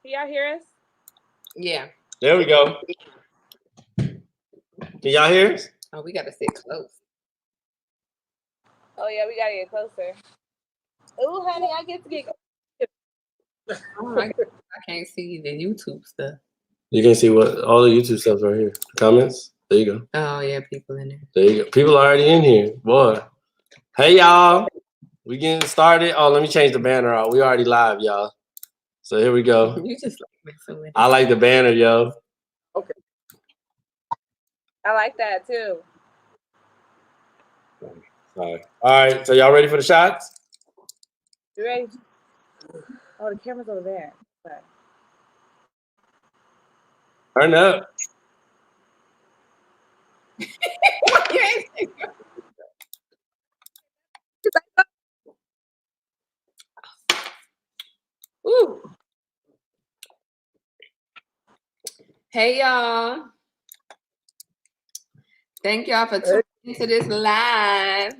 Can y'all hear us? Yeah. There we go. Can y'all hear us? Oh, we got to sit close. Oh, yeah, we got to get closer. Ooh, honey, I get to get Oh, I can't see the YouTube stuff. You can see what all the YouTube stuff right here. Comments. There you go. Oh, yeah, people in there. There you go. People are already in here. Boy. Hey, y'all. We getting started. Oh, let me change the banner out. We already live, y'all. So here we go. You just like messing with it. I like the banner, yo. Okay. I like that, too. All right. So y'all ready for the shots? You ready? Oh, the camera's over there. Okay. Turn up. Ooh. Hey, y'all. Thank y'all for tuning into this live.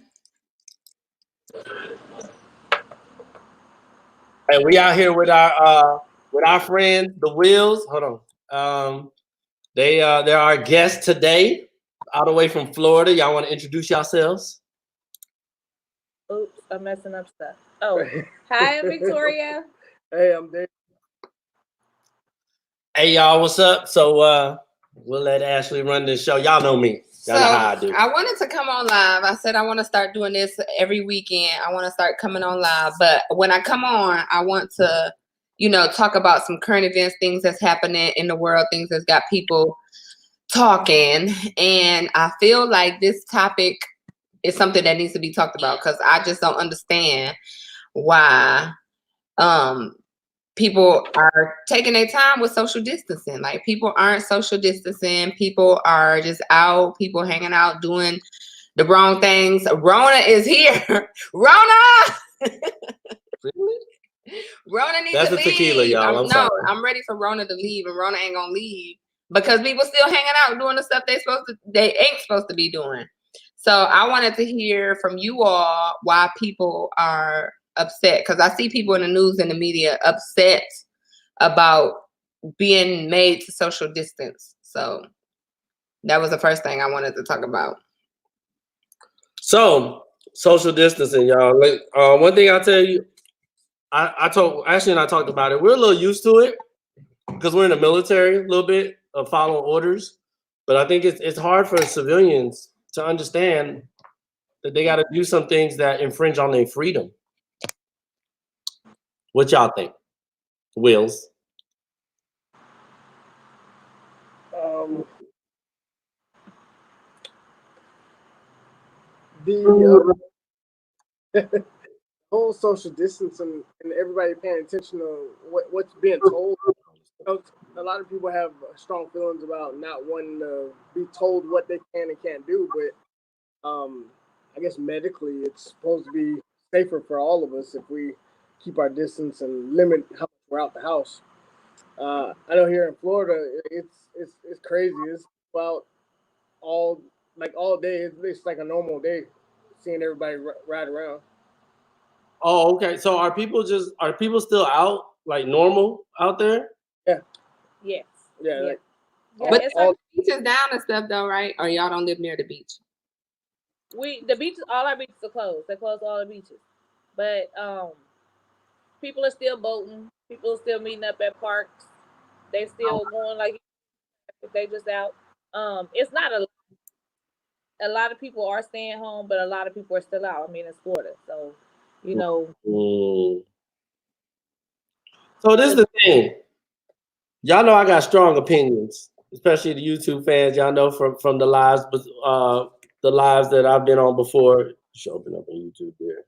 And we out here with our friends, the Wheels. Hold on. They're our guests today, all the way from Florida. Y'all want to introduce yourselves? Oops, I'm messing up stuff. Oh, hi, I'm Victoria. Hey, I'm Dave. Hey, y'all, what's up? So we'll let Ashley run this show. Y'all know me. Y'all know how I do. I wanted to come on live. I said I want to start doing this every weekend. I want to start coming on live. But when I come on, I want to, talk about some current events, things that's happening in the world, things that's got people talking. And I feel like this topic is something that needs to be talked about because I just don't understand why people are taking their time with social distancing. Like, people aren't social distancing. People are just out, people hanging out, doing the wrong things. Rona is here. Rona! Really? Rona needs That's to the leave. tequila, y'all. I'm ready for Rona to leave, and Rona ain't gonna leave because people still hanging out doing the stuff they ain't supposed to be doing. So I wanted to hear from you all why people are upset, because I see people in the news and the media upset about being made to social distance. So that was the first thing I wanted to talk about. So social distancing, y'all. One thing I'll tell you, I told Ashley and I talked about it. We're a little used to it because we're in the military, a little bit of following orders. But I think it's hard for civilians to understand that they got to do some things that infringe on their freedom. What y'all think? Wills? The whole social distancing and everybody paying attention to what's being told. A lot of people have strong feelings about not wanting to be told what they can and can't do, but I guess medically it's supposed to be safer for all of us if we keep our distance and limit how much we're out the house. I know here in Florida it's crazy. It's about all day. It's like a normal day, seeing everybody ride around. Oh, okay. So are people still out like normal out there? Yeah. Yes. Yeah. Yes. But the beach is down and stuff though, right? Or y'all don't live near the beach? The beaches, all our beaches are closed. They closed all the beaches. But people are still boating. People are still meeting up at parks. They still going like if they just out. It's not a lot of people are staying home, but a lot of people are still out. I mean, it's Florida, so So this is the thing. Y'all know I got strong opinions, especially the YouTube fans. Y'all know from the lives, the lives that I've been on before. Should open up on YouTube there.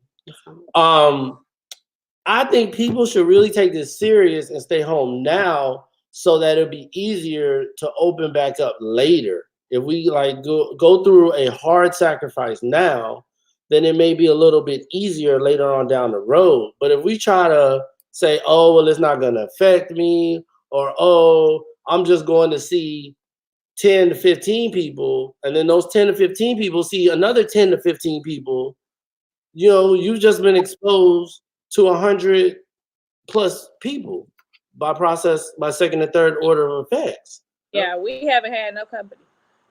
I think people should really take this serious and stay home now, so that it'll be easier to open back up later. If we go through a hard sacrifice now, then it may be a little bit easier later on down the road. But if we try to say, oh, well, it's not going to affect me, or, oh, I'm just going to see 10 to 15 people, and then those 10 to 15 people see another 10 to 15 people, you've just been exposed to 100 plus people. by second and third order of effects. Yeah, we haven't had no company.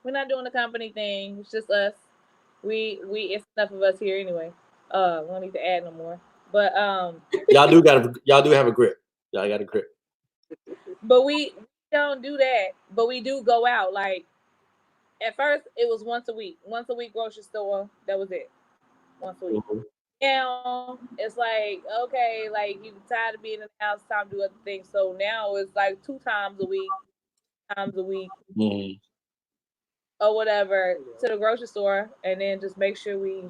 We're not doing the company thing. It's just us. We it's enough of us here anyway. We don't need to add no more. But y'all do have a grip. Y'all got a grip. but we don't do that. But we do go out. Like at first, it was once a week. Once a week grocery store. That was it. Once a week. Mm-hmm. Now it's like okay, like you tired of being in the house, time to do other things. So now it's like 2 times a week, Mm-hmm. or whatever to the grocery store, and then just make sure we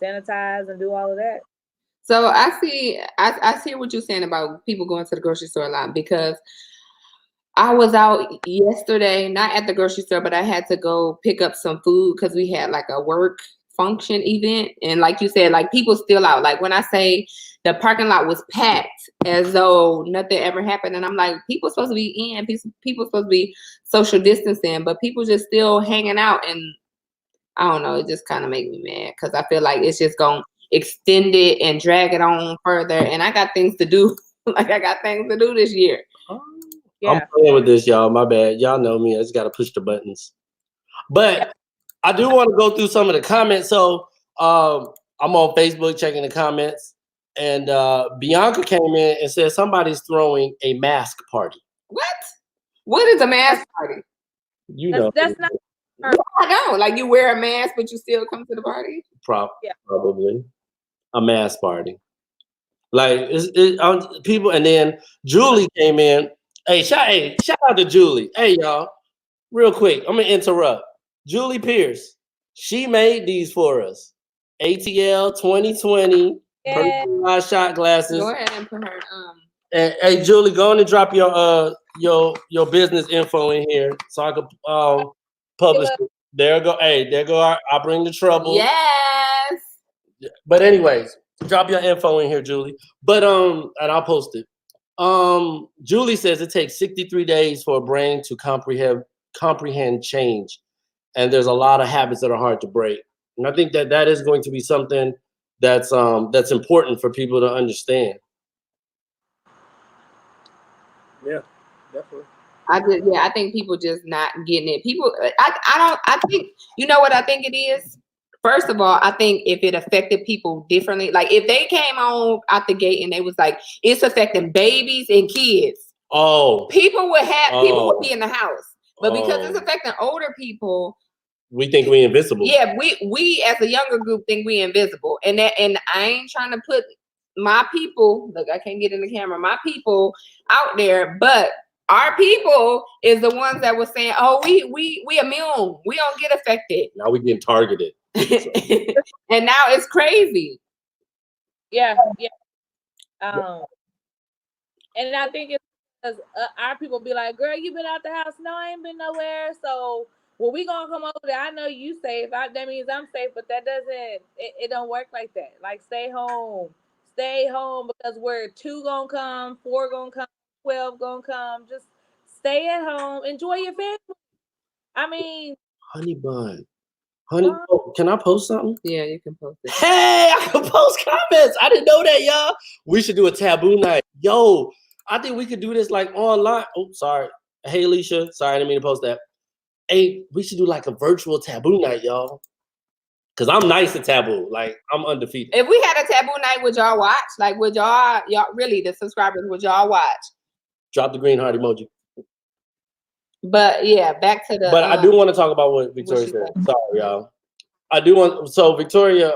sanitize and do all of that. So I see what you're saying about people going to the grocery store a lot, because I was out yesterday, not at the grocery store, but I had to go pick up some food because we had like a work function event. And like you said, like people still out. Like when I say the parking lot was packed as though nothing ever happened. And I'm like, people supposed to be in, people supposed to be social distancing, but people just still hanging out. And I don't know, it just kind of made me mad because I feel like it's just going to extend it and drag it on further. And I got things to do. Like I got things to do this year. Yeah. I'm playing with this, y'all. My bad. Y'all know me. I just got to push the buttons. But I do want to go through some of the comments. So I'm on Facebook checking the comments. And Bianca came in and said somebody's throwing a mask party. What? What is a mask party? You know. That's not. I don't. Like you wear a mask, but you still come to the party? Probably. A mask party. Like people. And then Julie came in. Hey, shout out to Julie. Hey, y'all. Real quick, I'm going to interrupt. Julie Pierce, she made these for us. ATL 2020 personalized shot glasses. Go ahead and put her And, hey, Julie, go on and drop your business info in here so I could publish it. There go. Hey, there go. I'll bring the trouble. Yes. But anyways, drop your info in here, Julie. But and I'll post it. Julie says it takes 63 days for a brain to comprehend change, and there's a lot of habits that are hard to break. And I think that is going to be something that's important for people to understand. Yeah, definitely. I think people just not getting it. People, I think, you know what I think it is? First of all, I think if it affected people differently, like if they came on out the gate and they was like, it's affecting babies and kids. Oh. People would be in the house. But because it's affecting older people, we think we invisible. Yeah, we as a younger group think we invisible. And I ain't trying to put my people, look, I can't get in the camera, my people out there, but our people is the ones that were saying, oh, we immune. We don't get affected. Now we getting targeted. And now it's crazy. Yeah. And I think it's because our people be like, girl, you been out the house? No, I ain't been nowhere. So when we gonna come over there, I know you safe. That means I'm safe, but that doesn't, it don't work like that. Like stay home because where 2 gonna come, 4 gonna come, 12 gonna come. Just stay at home, enjoy your family. I mean, honey bun. Can I post something? Yeah, you can post it. Hey, I can post comments. I didn't know that, y'all. We should do a taboo night. Yo, I think we could do this like online. Oh, sorry. Hey, Alicia. Sorry, I didn't mean to post that. Hey, we should do like a virtual taboo night, y'all. Because I'm nice at taboo. Like, I'm undefeated. If we had a taboo night, would y'all watch? Like, would y'all really, the subscribers, would y'all watch? Drop the green heart emoji. But yeah, back to the. But I do want to talk about what Victoria said. Sorry, y'all. I do want. So Victoria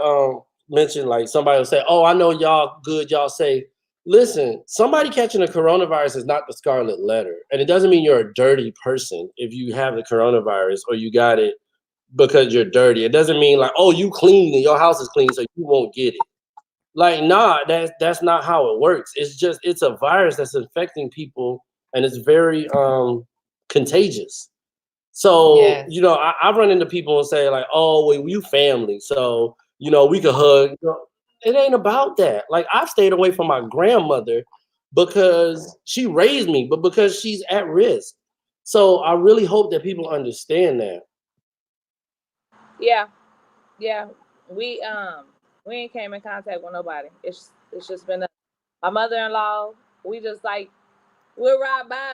mentioned like somebody will say, "Oh, I know y'all good." Y'all say, "Listen, somebody catching the coronavirus is not the scarlet letter, and it doesn't mean you're a dirty person if you have the coronavirus or you got it because you're dirty. It doesn't mean like, oh, you clean and your house is clean, so you won't get it. Like, nah, that's not how it works. It's a virus that's infecting people, and it's very contagious. So, Yes. you know, I run into people and say like, oh, well, you family. So, you know, we could hug. You know, it ain't about that. Like I've stayed away from my grandmother because she raised me, but because she's at risk. So I really hope that people understand that. Yeah. We ain't came in contact with nobody. It's just been my mother-in-law We just like we'll ride by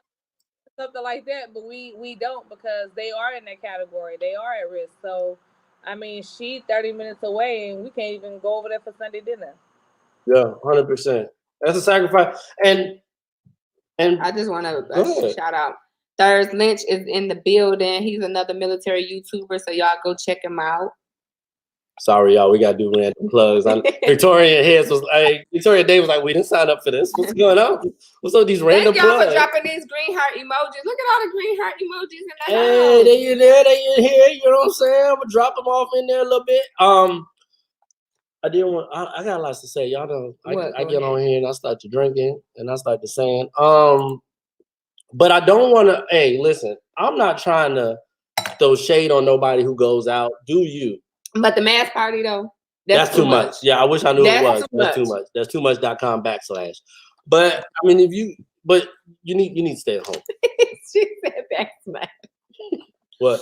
something like that, but we don't because they are in that category. They are at risk. So, I mean, she 30 minutes away, and we can't even go over there for Sunday dinner. Yeah, 100%. That's a sacrifice. And I just want to shout out. Thurs Lynch is in the building. He's another military YouTuber, so y'all go check him out. Sorry, y'all. We got to do random plugs. Victoria Hess was like, Victoria Day was like, we didn't sign up for this. What's going on? What's up with these random Thank y'all plugs? for dropping these green heart emojis. Look at all the green heart emojis in the Hey, house. they in there, they in here. You know what I'm saying? I'm gonna drop them off in there a little bit. I didn't want. I got lots to say. Y'all know. I get on here and I start to drinking and I start to saying. But I don't want to. Hey, listen. I'm not trying to throw shade on nobody who goes out. Do you? But the mass party though. That's too much. Yeah, I wish I knew it was. That's too much. That's too much.com/. But I mean, but you need to stay at home. She said backslash. What?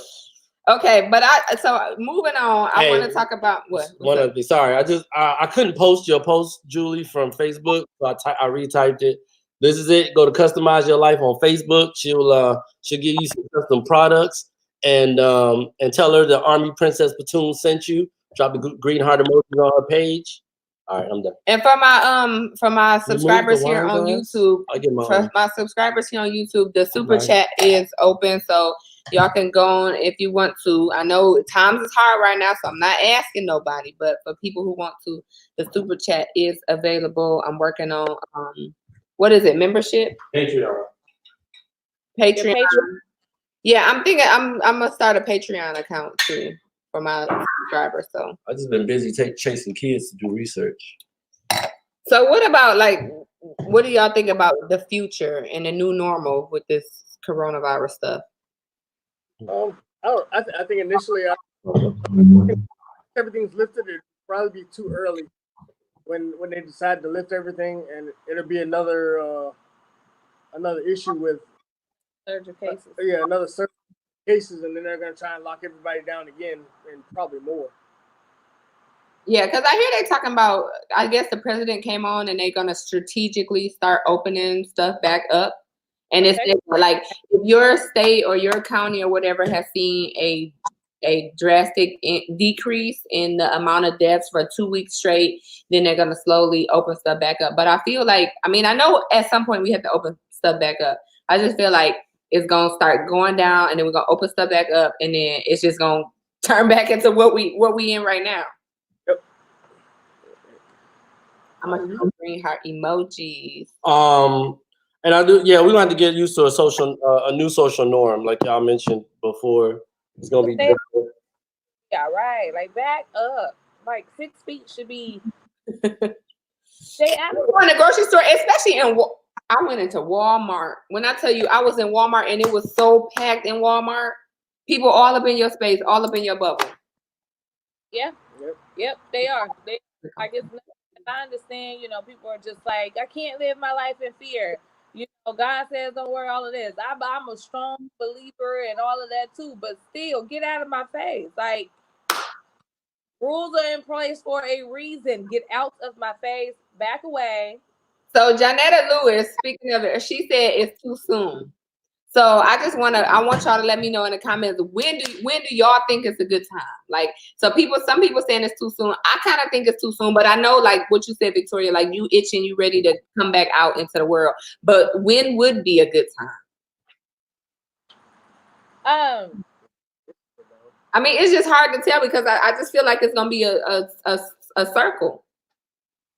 Okay, but so moving on, I want to talk about what? One of the sorry, I couldn't post your post, Julie, from Facebook, so I retyped it. This is it. Go to Customize Your Life on Facebook. She'll give you some custom products and tell her the Army Princess Platoon sent you. Drop the green heart emoji on her page. All right, I'm done. And for my subscribers here on YouTube, the super chat is open, so y'all can go on if you want to. I know times is hard right now, so I'm not asking nobody, but for people who want to, the super chat is available. I'm working on what is it? Membership? Patreon. Yeah, I'm thinking I'm gonna start a Patreon account too for my subscribers. So I just been busy chasing kids to do research. So what about what do y'all think about the future and the new normal with this coronavirus stuff? I think initially everything's lifted. It'd probably be too early when they decide to lift everything, and it'll be another issue with surge cases. Another surge cases, and then they're gonna try and lock everybody down again, and probably more. Yeah, because I hear they talking about. I guess the president came on, and they're gonna strategically start opening stuff back up. And it's like if your state or your county or whatever has seen a drastic decrease in the amount of deaths for 2 weeks straight, then they're gonna slowly open stuff back up. But I feel like, I mean, I know at some point we have to open stuff back up. I just feel like it's gonna start going down, and then we're gonna open stuff back up, and then it's just gonna turn back into what we in right now. Yep. I'm gonna bring her emojis. And I do, yeah, we're gonna have to get used to a new social norm, like y'all mentioned before. It's gonna be different. Yeah, right. Like back up. Like 6 feet should be. I went to the grocery store, especially I went into Walmart. When I tell you I was in Walmart and it was so packed in Walmart, people all up in your space, all up in your bubble. Yeah. Yep. They are. I guess I understand. People are just like, I can't live my life in fear. God says don't worry all of this. I'm a strong believer and all of that too, but still get out of my face. Like, rules are in place for a reason. Get out of my face, back away. So Janetta Lewis, speaking of it, she said it's too soon. So I want y'all to let me know in the comments, when do y'all think it's a good time? Like, some people saying it's too soon. I kind of think it's too soon, but I know, like what you said, Victoria, like you itching, you ready to come back out into the world. But when would be a good time? I mean, it's just hard to tell because I just feel like it's gonna be a circle.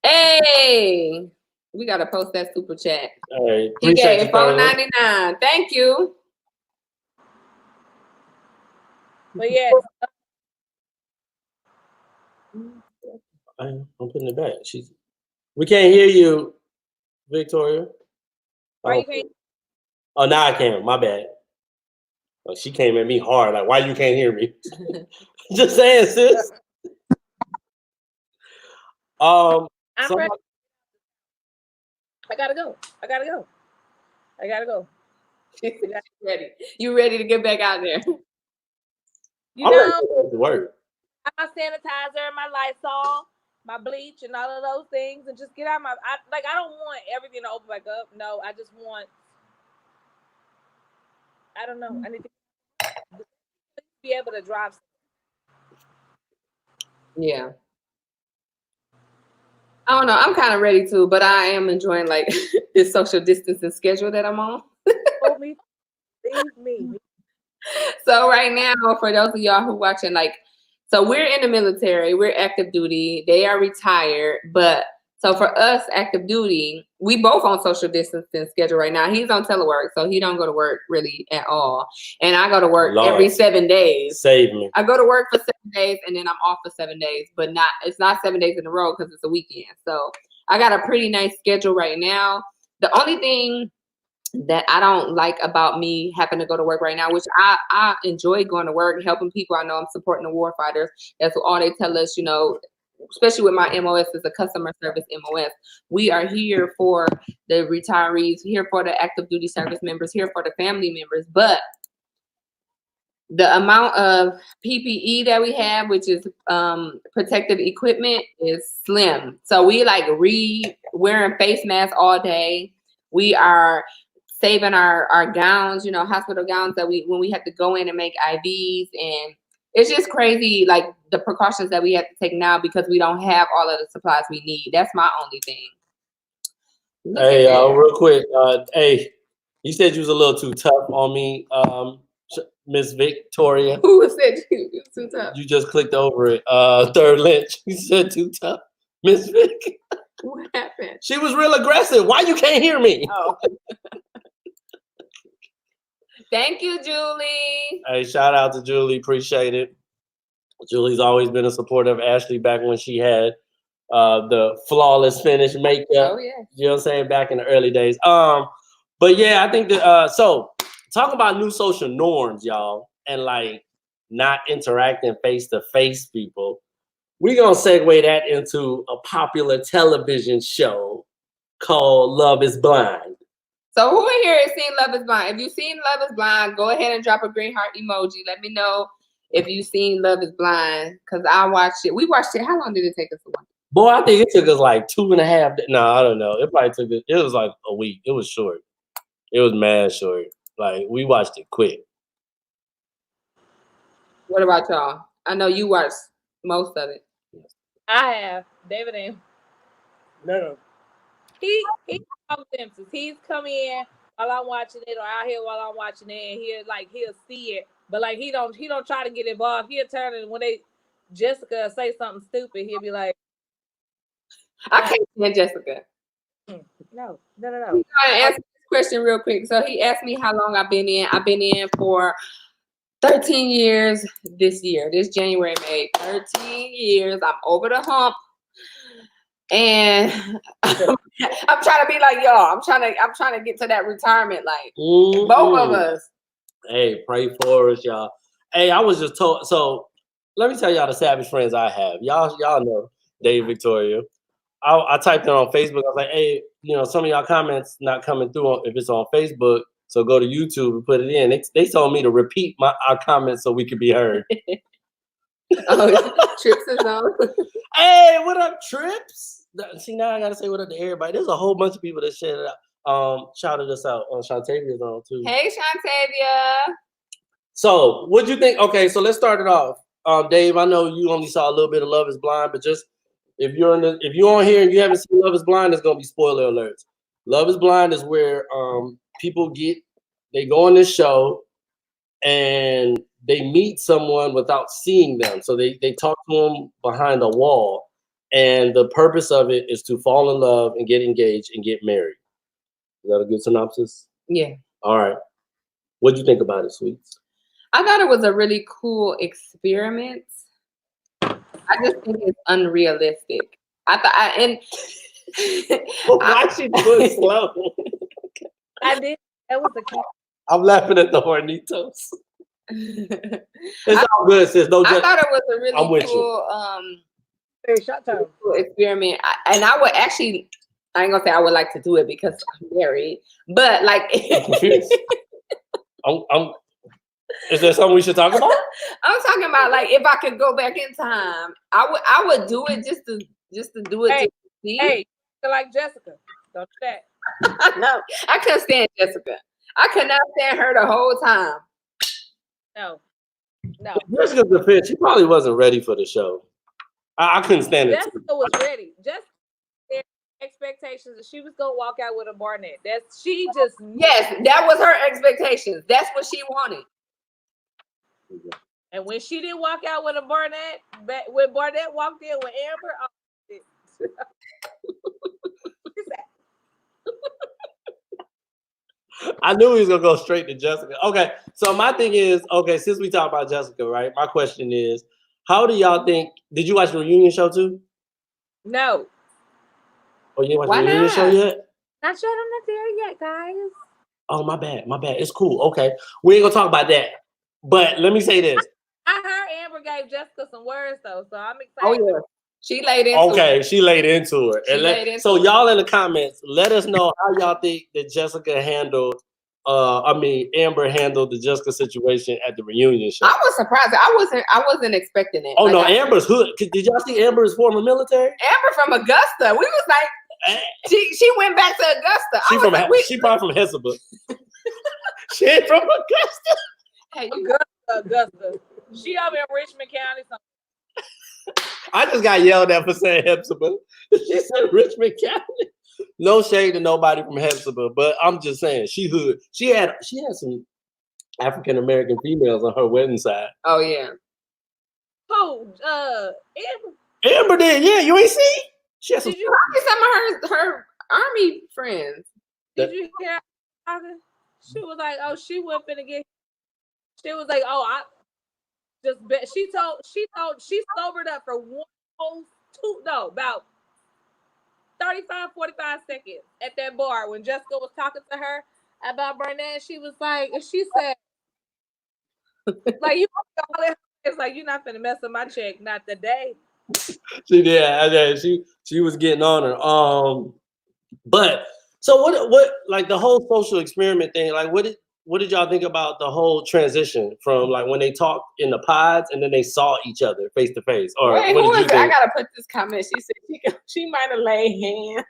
Hey, we gotta post that super chat. Hey, he gave $4.99. Thank you. But yeah, I'm putting it back. We can't hear you, Victoria. Oh, now I can. My bad. Oh, she came at me hard. Like, why you can't hear me? Just saying, sis. I'm ready. I gotta go. Ready. You ready to get back out there? I got my sanitizer and my Lysol. my bleach and all of those things, and just get out my. I don't want everything to open back up. No, I just want. I don't know. I need to be able to drive. Yeah. I don't know. I'm kind of ready to, but I am enjoying like this social distancing schedule that I'm on. Oh, me, leave me. So right now, for those of y'all who watching, like, so we're in the military, we're active duty. They are retired, but so for us, active duty, we both on social distancing schedule right now. He's on telework, so he don't go to work really at all, and I go to work every 7 days. Save me. I go to work for 7 days, and then I'm off for 7 days, but it's not 7 days in a row because it's a weekend. So I got a pretty nice schedule right now. The only thing that I don't like about me having to go to work right now, which I enjoy going to work, helping people. I know I'm supporting the war fighters. That's all they tell us, you know, especially with my MOS as a customer service MOS. We are here for the retirees, here for the active duty service members, here for the family members. But the amount of PPE that we have, which is protective equipment, is slim. So we like wearing face masks all day. We are saving our gowns, you know, hospital gowns that when we have to go in and make IVs, and it's just crazy, like the precautions that we have to take now because we don't have all of the supplies we need. That's my only thing. Hey, real quick, hey, you said you was a little too tough on me, Miss Victoria. Who said you was too tough? You just clicked over it. Third Lynch. You said too tough, Miss Vic. What happened? She was real aggressive. Why you can't hear me? Oh. Thank you, Julie. Hey, shout out to Julie. Appreciate it. Julie's always been a supporter of Ashley back when she had the flawless finish makeup. Oh, yeah. You know what I'm saying? Back in the early days. But yeah, I think that so talk about new social norms, y'all, and like not interacting face to face people. We're gonna segue that into a popular television show called Love is Blind. So who in here has seen Love is Blind? If you've seen Love is Blind, go ahead and drop a green heart emoji. Let me know if you've seen Love is Blind, because I watched it. We watched it. How long did it take us to watch it? Boy, I think it took us like 2.5 days. No, I don't know. It probably took us, it was like a week. It was short. It was mad short. Like, we watched it quick. What about y'all? I know you watched most of it. I have. David ain't. No. He Simpsons. He's come in while I'm watching it, or out here while I'm watching it, and he'll see it, but like he don't try to get involved. He'll turn it when Jessica say something stupid. He'll be like, I can't stand Jessica. No. I'm trying to answer this question real quick. So he asked me how long I've been in. I've been in for 13 years this year. This January made 13 years. I'm over the hump. And I'm trying to be like y'all. I'm trying to get to that retirement, like both of us. Hey, pray for us, y'all. Hey, I was just told. So let me tell y'all the savage friends I have. Y'all know Dave Victoria. I typed it on Facebook. I was like, hey, you know, some of y'all comments not coming through if it's on Facebook. So go to YouTube and put it in. They told me to repeat our comments so we could be heard. Oh, Trips is on. Hey, what up, Trips? See, now I gotta say what up to everybody. There's a whole bunch of people that shouted us out. Shantavia's on too. Hey, Shantavia. So, what'd you think? Okay, so let's start it off. Dave, I know you only saw a little bit of Love is Blind, but just if you're on here and you haven't seen Love is Blind, there's gonna be spoiler alerts. Love is Blind is where people they go on this show and they meet someone without seeing them. So they talk to them behind a wall. And the purpose of it is to fall in love and get engaged and get married. Is that a good synopsis? Yeah. All right. What'd you think about it, Sweets? I thought it was a really cool experiment. I just think it's unrealistic. Why she do it slow? I did. That was the case. I'm laughing at the Hornitos. It's all good, sis. I thought it was a really cool Hey, shot time. experiment. I would actually, I ain't gonna say I would like to do it because I'm married, but like, I'm confused. Is there something we should talk about? I'm talking about like if I could go back in time, I would do it just to just to do it. Hey, to see. hey, like Jessica. Don't do that. No, I couldn't stand Jessica. I could not stand her the whole time. No. Jessica's defense, she probably wasn't ready for the show. I couldn't stand it. Jessica was ready. Jessica had expectations that she was gonna walk out with a Barnett. Yes, that was her expectations. That's what she wanted. And when she didn't walk out with a Barnett, when Barnett walked in with Amber, I knew he was gonna go straight to Jessica. Okay, so my thing is, since we talk about Jessica, right? My question is, how do y'all think? Did you watch the reunion show too? No. Oh, you didn't watch Why the reunion not? show yet? Not sure I'm not there yet, guys. Oh, my bad. It's cool. Okay, we ain't gonna talk about that. But let me say this. I heard Amber gave Jessica some words though, so I'm excited. Oh yeah, she laid into it. Okay, she laid into it. So y'all in the comments, let us know how y'all think that Jessica handled. Amber handled the Jessica situation at the reunion show. I was surprised. I wasn't expecting it. Oh no, Amber's hood. Did y'all see Amber's former military? Amber from Augusta. We was like, she went back to Augusta. She probably from Hesaba. She ain't from Augusta. Hey, Augusta. She up in Richmond County. I just got yelled at for saying Hesaba. She said Richmond County. No shade to nobody from Hesaba, but I'm just saying she hood. She had some African American females on her wedding side. Oh yeah. Who? Amber. Amber did, yeah. You ain't see? She had some. Did you see some of her army friends? Did you hear? She was like, "Oh, she wasn't finna get." She was like, "Oh, I just bet." She sobered up for about 35, 45 seconds at that bar when Jessica was talking to her about Burnett. She was like, and she said, "Like it's like you're not finna mess up my check, not today." She did. She was getting on her. But so what like the whole social experiment thing? Like what did y'all think about the whole transition from like when they talked in the pods and then they saw each other face to face? Or wait, what did you think? I gotta put this comment. She said she might have laid hands.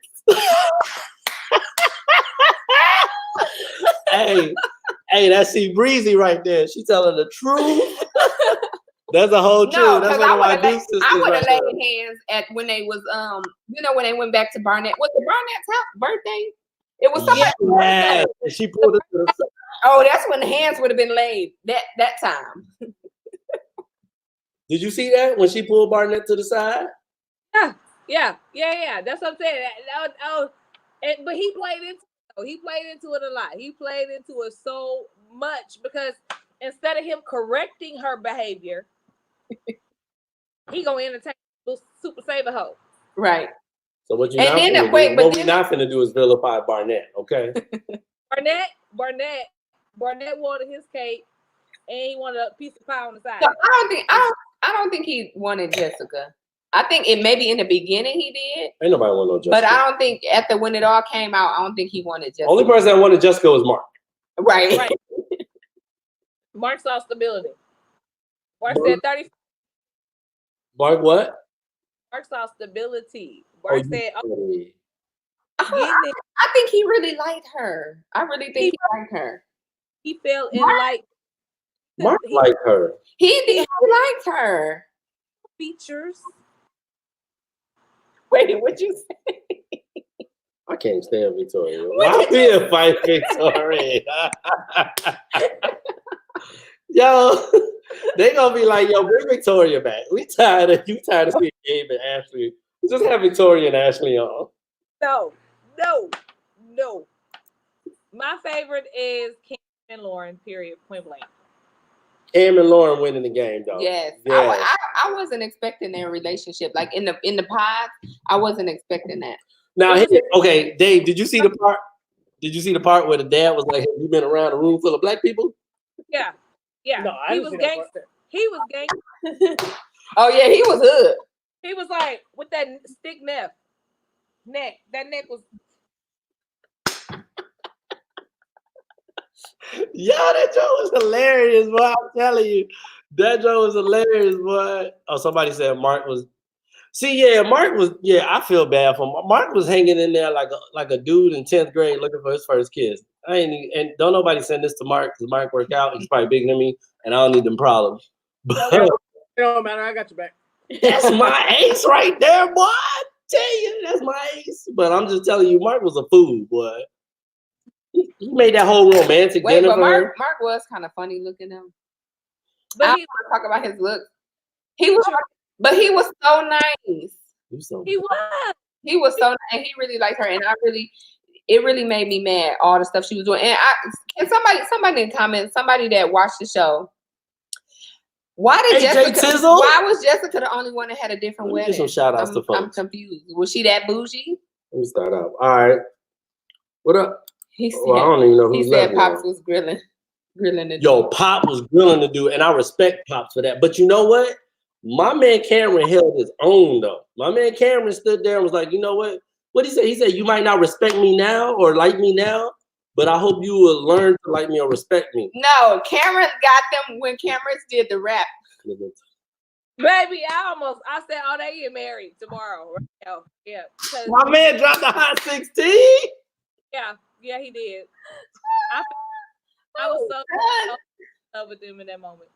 Hey, that's C Breezy right there. She telling the truth. That's the whole truth. That's one of my big sisters. I would have laid hands at when they was when they went back to Barnett. Was it Barnett's birthday? It was somebody's birthday. She pulled it to the side. Oh, that's when the hands would have been laid that time. Did you see that when she pulled Barnett to the side? Yeah. That's what I'm saying. But he played into it a lot. He played into it so much because instead of him correcting her behavior, he gonna entertain little super saver hoe. Right. So what you not finna do is vilify Barnett, okay? Barnett wanted his cake and he wanted a piece of pie on the side. So I don't think he wanted Jessica. I think maybe in the beginning he did. Ain't nobody want no Jessica. But I don't think when it all came out, I don't think he wanted Jessica. Only person that wanted Jessica was Mark. Right. Mark saw stability. Mark said 30. Mark what? Mark saw stability. Mark said, I think he really liked her. I really think he liked her. He fell in like Mark liked her. He liked her. Features. Wait, what'd you say? I can't stand Victoria. Why be fight Victoria? Yo, they gonna be like, yo, bring Victoria back. We tired of seeing Gabe and Ashley. Just have Victoria and Ashley on. No. My favorite is Cam and Lauren, period, point blank. Cam and Lauren winning the game, though. Yes. I wasn't expecting their relationship. Like in the pod, I wasn't expecting that. Now, okay, Dave, did you see the part? Did you see the part where the dad was like, "Have you been around a room full of black people?" Yeah. No, he was gangster. Oh yeah, he was hood. He was like with that stick neck. That neck was. Yo, that joke was hilarious, boy. I'm telling you, that joke was hilarious, boy. Oh, somebody said Mark was. See, yeah, Mark was. Yeah, I feel bad for him. Mark was hanging in there like a dude in 10th grade looking for his first kiss. And don't nobody send this to Mark because Mark worked out. He's probably bigger than me, and I don't need them problems. But It don't matter. I got your back. that's my ace right there, boy. I tell you, that's my ace. But I'm just telling you, Mark was a fool, boy. He made that whole romantic Wait, dinner but for her. Mark was kind of funny looking though. But I he don't want to talk about his look. He was, but he was so nice. he was. He was so nice, and he really liked her, and it really made me mad, all the stuff she was doing. And somebody in the comments, somebody that watched the show, why did why was Jessica the only one that had a different wedding? Some shout outs to folks. I'm confused. Was she that bougie? Let me start out. All right. What up? He said, I don't even know who's he said left Pops now. was grilling the Yo, Pop was grilling the dude, and I respect Pops for that. But you know what? My man Cameron held his own though. My man Cameron stood there and was like, you know what? What he said? He said, you might not respect me now or like me now, but I hope you will learn to like me or respect me. No, Cameron got them when Cameron did the rap. Baby, I said, oh, they get married tomorrow. Right now. Yeah. My man dropped a hot 16. Yeah, he did. I was so in love with him in that moment.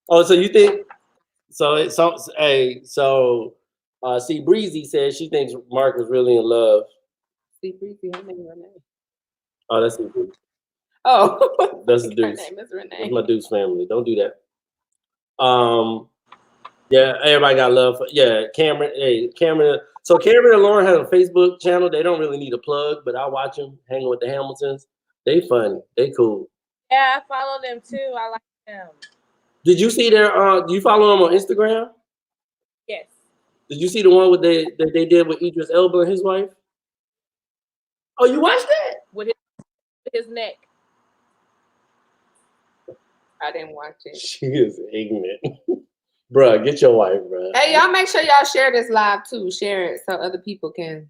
Oh, so you think see Breezy says she thinks Mark was really in love. See Breezy, her name Renee. Oh, that's the dude. Oh, that's the dude. Her name is Renee. That's my dude's family. Don't do that. Yeah, everybody got love for Cameron. Hey, Cameron. So Cameron and Lauren have a Facebook channel. They don't really need a plug, but I watch them hanging with the Hamiltons. They funny. They cool. Yeah, I follow them too. I like them. Did you see their do you follow them on Instagram? Yes. Did you see the one that they did with Idris Elba and his wife? Oh, you watched that? With his neck. I didn't watch it. She is ignorant. Bruh, get your wife, bruh. Hey, y'all make sure y'all share this live too. Share it so other people can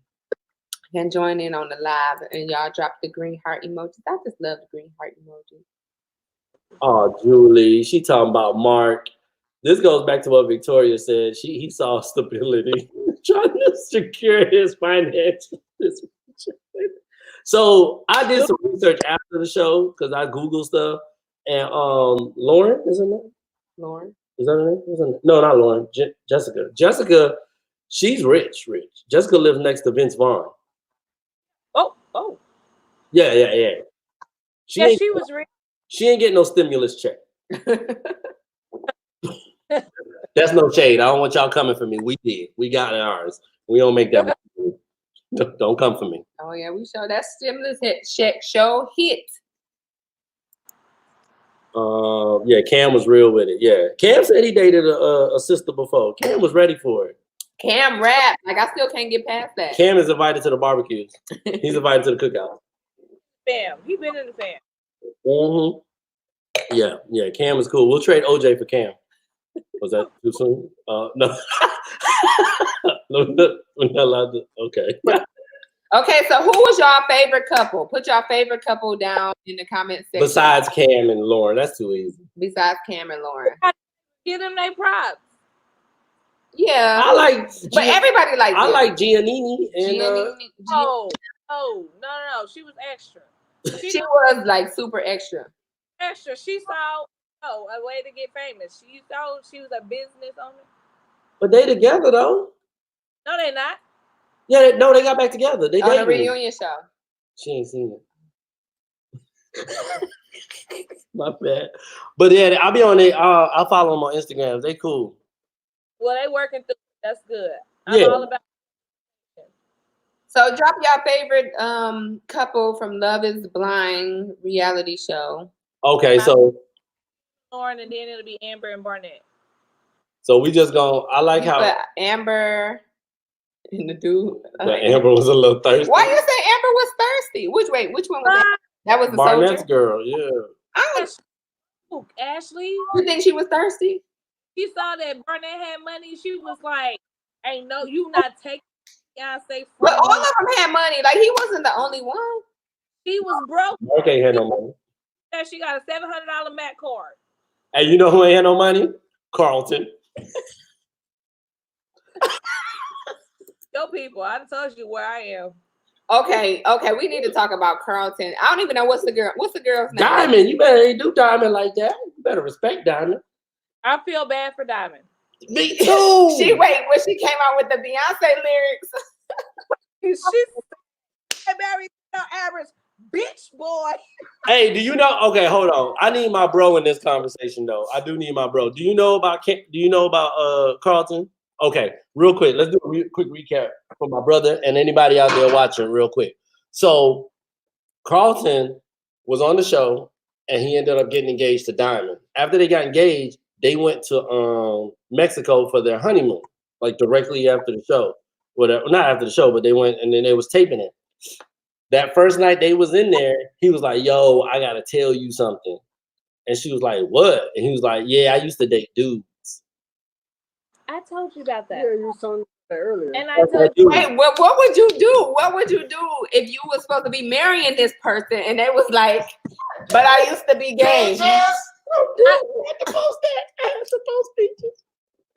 join in on the live, and y'all drop the green heart emojis. I just love the green heart emoji. Oh, Julie, she talking about Mark. This goes back to what Victoria said. He saw stability, trying to secure his finances. So I did some research after the show because I Googled stuff. And Lauren, is her name? Lauren. Is that her name? No, not Lauren. Jessica. Jessica, she's rich. Jessica lives next to Vince Vaughn. Oh. Yeah. She was rich. She ain't getting no stimulus check. That's no shade. I don't want y'all coming for me. We did. We got ours. We don't make that money. Don't come for me. Oh yeah, we show that stimulus check show hit. Yeah, Cam was real with it. Yeah, Cam said he dated a sister before. Cam was ready for it. Cam rap. Like I still can't get past that. Cam is invited to the barbecues. He's invited to the cookout. Fam. He been in the fam. Mm-hmm. Yeah. Cam is cool. We'll trade OJ for Cam. Was that too soon? No. No, we're not allowed to. Okay. Okay, so who was y'all favorite couple? Put y'all favorite couple down in the comment section. Besides Cam and Lauren, that's too easy. Besides Cam and Lauren. Give them their props. Yeah. I like, but everybody likes I like Giannini and no, she was extra. She was like super extra. Extra. She saw a way to get famous. She thought she was a business owner. But they together though. No, they not. Yeah, no, they got back together. They on a reunion show. She ain't seen it. My bad. But yeah, I'll be on it. I'll follow them on Instagram. They cool. Well, they working through. That's good. I'm all about. So drop y'all favorite couple from Love Is Blind reality show. Okay, so Lauren, and then it'll be Amber and Barnett. So we just gonna. I like how Amber and the dude. Amber was a little thirsty. Why you say Amber was thirsty? Which one was that? That was the Barnett's soldier girl. Yeah. Ashley. You think she was thirsty? She saw that Barnett had money. She was like, "Ain't no, you not taking Beyonce." But all of them had money. Like he wasn't the only one. He was broke. Mark ain't had no money. She got a $700 Mac card. Hey, you know who ain't had no money? Carlton. people. I told you where I am. Okay, we need to talk about Carlton. I don't even know what's the girl's name. Diamond, you better ain't do Diamond like that. You better respect Diamond. I feel bad for Diamond. Me too. when she came out with the Beyonce lyrics. She's married no average bitch boy. Hey, do you know? Okay, hold on. I need my bro in this conversation, though. I do need my bro. Do you know about Carlton? Okay, real quick. Let's do a quick recap for my brother and anybody out there watching, real quick. So, Carlton was on the show, and he ended up getting engaged to Diamond. After they got engaged, they went to Mexico for their honeymoon, like directly after the show. Whatever, not after the show, but they went and then they was taping it. That first night they was in there, he was like, "Yo, I gotta tell you something," and she was like, "What?" And he was like, "Yeah, I used to date dudes." I told you about that. Yeah, you was telling me that earlier. And I told you. Wait, what would you do? What would you do if you were supposed to be marrying this person and they was like, "But I used to be gay"?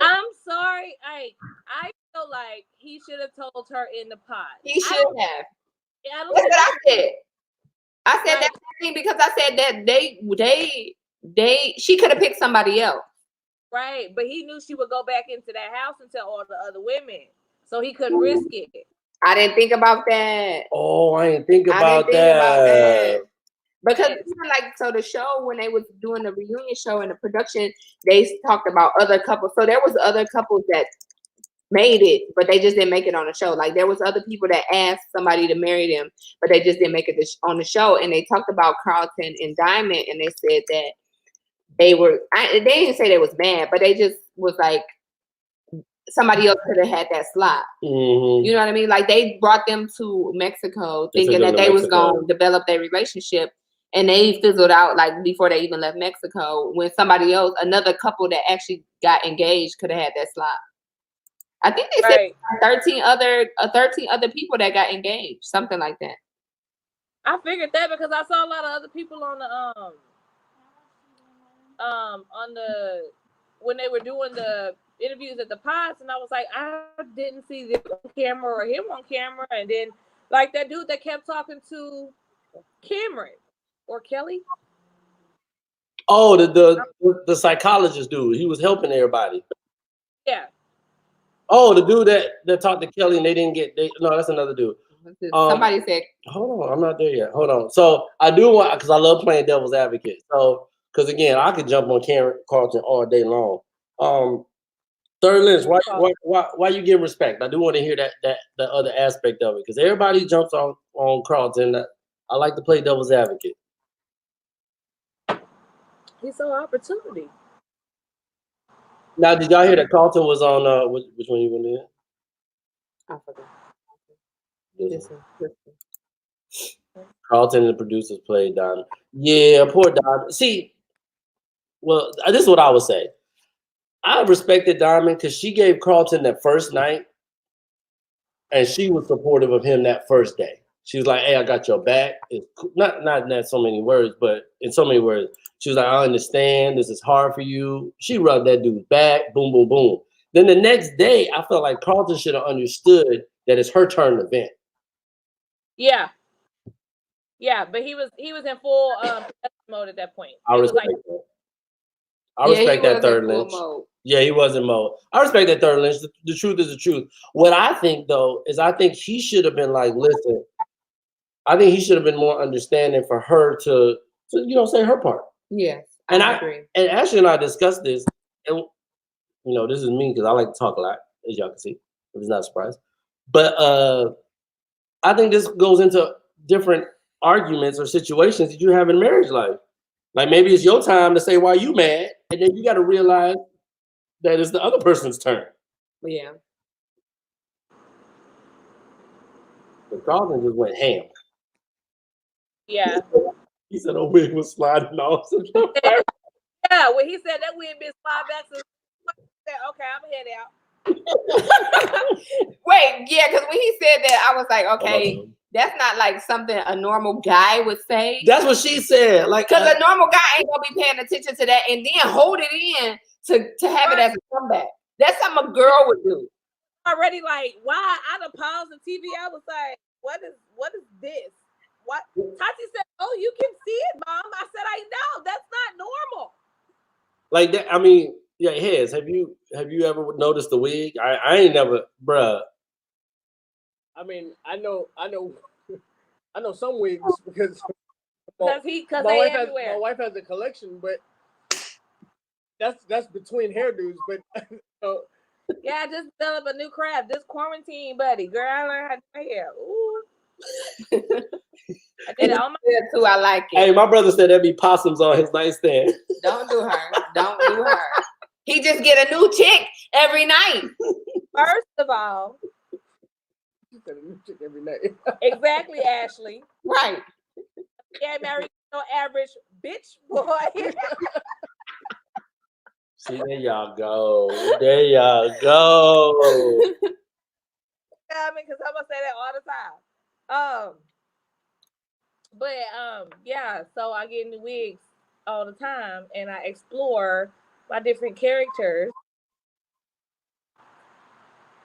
I'm sorry. I feel like he should have told her in the pod. He should have. I don't That's think what I said. I said that thing because I said that she could have picked somebody else. right, but he knew she would go back into that house and tell all the other women, so he couldn't risk it. I didn't think about that. Oh, I didn't think about that. Because so the show, when they was doing the reunion show and the production, they talked about other couples. So there was other couples that made it, but they just didn't make it on the show. Like there was other people that asked somebody to marry them, but they just didn't make it on the show. And they talked about Carlton and Diamond, and they said that they didn't say they was mad, but they just was like somebody else could have had that slot. Mm-hmm. You know what I mean? Like they brought them to Mexico thinking that they was going to develop their relationship, and they fizzled out like before they even left Mexico. When somebody else, another couple that actually got engaged, could have had that slot. I think they said 13 other people that got engaged, something like that. I figured that because I saw a lot of other people on the when they were doing the interviews at the pods, and I was like, I didn't see them on camera or him on camera, and then like that dude that kept talking to Cameron or Kelly. Oh, the psychologist dude. He was helping everybody. Yeah. Oh, the dude that talked to Kelly and they didn't get. No, that's another dude. Somebody said. Hold on, I'm not there yet. Hold on. So I do want, because I love playing devil's advocate. So because again, I could jump on Carlton all day long. Third Lynch, why you give respect? I do want to hear that other aspect of it, because everybody jumps on Carlton. I like to play devil's advocate. He saw opportunity. Now, did y'all hear that Carlton was on which one you went in? I forgot. This one. Carlton and the producers played Diamond. Yeah, poor Diamond. See, well, this is what I would say. I respected Diamond because she gave Carlton that first night, and she was supportive of him that first day. She was like, "Hey, I got your back." It's not in so many words, but in so many words, she was like, "I understand. This is hard for you." She rubbed that dude's back. Boom, boom, boom. Then the next day, I felt like Carlton should have understood that it's her turn to vent. Yeah, but he was in full mode at that point. I respect that. I respect that Third Lynch. Yeah, he was in mode. I respect that Third Lynch. The truth is the truth. What I think though is I think he should have been like, listen. I think he should have been more understanding for her to say her part. Yes, I agree. And Ashley and I discussed this, and this is me because I like to talk a lot, as y'all can see. It's not a surprise. But I think this goes into different arguments or situations that you have in marriage life. Like maybe it's your time to say why you mad, and then you got to realize that it's the other person's turn. Yeah. But Carlton just went ham. Yeah. He said, "Oh, wig was sliding off." Yeah, when he said that wig been slide back, so okay, I'm head out. Wait, yeah, because when he said that, I was like, okay, that's not like something a normal guy would say. That's what she said. Like, because a normal guy ain't gonna be paying attention to that and then hold it in to have it as a comeback. That's something a girl would do. already like, why? I done paused the TV. I was like, what is this? What? Tati said, oh, you can see it, Mom. I said, I know. That's not normal. Like that. I mean, yeah, Hez, have you ever noticed the wig? I ain't never, bruh. I mean, I know some wigs because Because my wife has a collection, but that's between hairdos. But yeah, I just developed a new craft. This quarantine, buddy, girl, I learned how to do hair. Ooh. I did it on my too. I like it. Hey, my brother said there'd be possums on his nightstand. Don't do her. Don't do her. He just get a new chick every night. First of all, she's got a new chick every night. Exactly, Ashley. Right. Yeah, married no average bitch boy. See, there y'all go. There y'all go. I mean, because I'm gonna say that all the time. But yeah. So I get new wigs all the time, and I explore my different characters,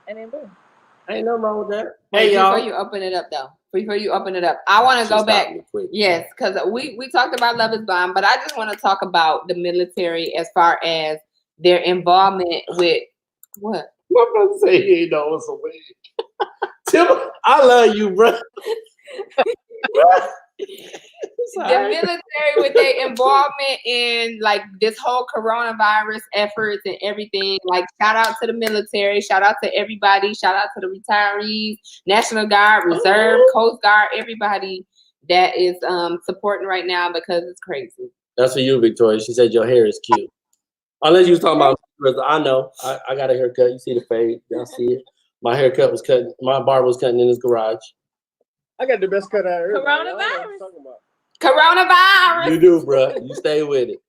and then boom. Ain't nothing wrong with that. Hey, Hey, y'all. Before you open it up, though. Before you open it up, I want to go back. Yes, because we talked about Love is Blind, but I just want to talk about the military as far as their involvement with what? My brother say he ain't know it's a wig. Tim, I love you, bro. The military with their involvement in like this whole coronavirus efforts and everything. Like, shout out to the military, shout out to everybody, shout out to the retirees, National Guard, Reserve, Coast Guard, everybody that is supporting right now because it's crazy. That's for you, Victoria. She said your hair is cute. Unless you was talking about, I know. I got a haircut. You see the fade. Y'all see it. My haircut was cut. My barber was cutting in his garage. I got the best cut out of Coronavirus. Coronavirus. You do, bro. You stay with it.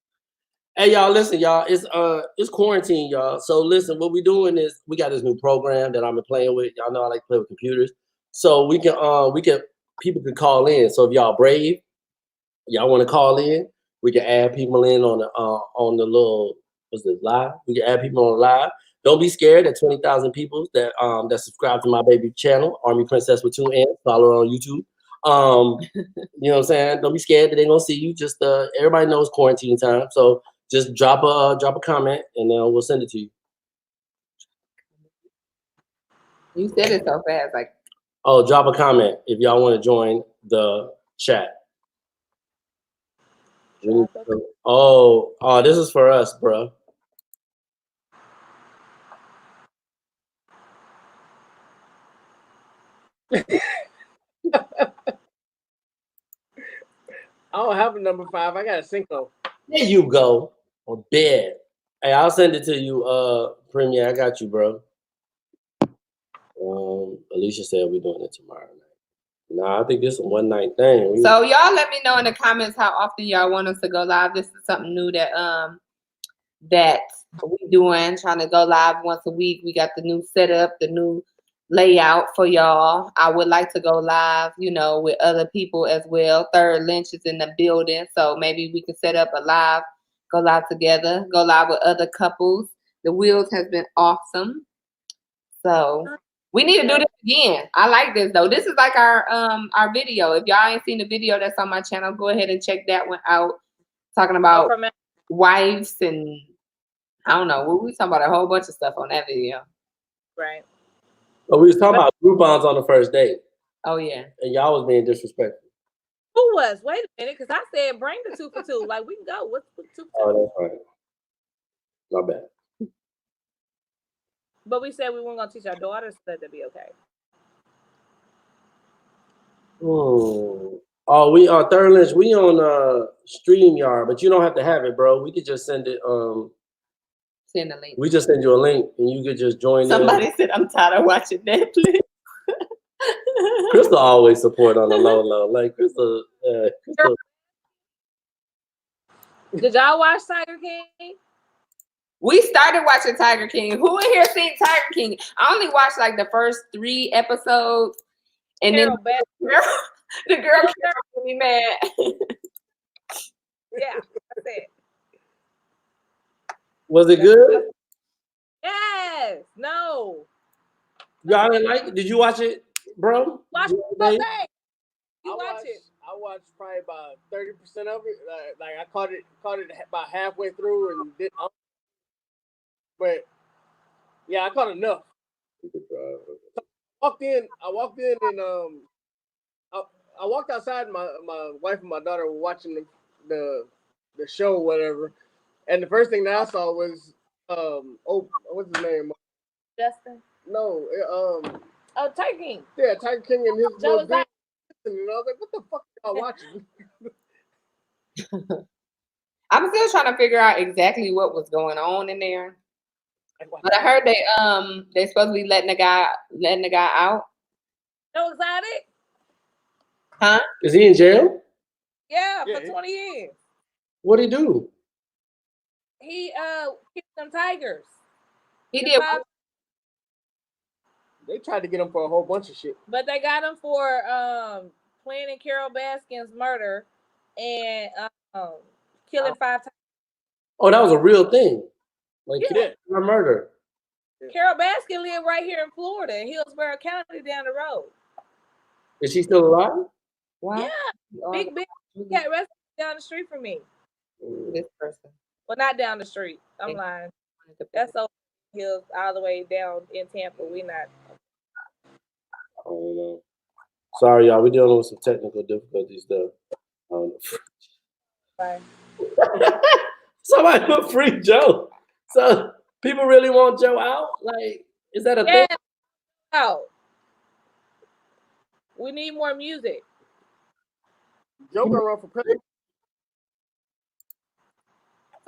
Hey, y'all, listen, y'all. It's quarantine, y'all. So listen, what we doing is we got this new program that I've been playing with. Y'all know I like to play with computers. So people can call in. So if y'all brave, y'all want to call in, we can add people in on the little live. We can add people on the live. Don't be scared at 20,000 people that subscribe to my baby channel, Army Princess with 2 N's. Follow her on YouTube. You know what I'm saying? Don't be scared that they're gonna see you. Just everybody knows quarantine time, so just drop a comment and we'll send it to you. You said it so fast, like. Oh, drop a comment if y'all want to join the chat. Oh, this is for us, bro. I don't have a number 5. I got a Cinco. There you go. On bed. Hey, I'll send it to you, Premier. I got you, bro. Alicia said we're doing it tomorrow night. Nah, I think this is a one night thing. So y'all let me know in the comments how often y'all want us to go live. This is something new that we doing, trying to go live once a week. We got the new setup, the new layout for y'all. I would like to go live, with other people as well. Third Lynch is in the building, so maybe we can set up go live together, go live with other couples. The Wheels has been awesome. So we need to do this again. I like this though. This is like our video. If y'all ain't seen the video that's on my channel, go ahead and check that one out. Talking about wives and I don't know. We talking about a whole bunch of stuff on that video. Right. But we was talking about Groupons on the first date. Oh yeah. And y'all was being disrespectful. Who was? Wait a minute, because I said bring the 2 for 2. Like we can go. What's 2 for 2? Oh, that's right. My bad. But we said we weren't gonna teach our daughters that to be okay. Oh, we are Third Lynch. We on StreamYard, but you don't have to have it, bro. We could just send it. Send a link. We just send you a link, and you could just join. Somebody said I'm tired of watching Netflix. Crystal always support on the low. Like Crystal. Did y'all watch Tiger King? We started watching Tiger King. Who in here seen Tiger King? I only watched like the first 3 episodes, and Carol then the girl made me mad. Yeah, that's it. Was it good? Yes. No. Y'all didn't like it? Did you watch it, bro? Watch The the other whole day? thing. You watch it. I watched probably about 30% of it. Like I caught it about halfway through and did. But yeah, I caught enough. I walked in and I walked outside. My wife and my daughter were watching the show, or whatever. And the first thing that I saw was what's his name? Justin. No, Oh, Tiger King. yeah, Tiger King and his That was little dude. And I was like, what the fuck are y'all watching? I'm still trying to figure out exactly what was going on in there. But I heard they supposed to be letting the guy out. So excited? Huh? Is he in jail? Yeah, Yeah, for 20 years. What'd he do? He kicked them tigers. He did. They tried to get him for a whole bunch of shit. But they got him for planning Carol Baskin's murder and killing 5 times. Oh, that was a real thing. Like Yeah. murder. Carol Baskin lived right here in Florida, in Hillsborough County, down the road. Is she still alive? Wow. Yeah, big. He got arrested down the street from me. This person. Well, not down the street. I'm lying. That's over hills all the way down in Tampa. We not. I don't know. Sorry, y'all. We're dealing with some technical difficulties, though. Bye. Somebody put free Joe. So people really want Joe out? Like, is that a thing? Oh, we need more music. Joe gonna run for president.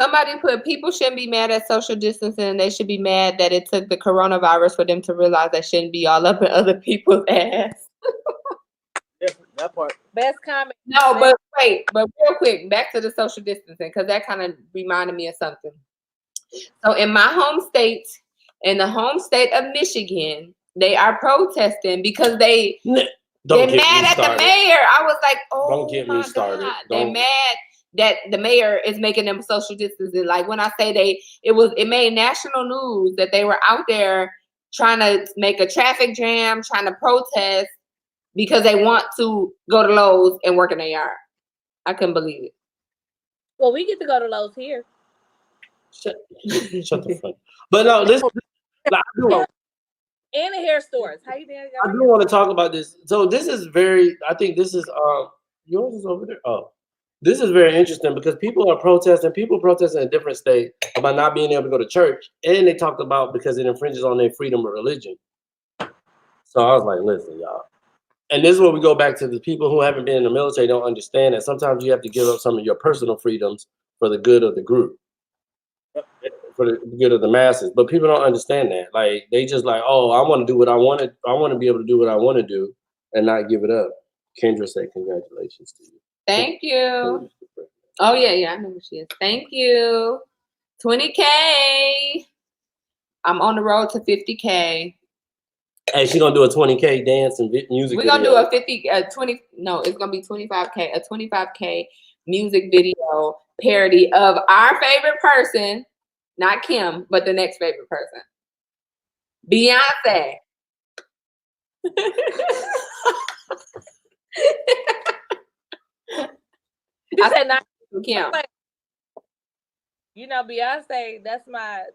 Somebody put people shouldn't be mad at social distancing. They should be mad that it took the coronavirus for them to realize they shouldn't be all up in other people's ass. Yeah, that part. Best comment. No, but wait, but real quick, back to the social distancing, because that kind of reminded me of something. So in my home state, in the home state of Michigan, they are protesting because they're mad at the mayor. I was like, oh, don't get me started. God. They're mad that the mayor is making them social distancing. Like when I say it made national news that they were out there trying to make a traffic jam, trying to protest because they want to go to Lowe's and work in their yard. I couldn't believe it. Well, we get to go to Lowe's here. Shut the fuck. But no, this. And the hair stores. How you doing? I do want to talk about this. So this is I think this is yours is over there. Oh, this is very interesting because people are protesting. People protesting in different states about not being able to go to church, and they talked about because it infringes on their freedom of religion. So I was like, listen, y'all. And this is where we go back to the people who haven't been in the military don't understand that sometimes you have to give up some of your personal freedoms for the good of the group, for the good of the masses. But people don't understand that. Like they just like, oh, I want to do what I want to. I want to be able to do what I want to do and not give it up. Kendra said, congratulations to you. Thank you. Oh yeah, I know who she is. Thank you. 20K. I'm on the road to 50K. Hey, she's gonna do a 20K dance and music. We're gonna do a 20. No, it's gonna be 25K. A 25K music video parody of our favorite person, not Kim, but the next favorite person, Beyonce. I said not Kim. You know, Beyonce. That's my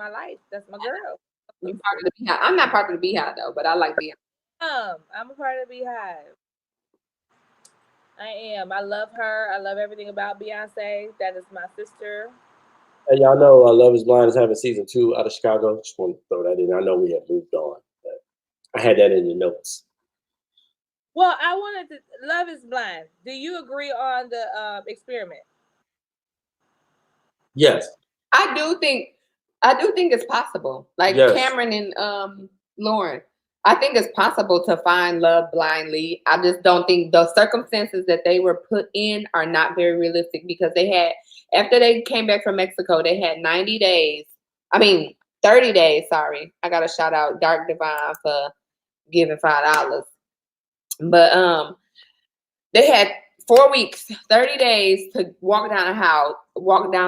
life. That's my girl. You part of the Beehive. I'm not part of the Beehive though, but I like Beyonce. I'm a part of the Beehive. I am. I love her. I love everything about Beyonce. That is my sister. And y'all know Love is Blind is having season 2 out of Chicago. Just want to throw that in. I know we have moved on, but I had that in the notes. Well, I wanted to. Love is Blind. Do you agree on the experiment? Yes. I do think it's possible. Like yes. Cameron and Lauren, I think it's possible to find love blindly. I just don't think the circumstances that they were put in are not very realistic because after they came back from Mexico, they had 30 days. Sorry. I got to shout out Dark Divine for giving $5. But they had 4 weeks, 30 days to walk down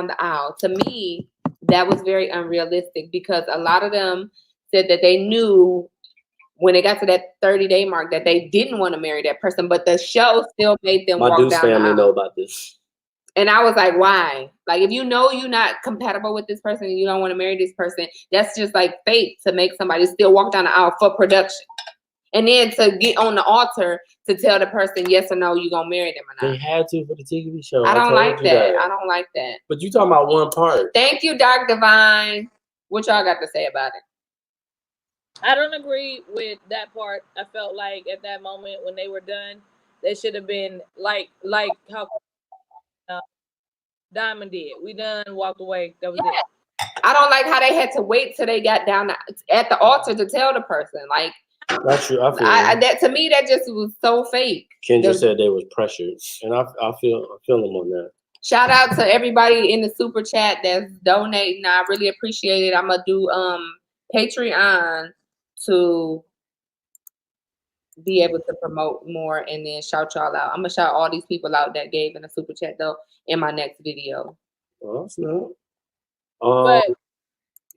the aisle. To me, that was very unrealistic because a lot of them said that they knew when it got to that 30-day mark that they didn't want to marry that person, but the show still made them My walk Deuce down the family aisle. know about this. And I was like, why? Like, if you know you're not compatible with this person and you don't want to marry this person, that's just like fate to make somebody still walk down the aisle for production. And then to get on the altar to tell the person yes or no, you're going to marry them or not. They had to for the TV show. I don't told like you that. I don't like that. But you talking about one part. Thank you, Doc Divine. What y'all got to say about it? I don't agree with that part. I felt like at that moment when they were done, they should have been like how Diamond did. We done, walked away. That was it. I don't like how they had to wait till they got down at the altar to tell the person. Like, that's true. I feel that to me, that just was so fake. Kendra said they was pressured, and I feel them on that. Shout out to everybody in the super chat that's donating. I really appreciate it. I'm gonna do Patreon to be able to promote more and then shout y'all out. I'm gonna shout all these people out that gave in the super chat though in my next video. Well, that's not. But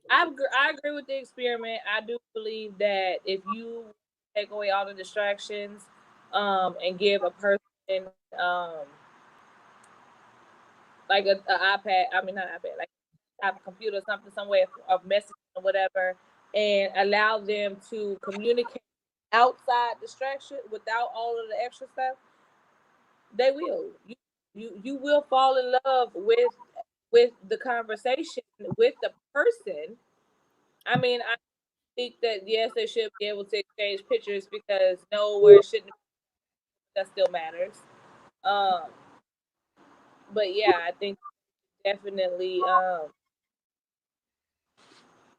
I agree with the experiment. I do believe that if you take away all the distractions, and give a person like a iPad, I mean not iPad, like a computer, something, some way of messaging or whatever, and allow them to communicate outside distraction without all of the extra stuff, they will. You will fall in love with the conversation with the person. I mean, I think that yes, they should be able to exchange pictures because nowhere shouldn't. That still matters. But yeah, I think definitely.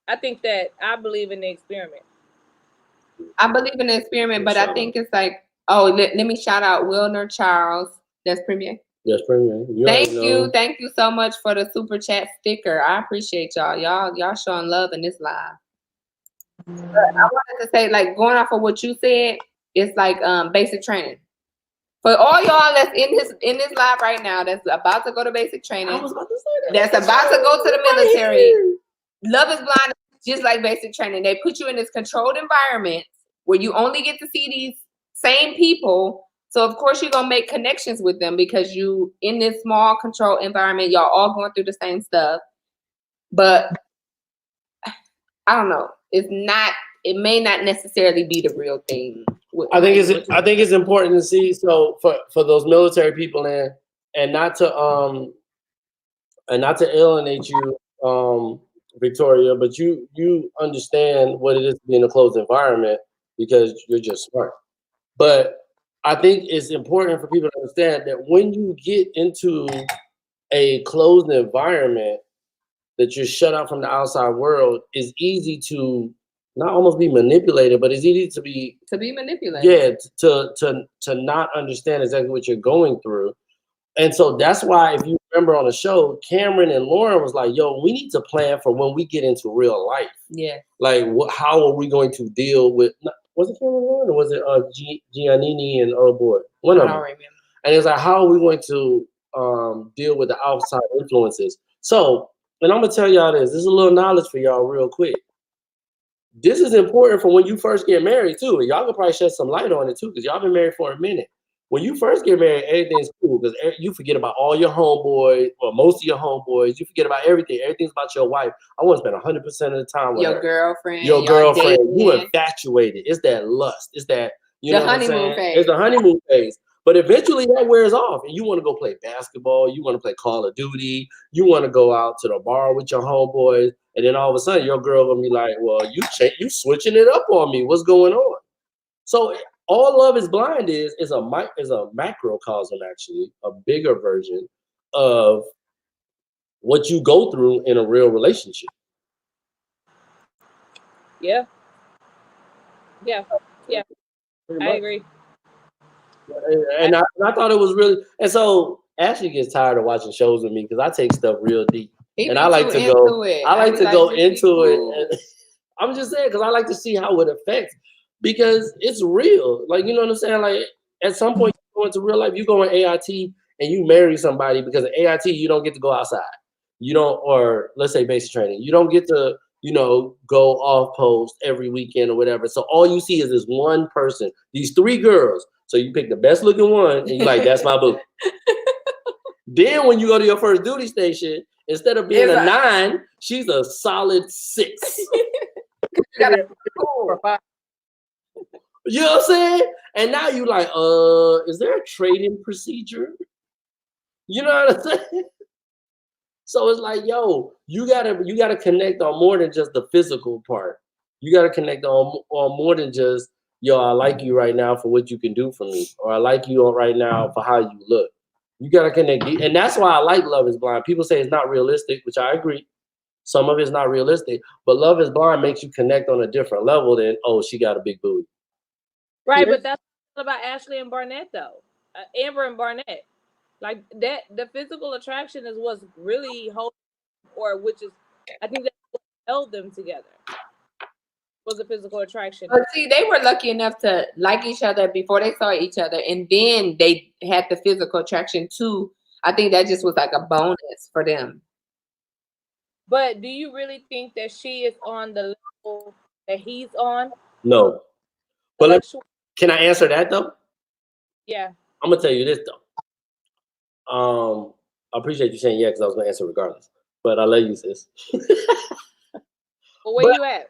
I think that I believe in the experiment. I believe in the experiment, but I think it's like, let me shout out Wilner Charles. That's Premier. Yes, Premier. Thank you so much for the super chat sticker. I appreciate y'all. Y'all showing love in this live. But I wanted to say, like, going off of what you said, it's like basic training. For all y'all that's in this live right now, that's about to go to basic training, I was about to say that's about to go to the military. Love is Blind is just like basic training. They put you in this controlled environment where you only get to see these same people. So of course you're gonna make connections with them because you in this small controlled environment, y'all all going through the same stuff. But I don't know. It may not necessarily be the real thing. I think it's important to see. So for those military people and not to alienate you, Victoria, but you understand what it is to be in a closed environment because you're just smart. But I think it's important for people to understand that when you get into a closed environment that you're shut out from the outside world, it's easy to not almost be manipulated, but it's easy to be manipulated. Yeah, to not understand exactly what you're going through. And so that's why, if you remember on the show, Cameron and Lauren was like, yo, we need to plan for when we get into real life. Yeah. Like, how are we going to deal with, was it Cameron and Lauren or was it Giannini and oh boy? One of them. I don't remember. And it's like, how are we going to deal with the outside influences? So, and I'm going to tell y'all this is a little knowledge for y'all real quick. This is important for when you first get married too. And y'all can probably shed some light on it too, because y'all been married for a minute. When you first get married, everything's cool because you forget about all your homeboys or most of your homeboys. You forget about everything. Everything's about your wife. I want to spend 100% of the time with your girlfriend. Your girlfriend. You infatuated. It's that lust. It's that, you know what I'm saying? Phase. It's the honeymoon phase. But eventually that wears off and you want to go play basketball. You want to play Call of Duty. You want to go out to the bar with your homeboys. And then all of a sudden your girl going to be like, well, you switching it up on me. What's going on? So all Love is Blind is a macrocosm, actually, a bigger version of what you go through in a real relationship. Yeah. I agree. And I thought it was really, and so Ashley gets tired of watching shows with me because I take stuff real deep. And I like to go into it. And I'm just saying, because I like to see how it affects. Because it's real. Like, you know what I'm saying? Like, at some point, you go into real life, you go in AIT and you marry somebody because at AIT, you don't get to go outside. You don't, or let's say basic training. You don't get to go off post every weekend or whatever. So all you see is this one person, these 3 girls. So you pick the best looking one and you're like, that's my boo. Then when you go to your first duty station, instead of being a 9, she's a solid 6. You know what I'm saying? And now you like, is there a trading procedure? You know what I'm saying? So it's like, yo, you gotta connect on more than just the physical part. You gotta connect on more than just, yo, I like you right now for what you can do for me, or I like you right now for how you look. You gotta connect, and that's why I like Love Is Blind. People say it's not realistic, which I agree. Some of it's not realistic, but Love Is Blind makes you connect on a different level than, oh, she got a big booty. Right, but that's about Ashley and Barnett though. Amber and Barnett. Like that, the physical attraction is what's really holding, or which is, I think that's what held them together. Was the physical attraction. But see, they were lucky enough to like each other before they saw each other, and then they had the physical attraction too. I think that just was like a bonus for them. But do you really think that she is on the level that he's on? No. But can I answer that though? Yeah. I'm gonna tell you this though. I appreciate you saying yeah, because I was gonna answer regardless. But I love you, sis. Well, where you at?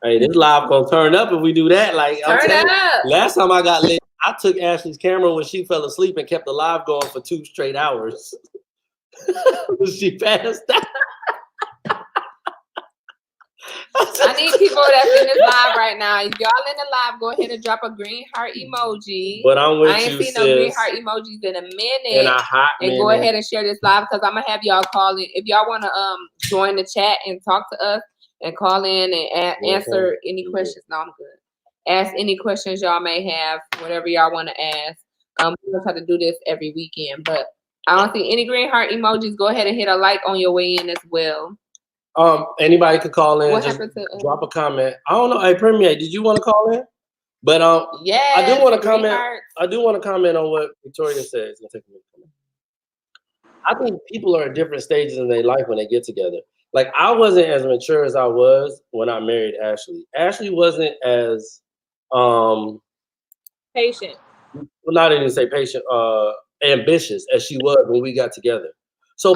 Hey, this live gonna turn up if we do that. Like, turn up. Last time I got lit, I took Ashley's camera when she fell asleep and kept the live going for 2 straight hours. She passed out. I need people that's in this live right now. If y'all in the live, go ahead and drop a green heart emoji. But I'm with you, I ain't seen no green heart emojis in a minute. In a hot minute. Go ahead and share this live because I'm gonna have y'all call in. If y'all wanna join the chat and talk to us and call in and answer any questions. No, I'm good. Ask any questions y'all may have, whatever y'all want to ask. We're gonna try to do this every weekend, but I don't see any green heart emojis. Go ahead and hit a like on your way in as well. Anybody could call in. What just happened to drop a comment. I don't know. Hey, Premier, did you want to call in? But yeah, I do want to comment. I do want to comment on what Victoria said. It's gonna take a minute. I think people are at different stages in their life when they get together. Like, I wasn't as mature as I was when I married Ashley. Ashley wasn't as patient. Well, not even say patient, ambitious as she was when we got together. So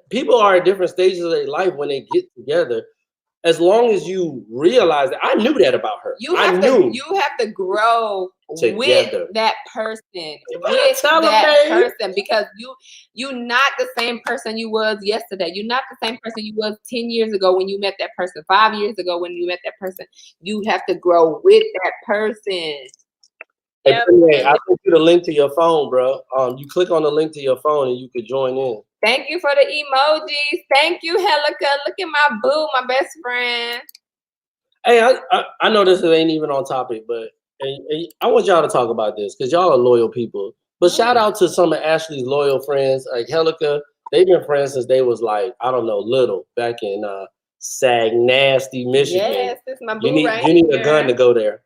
people are at different stages of their life when they get together. As long as you realize that, I knew that about her. You have to grow together with that person, because you're not the same person you was yesterday. You're not the same person you was 10 years ago when you met that person, 5 years ago when you met that person. You have to grow with that person. Hey, I sent you the link to your phone, bro. You click on the link to your phone and you could join in. Thank you for the emojis. Thank you, Helica. Look at my boo, my best friend. Hey, I know this ain't even on topic, but I want y'all to talk about this because y'all are loyal people. But shout out to some of Ashley's loyal friends, like Helica. They've been friends since they was like, I don't know, little, back in Nasty, Michigan. Yes, this is my boo you need a gun to go there.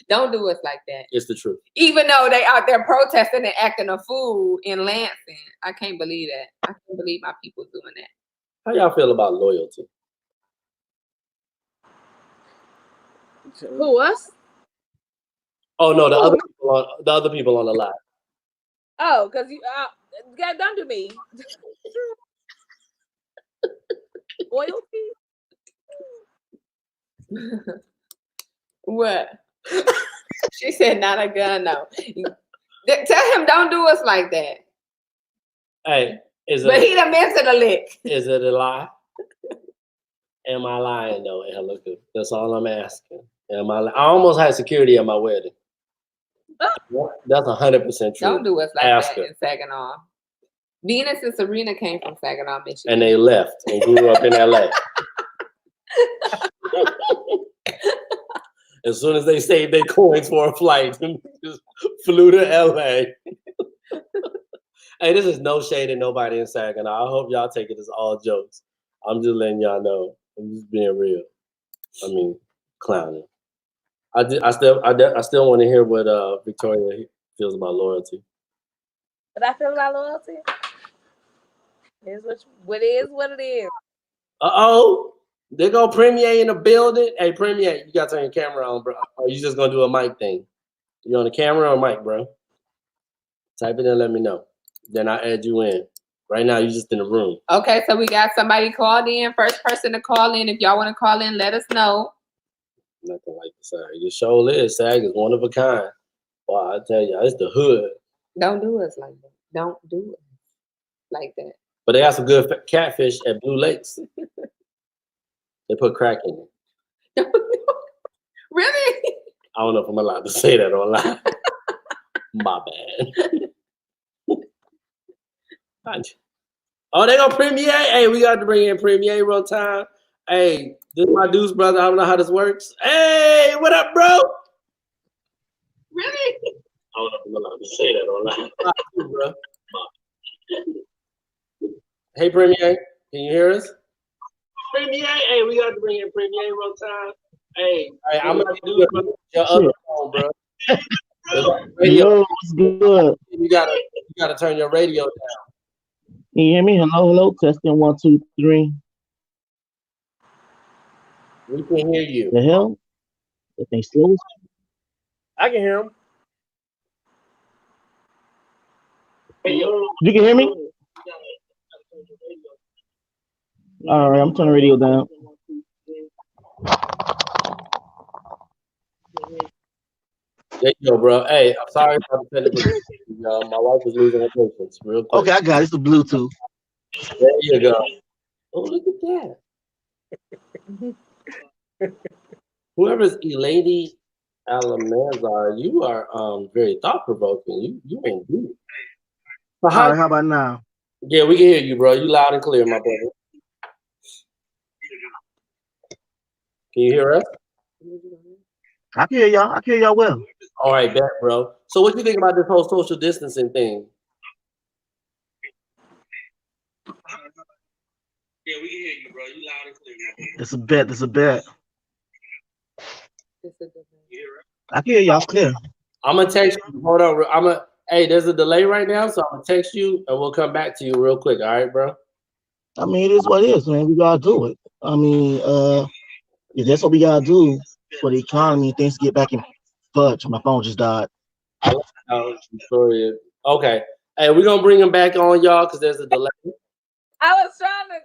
Don't do us like that. It's the truth. Even though they out there protesting and acting a fool in Lansing. I can't believe that. I can't believe my people doing that. How y'all feel about loyalty? Who, us? Oh no, the other people on the live. Oh, because you God, don't do me. Loyalty? What? She said not a gun, no. Tell him don't do us like that. Hey, but he done meant to the lick. Is it a lie? Am I lying though? Look, that's all I'm asking. Am I almost had security at my wedding. That's 100% true. Don't do us like that in Saginaw. Venus and Serena came from Saginaw, Michigan. And they left and grew up in LA. As soon as they saved their coins for a flight, just flew to LA. Hey, this is no shade at nobody in Saginaw. I hope y'all take it as all jokes. I'm just letting y'all know. I'm just being real. I mean, clowning. I still want to hear what Victoria feels about loyalty. What I feel about loyalty is what it is. Uh-oh. They go Premier in the building. Hey, Premier, you got to turn your camera on, bro. Or you just going to do a mic thing? You on the camera or mic, bro? Type it in, let me know. Then I'll add you in. Right now, you're just in the room. Okay, so we got somebody called in. First person to call in. If y'all want to call in, let us know. Nothing like the SAG. Your show is SAG is one of a kind. Wow, I tell you, it's the hood. Don't do us like that. Don't do us like that. But they got some good catfish at Blue Lakes. They put crack in it. Really? I don't know if I'm allowed to say that online. My bad. Oh, they gonna Premier. Hey, we got to bring in Premier real time. Hey, this is my Deuce brother. I don't know how this works. Hey, what up, bro? Really? I don't know if I'm allowed to say that online. Bro. Hey, Premier, can you hear us? Premier, hey, we got to bring in Premier real time. Hey, I'm gonna do your other phone, bro. Yo, what's good? You gotta turn your radio down. Can you hear me? Hello. Testing 1, 2, 3. We can hear you. The hell? If they slow. I can hear him. You can hear me? All right, I'm turning the radio down. There you go, bro. Hey, I'm sorry about the technical issues, y'all. My wife was losing her patience real quick. Okay, I got it. It's the Bluetooth. There you go. Oh, look at that. Whoever's Elady Alamazar, you are very thought provoking. You ain't deep. So All right, how about now? Yeah, we can hear you, bro. You loud and clear, my brother. Can you hear us? I can hear y'all. I can hear y'all well. All right, bet, bro. So what do you think about this whole social distancing thing? Yeah, we can hear you, bro. You loud and clear. It's a bet. It's a bet. I can hear y'all clear. I'm gonna text you. Hold on. Hey, there's a delay right now, so I'm gonna text you and we'll come back to you real quick. All right, bro? I mean, it is what it is, man. We gotta do it. I mean, if that's what we gotta do for the economy, things get back in fudge. My phone just died. Sorry. Okay. Hey, we're gonna bring him back on, y'all, because there's a delay. I was trying to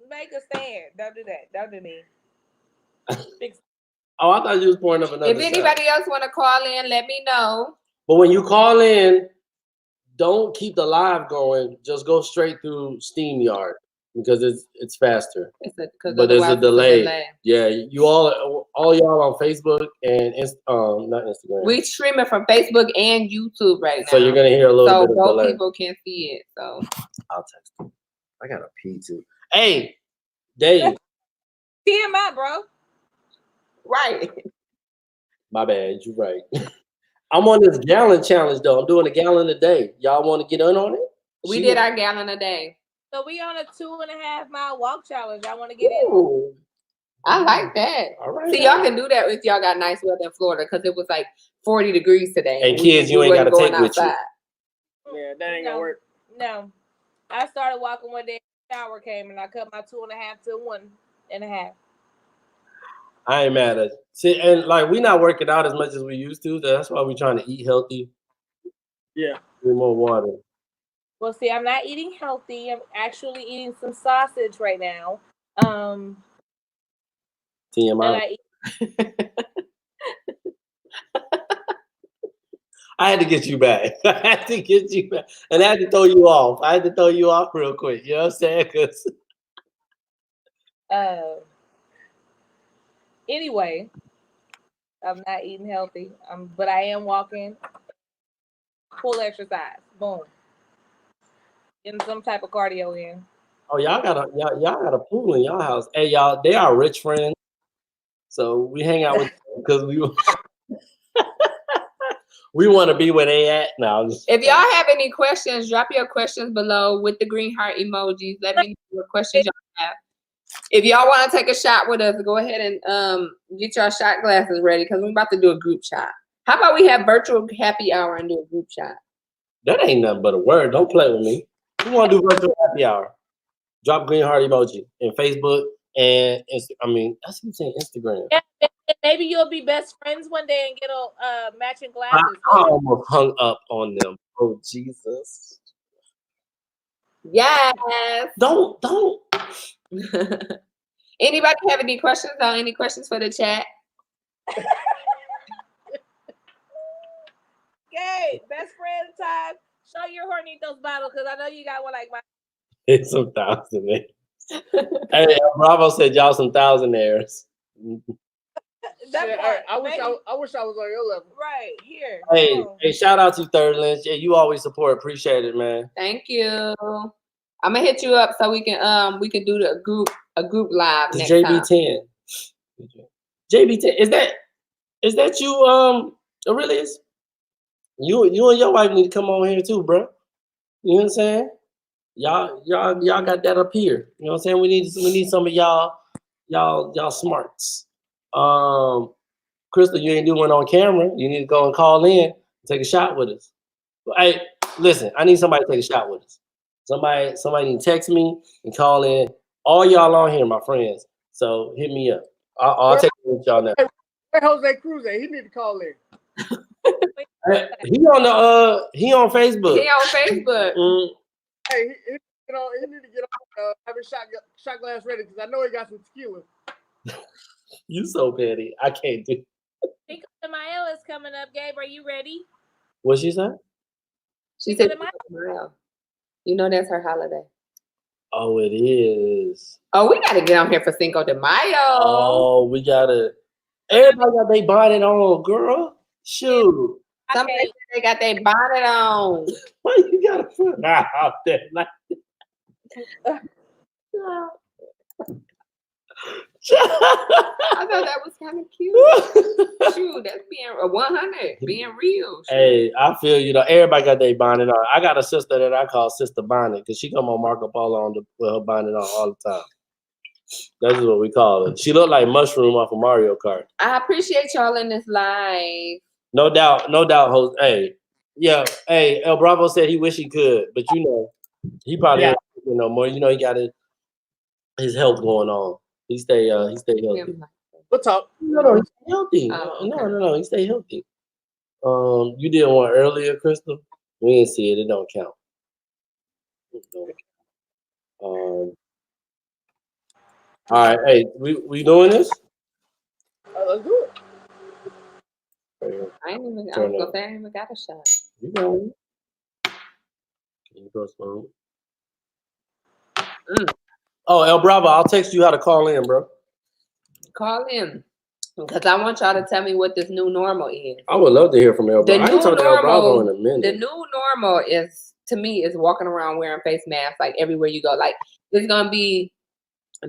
make a stand. Don't do that. Don't do me. Oh, I thought you was pouring up another. If anybody else want to call in, let me know. But when you call in, don't keep the live going. Just go straight through SteamYard because it's faster. But there's a delay. Yeah, you all y'all on Facebook and not Instagram. We streaming from Facebook and YouTube right now. So you're gonna hear a little bit of delay. So both people can see it. So I'll text them. I got a pee too. Hey, Dave. TMI, bro. Right. My bad. You're right. I'm on this gallon challenge though. I'm doing a gallon a day. Y'all want to get in on it? We did our gallon a day. So we on a 2.5 mile walk challenge. I want to get in. I like that. All right. See, y'all can do that if y'all got nice weather in Florida because it was like 40 degrees today. Hey, kids, you ain't got to take with you. Yeah, that ain't gonna work. No. I started walking one day. Shower came and I cut my 2.5 to 1.5. I ain't mad at it. See, and like we're not working out as much as we used to. That's why we're trying to eat healthy. Yeah. Drink more water. Well, see, I'm not eating healthy. I'm actually eating some sausage right now. TMI. I had to get you back. I had to get you back. And I had to throw you off. I had to throw you off real quick. You know what I'm saying? Anyway, I'm not eating healthy. But I am walking. Full exercise. Boom. Getting some type of cardio in. Oh, y'all got a pool in y'all house. Hey, y'all, they are rich friends. So we hang out with them because we want to be where they at now. If y'all have any questions, drop your questions below with the green heart emojis. Let me know what questions y'all have. If y'all want to take a shot with us, go ahead and get your shot glasses ready because we're about to do a group shot. How about we have virtual happy hour and do a group shot? That ain't nothing but a word. Don't play with me. Who want to do virtual happy hour? Drop green heart emoji in Facebook, and I mean, I keep saying Instagram. Yeah, maybe you'll be best friends one day and get a matching I glasses. almost hung up on them. Oh Jesus! Yes. Don't. Anybody have any questions or any questions for the chat? Okay, best friend time. Show your Hornitos bottle because I know you got one like mine. It's some thousandaires. Hey, Bravo said y'all some thousandaires. That Shit, part, I wish maybe. I wish I was on your level. Right here. Hey, shout out to Third Lynch. Yeah, you always support. Appreciate it, man. Thank you. I'm gonna hit you up so we can do a group live The next JB10. time. JB10. Is that you, Aurelius? You and your wife need to come on here too, bro. You know what I'm saying? Y'all got that up here. You know what I'm saying? We need some of y'all smarts. Crystal, you ain't do one on camera. You need to go and call in and take a shot with us. Hey, listen, I need somebody to take a shot with us. Somebody need to text me and call in. All y'all on here, my friends. So hit me up. I'll take it with y'all now. Where Jose Cruz at? He need to call in. He on Facebook. He on Facebook. Hey, he need to get on have his shot glass ready because I know he got some tequila. You so petty. I can't do. Cinco de Mayo is coming up, Gabe. Are you ready? What she said? She said, you know that's her holiday. Oh, it is. Oh, we gotta get on here for Cinco de Mayo. Oh, we gotta. Everybody got their bonnet on, girl. Shoot. Somebody said they got their bonnet on. Why you gotta put out there like I thought that was kind of cute. Shoot, that's being 100, being real. Shoot. Hey, I feel you know. Everybody got their bonnet on. I got a sister that I call Sister Bonnet because she come on Marco Polo with her bonnet on all the time. That's what we call her. She looked like Mushroom off of Mario Kart. I appreciate y'all in this live. No doubt, Jose. Hey, yeah. Hey, El Bravo said he wish he could, but you know, he probably ain't no more. You know, he got his health going on. He stay healthy. What's up? No, he stay healthy. Oh, okay. No, he stay healthy. You did one earlier, Crystal. We didn't see it. It don't count. All right. Hey, we doing this? Let's do it. I ain't even got a shot. You know. Can you go slow? Oh, El Bravo, I'll text you how to call in, bro. Call in. Because I want y'all to tell me what this new normal is. I would love to hear from El Bravo. I ain't talked to El Bravo in a minute. The new normal is, to me, is walking around wearing face masks like everywhere you go. Like, there's going to be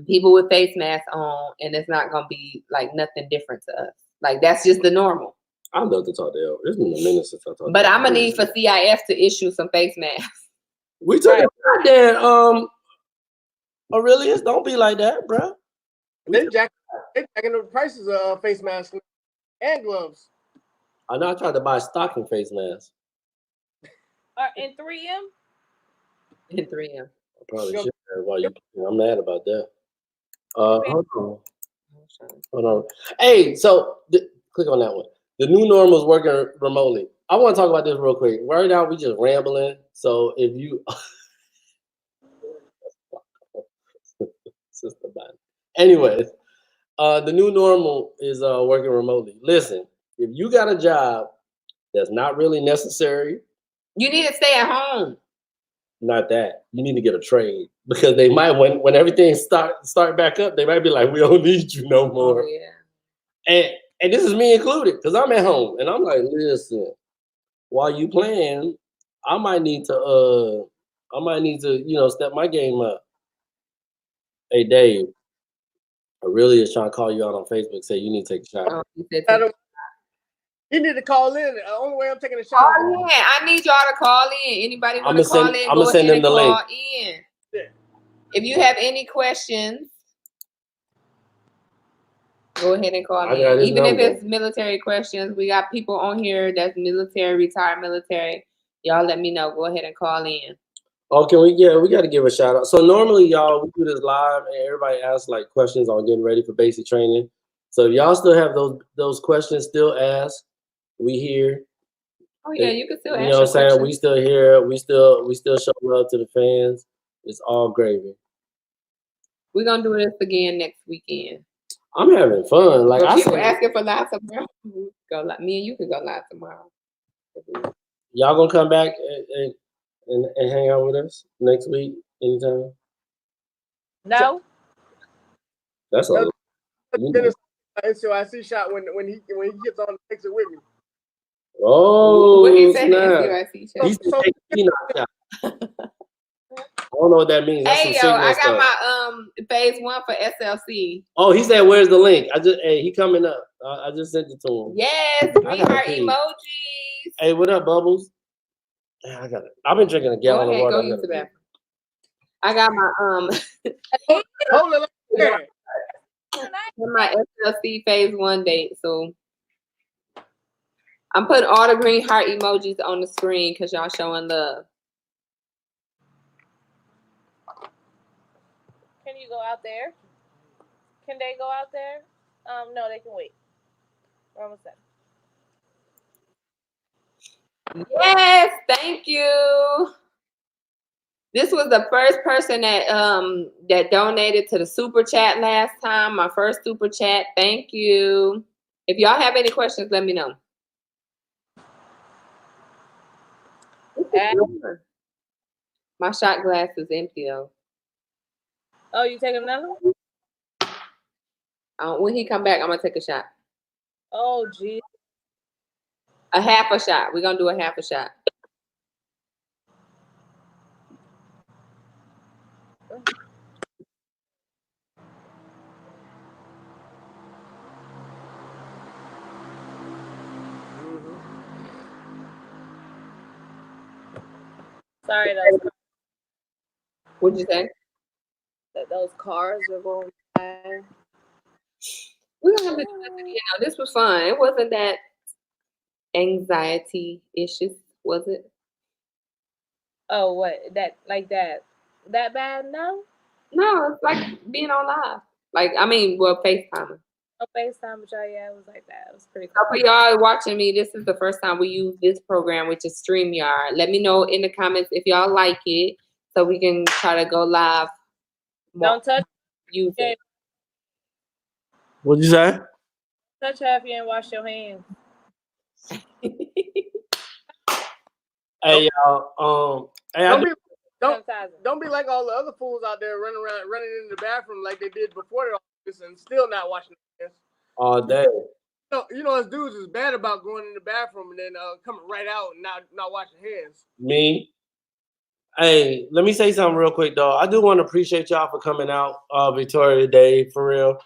people with face masks on, and it's not going to be like nothing different to us. Like, that's just the normal. I'd love to talk to El. It's been a minute since I talked to But I'm going to need for CIF to issue some face masks. We took it right there. Aurelius, don't be like that, bro. They jacking the prices of face masks and gloves. I know I tried to buy stocking face masks. In 3M? In 3M. I probably should have while I'm mad about that. Hold on. Hey, so click on that one. The new normal is working remotely. I want to talk about this real quick. Right now, we just rambling. So if you, sister body. Anyways, the new normal is working remotely. Listen, if you got a job that's not really necessary, you need to stay at home. Not that. You need to get a trade because they might when everything start back up, they might be like, we don't need you no more. Oh, yeah. And this is me included because I'm at home and I'm like, listen, while you playing, I might need to step my game up. Hey Dave, I really is trying to call you out on Facebook. Say you need to take a shot. You need to call in. The only way I'm taking a shot. Oh yeah, I need y'all to call in. Anybody want to call in? I'm gonna send them the link. In. Yeah. If you have any questions, go ahead and call in. Even if it's military questions, we got people on here that's military, retired military. Y'all let me know. Go ahead and call in. Oh, can we? Yeah, we got to give a shout out. So normally, y'all, we do this live, and everybody asks like questions on getting ready for basic training. So if y'all still have those questions, still ask. We here. Oh yeah, you can still You ask know what I'm your saying? questions. We still here. We still show love to the fans. It's all gravy. We're gonna do this again next weekend. I'm having fun. Like But I people said, asking for live tomorrow. Go live. Me and you can go live tomorrow. y'all gonna come back and hang out with us next week anytime. No. That's a NCOIC shot when he gets on the exit with me. oh What he said, snap. NCIC He's show. taking knocked out. I don't know what that means. That's Hey yo, some I signal got stuff. my phase 1 for SLC. Oh, he said, "Where's the link?" He coming up. I just sent it to him. Yes, green gotta heart pee. emojis. Hey, what up, Bubbles? I got it. I've been drinking a gallon of water. Go use the bathroom. I got my Hold it there. my SLC phase 1 date. So I'm putting all the green heart emojis on the screen because y'all showing love. Can you go out there? Can they go out there? No, they can wait. We're almost done. Yes, thank you. This was the first person that that donated to the super chat last time. My first super chat. Thank you. If y'all have any questions, let me know. My shot glass is empty though. Oh, you taking another one? When he come back, I'm gonna take a shot. Oh, geez. A half a shot. We're gonna do a half a shot. Sorry, those cars. What'd you say? That those cars are going by. We're gonna have to do this again. Now, this was fun. It wasn't that anxiety issues, was it? Oh, what? That like that? That bad? No. No, it's like being on live. Like I mean, well, FaceTime. No FaceTime, but yeah, it was like that. It was pretty So cool. for y'all watching me, this is the first time we use this program, which is StreamYard. Let me know in the comments if y'all like it, so we can try to go live. Don't touch. Use it. What'd you say? Touch half you and wash your hands. Hey y'all. Hey, don't be like all the other fools out there running in the bathroom like they did before this and still not washing their hands. all day. You know, us dudes is bad about going in the bathroom and then coming right out and not washing hands. Me. Hey, let me say something real quick though. I do want to appreciate y'all for coming out, Victoria Day, for real.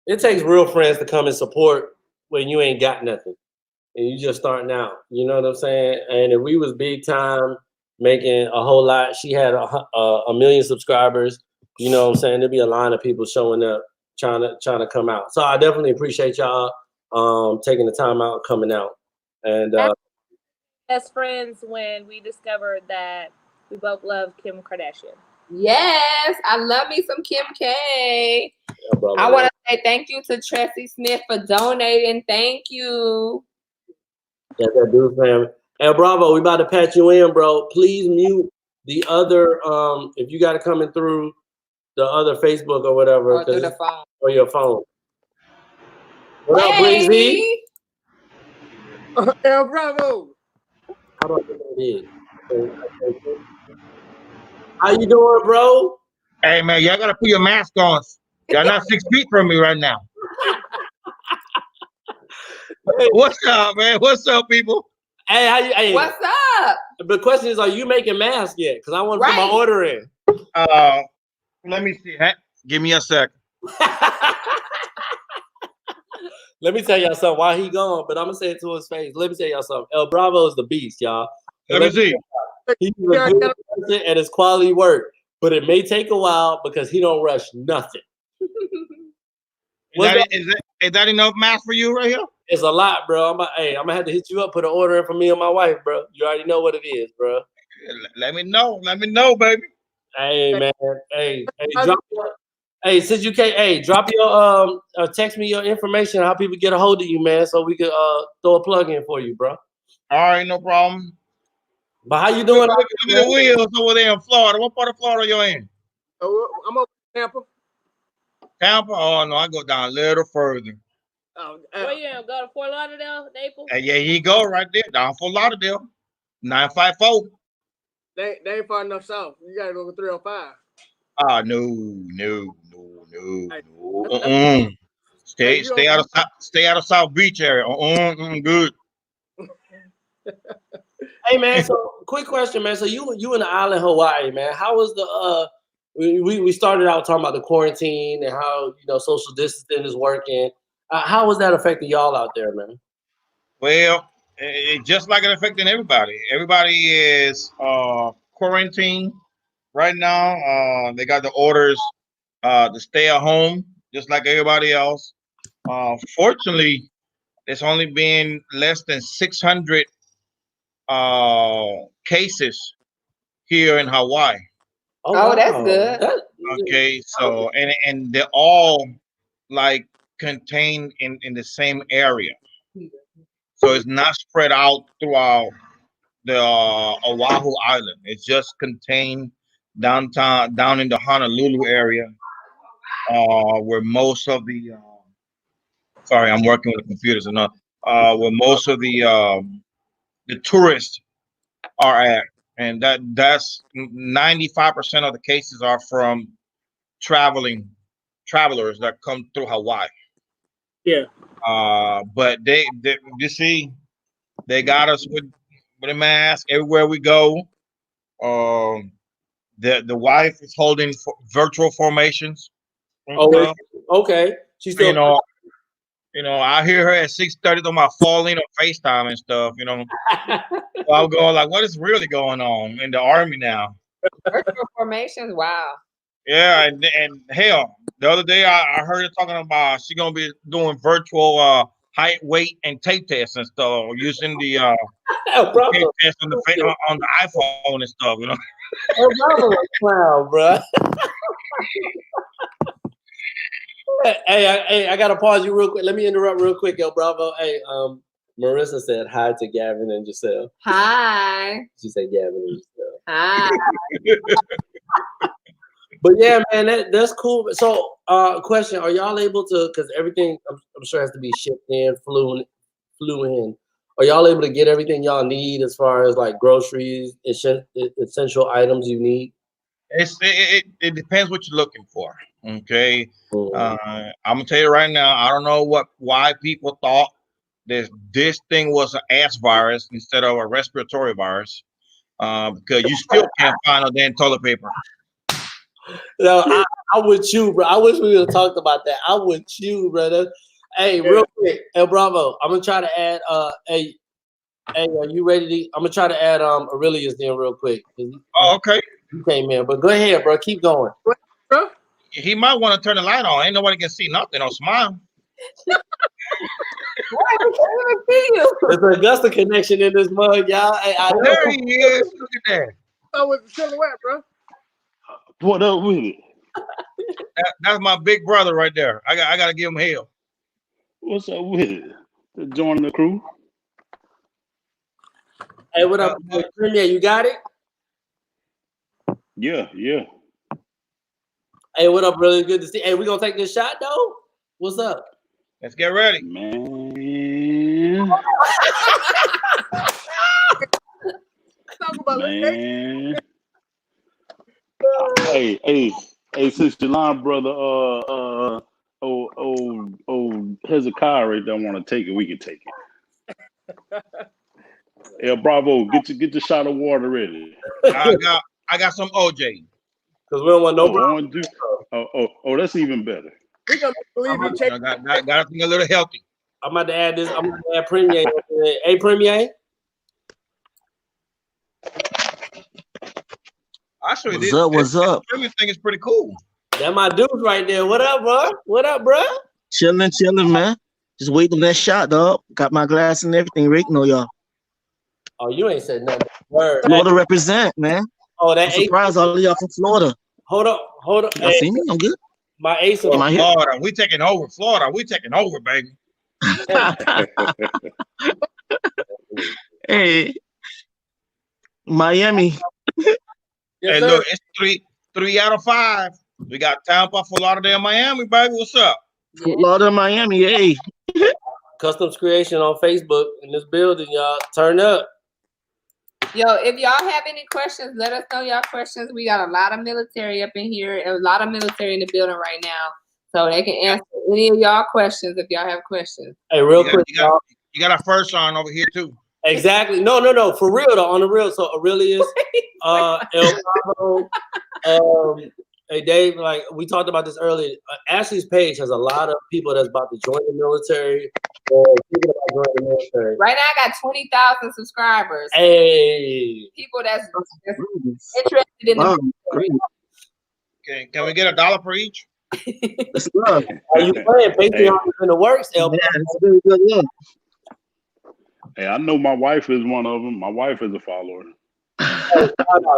It takes real friends to come and support when you ain't got nothing and you just starting out. You know what I'm saying? And if we was big time, making a whole lot, she had a million subscribers. You know what I'm saying? There'd be a line of people showing up, trying to come out. So I definitely appreciate y'all taking the time out and coming out. And Best friends when we discovered that we both love Kim Kardashian. Yes, I love me some Kim K. I want to say thank you to Tracy Smith for donating. Thank you. Yeah, that dude, fam. And Bravo, we about to patch you in, bro. Please mute the other. If you got it coming through the other Facebook or whatever, or through the phone or your phone. What up, Breezy? El Bravo. How do I get that in? How you doing, bro? Hey man, y'all gotta put your mask on. Y'all not 6 feet from me right now. What's up, man? What's up, people? Hey, how you? Hey, what's up? The question is, are you making masks yet? Because I want to put my order in. Let me see. Give me a sec. Let me tell y'all something while he gone, but I'm gonna say it to his face. Let me tell y'all something. El Bravo is the beast, y'all. Let me see. He's a good person and it's quality work, but it may take a while because he don't rush nothing. Is that enough mask for you right here? It's a lot, bro. I'm gonna have to hit you up, put an order in for me and my wife, bro. You already know what it is, bro. Let me know. Let me know, baby. Hey man, hey, since you can't, drop your text me your information, how people get a hold of you, man, so we could throw a plug in for you, bro. All right, no problem. But how you doing? Look at the wheels over there in Florida. What part of Florida you in? I'm up in Tampa. Tampa? Oh no, I go down a little further. Where you at? Go to Fort Lauderdale, Naples? And yeah, you go right there, down Fort Lauderdale, 954. They ain't far enough south. You gotta go to 305. No. Hey, Stay out of South Beach area. Good. Hey man, so quick question, man. So you in the island Hawaii, man. How was the we started out talking about the quarantine and how social distancing is working. How was that affecting y'all out there, man? Well, it just like it affecting everybody. Everybody is quarantined right now. They got the orders to stay at home, just like everybody else. Fortunately, there's only been less than 600 cases here in Hawaii. Oh, wow. that's good. Okay, so and they're all like contained in the same area, so it's not spread out throughout the Oahu Island. It's just contained down in the Honolulu area, where most of the sorry, I'm working with the computers enough. Where most of the tourists are at, and that's 95% of the cases are from travelers that come through Hawaii. Yeah. But they you see, they got us with a mask everywhere we go. The wife is holding virtual formations. Oh, okay. She's still. I hear her at 6:30 on my phone on FaceTime and stuff. So I'll go like, what is really going on in the army now? Virtual formations, wow. Yeah, and hell, the other day I heard her talking about she's gonna be doing virtual height, weight, and tape tests and stuff using the tape test on the iPhone and stuff. Wow, bro. Hey, I gotta pause you real quick. Let me interrupt real quick, El Bravo. Hey, Marissa said hi to Gavin and Giselle. Hi. She said Gavin and Giselle. Hi. But yeah, man, that's cool. So, question: are y'all able to? Because everything, I'm sure, has to be shipped in, flew in. Are y'all able to get everything y'all need as far as like groceries, essential items you need? It depends what you're looking for. Okay, I'm gonna tell you right now. I don't know why people thought this thing was an ass virus instead of a respiratory virus, because you still can't find no damn toilet paper. No, I'm with you, bro. I wish we would have talked about that. I'm with you, brother. Hey, real quick, El Bravo. I'm gonna try to add. Hey, are you ready? I'm gonna try to add Aurelius in real quick. Oh, okay. You came in, but go ahead, bro. Keep going. What, bro? He might want to turn the light on. Ain't nobody can see nothing. Don't smile. There's an Augusta connection in this mug, y'all. Hey, there he is. Look at that. That was the silhouette, bro. What up with it? That's my big brother right there. I gotta give him hell. What's up with it? To join the crew. Hey, what up, Premier? You got it? Yeah. Hey, what up, brother? Good to see. Hey, we gonna take this shot though. What's up? Let's get ready, man. Talk about man. Hey, since your line brother, Hezekiah right there want to take it, we can take it. Yeah, Bravo, get the shot of water ready. I got some OJ. Because we don't want no that's even better. We gonna believe you check. Got to be a little healthy. I'm about to add this. I'm going to add Premier. Hey, Premier. Actually, What's up? This thing is pretty cool. That my dude right there. What up, bro? What up, bro? Chilling, man. Just waiting on that shot, dog. Got my glass and everything, Rick. No, y'all. Oh, you ain't said nothing. Word. Florida represent, man. Oh, I'm that ace. surprised all of y'all from Florida. Hold up. Y'all Hey, see me? I'm good. my ace. Am I here? Florida, we taking over. Florida, we taking over, baby. Hey, Miami. Yes, Hey, sir. look, it's three out of 5. We got Tampa, Fort Lauderdale, Miami, baby. What's up? Yeah. Florida, Miami. Hey. Customs Creation on Facebook in this building, y'all. Turn up. Yo, if y'all have any questions, let us know y'all questions. We got a lot of military up in here, and a lot of military in the building right now, so they can answer any of y'all questions if y'all have questions. Hey, real You quick, y'all. got our first on over here too. Exactly. No. For real though, on the real. So Aurelius, El Bravo, hey Dave, like we talked about this earlier. Ashley's page has a lot of people that's about to join the military or thinking about joining the military. Right now, I got 20,000 subscribers. Hey, People that's interested in the Wow, great. Okay, can we get $1 per each? Let's go. are you playing Patreon in the works, El Yeah, Bravo? that's very good. Yeah. Hey, I know my wife is one of them. My wife is a follower. I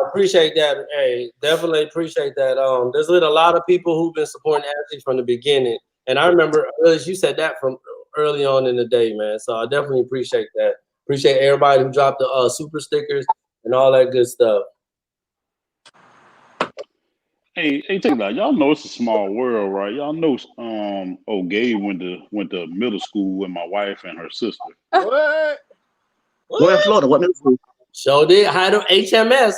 appreciate that. Hey, definitely appreciate that. There's been a lot of people who've been supporting Ashley from the beginning, and I remember as you said that from early on in the day, man. So I definitely appreciate that. Appreciate everybody who dropped the super stickers and all that good stuff. Hey, check it out. Y'all know it's a small world, right? Y'all know Gabe went to middle school with my wife and her sister. What? Where in Florida? What middle school? So did HMS,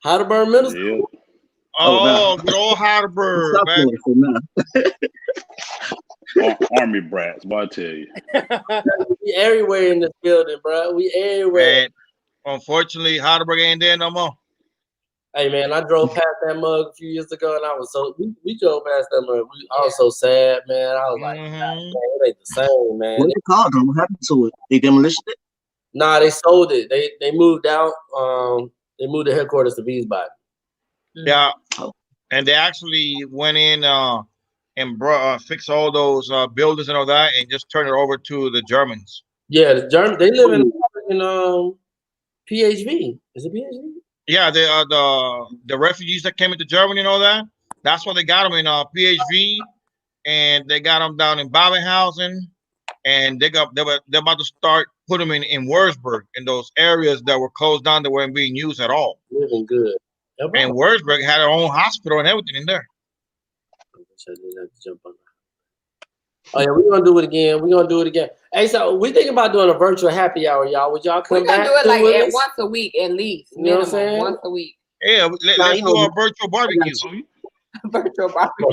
Heidelberg Middle School. Yeah. Oh, good old Heidelberg, South baby. Florida, so nah. Army brats, but I tell you. We everywhere in this building, bro. We everywhere. And unfortunately, Heidelberg ain't there no more. Hey man, I drove past that mug a few years ago, and I was so we drove past that mug. I was so sad, man. I was like, man, it ain't the same, man. What they called them? What happened to it? They demolished it? Nah, they sold it. They moved out. They moved the headquarters to Beesbody. Yeah, and they actually went in and fixed all those buildings and all that, and just turned it over to the Germans. Yeah, the German. They live in PHV. Is it PHV? Yeah, they the refugees that came into Germany and all that. That's why they got them in PHV, and they got them down in Babenhausen, and they're about to start putting them in Würzburg, in those areas that were closed down that weren't being used at all. Living good. And Würzburg had their own hospital and everything in there. Oh yeah, we're gonna do it again. Hey, so we thinking about doing a virtual happy hour, y'all. Would y'all come We're gonna back? do it like with us? once a week at least. You know what I'm Minimum, saying? once a week. Yeah, let's do a virtual barbecue. Virtual barbecue.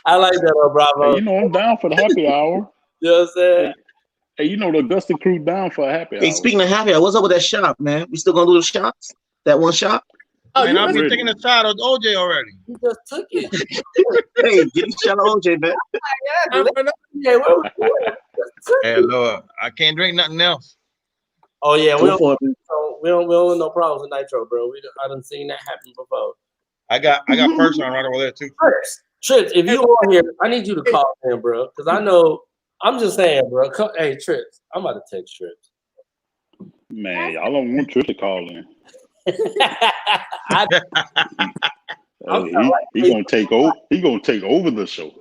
I like that, Bravo. Hey, you know I'm down for the happy hour. You know what I'm saying? Hey, you know the Augusta crew down for a happy hour. Hey, speaking of happy hour, what's up with that shop, man? We still gonna do the shots? That one shot? Oh, Man, you I've been ready? taking a shot of OJ already. You just took it. Hey, get a shot of OJ, man. Yeah, Hey, Lord, I can't drink nothing else. oh yeah, Go for it, man. we don't have no problems with nitro, bro. I done seen that happen before. I got person right over there too. Trips, if you on here, I need you to call in, bro, because I know. I'm just saying, bro. Hey, Trips, I'm about to text Trips. Man, y'all don't want Trish to call in. He gonna take over. He gonna take over the show.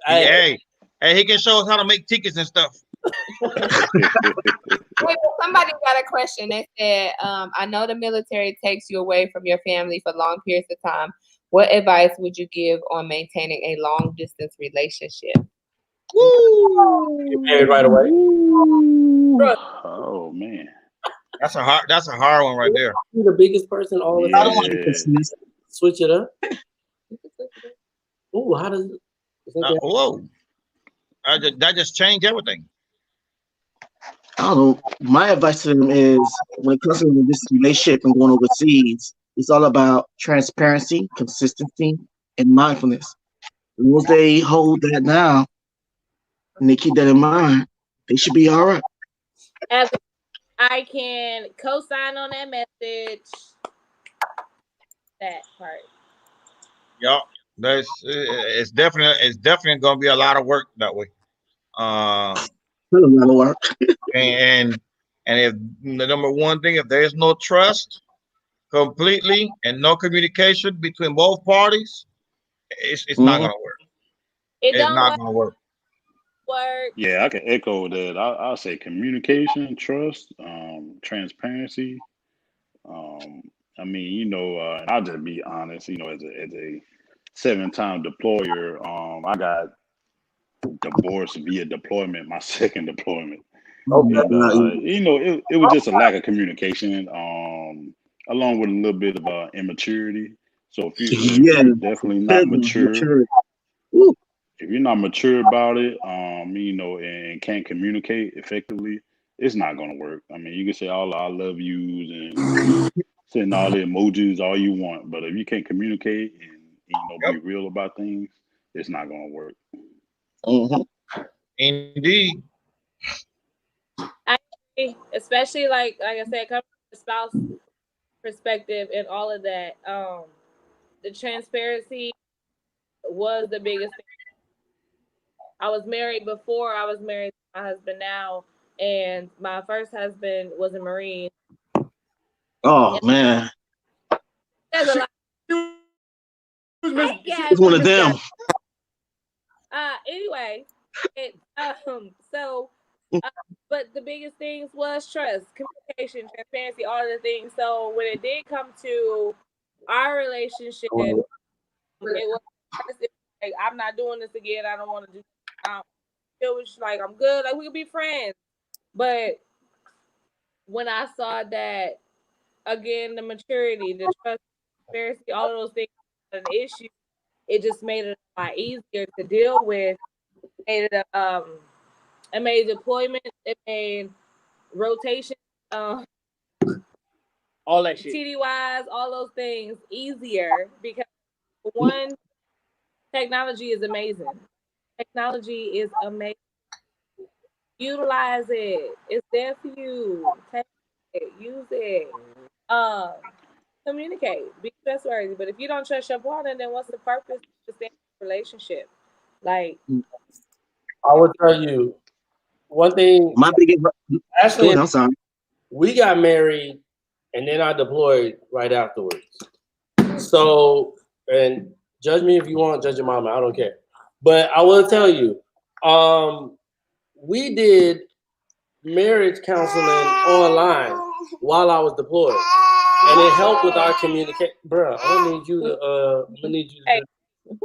Hey, he can show us how to make tickets and stuff. Wait, somebody got a question. They said, I know the military takes you away from your family for long periods of time. What advice would you give on maintaining a long distance relationship? Get married right away. Oh man. That's a hard one right there. You're the biggest person all the I don't time. want to be dismissed. Switch it up. Ooh, how does Whoa. That just changed everything. I don't know. My advice to them is when it comes to this relationship and going overseas, it's all about transparency, consistency, and mindfulness. Once they hold that down and they keep that in mind, they should be all right. As I can co-sign on that message. That part. Yeah, it's definitely gonna be a lot of work that way. That's a lot of work. And And if the number one thing, if there is no trust completely and no communication between both parties, it's not Mm-hmm. gonna work. It It's don't not gonna work. work. Yeah, I can echo that. I'll say communication, trust, transparency. Um, I mean, and I'll just be honest. As a 7-time deployer, I got divorced via deployment, my second deployment, Okay. and it was just a lack of communication, along with a little bit of immaturity. So if Yeah, you're definitely not mature, maturity. Woo. if you're not mature about it, and can't communicate effectively, it's not gonna work. I mean, you can say all the I love yous and send all the emojis all you want, but if you can't communicate and be Yep, real about things, it's not gonna work. Mm-hmm. indeed. I agree, especially like I said, coming from the spouse perspective and all of that. The transparency was the biggest thing. I was married before I was married to my husband now, and my first husband was a Marine. Oh And man, there's a lot. Hey, it's one of them. Anyway, it so uh, but the biggest things was trust, communication, transparency, all of the things. So when it did come to our relationship, it was like, I'm not doing this again. I don't want to do. It was like I'm good. Like we could be friends. But when I saw that again, the maturity, the trust, transparency, all of those things, an issue, it just made it a lot easier to deal with. It made deployment, it made rotation, um, All that shit. TDYs, all those things easier because one, technology is amazing. Technology is amazing. Utilize it. It's there for you. Take it, use it. Um, Communicate, be trustworthy. But if you don't trust your partner, then what's the purpose of the relationship? Like, I will tell you one thing. My biggest. Go Ashley ahead. and I'm sorry. we got married, and then I deployed right afterwards. So, and judge me if you want, judge your mama. I don't care. But I will tell you, we did marriage counseling online while I was deployed, and it helped with our communication. Bruh, I need you to. I need you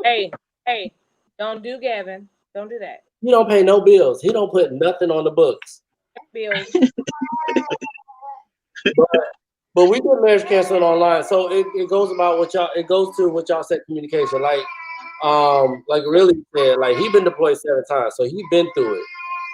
hey, to. hey, don't do Gavin. Don't do that. He don't pay no bills. He don't put nothing on the books. Bills. But we did marriage counseling online, so it goes about what y'all. It goes to what y'all said communication. Like really said, like he been deployed 7 times, so he been through it.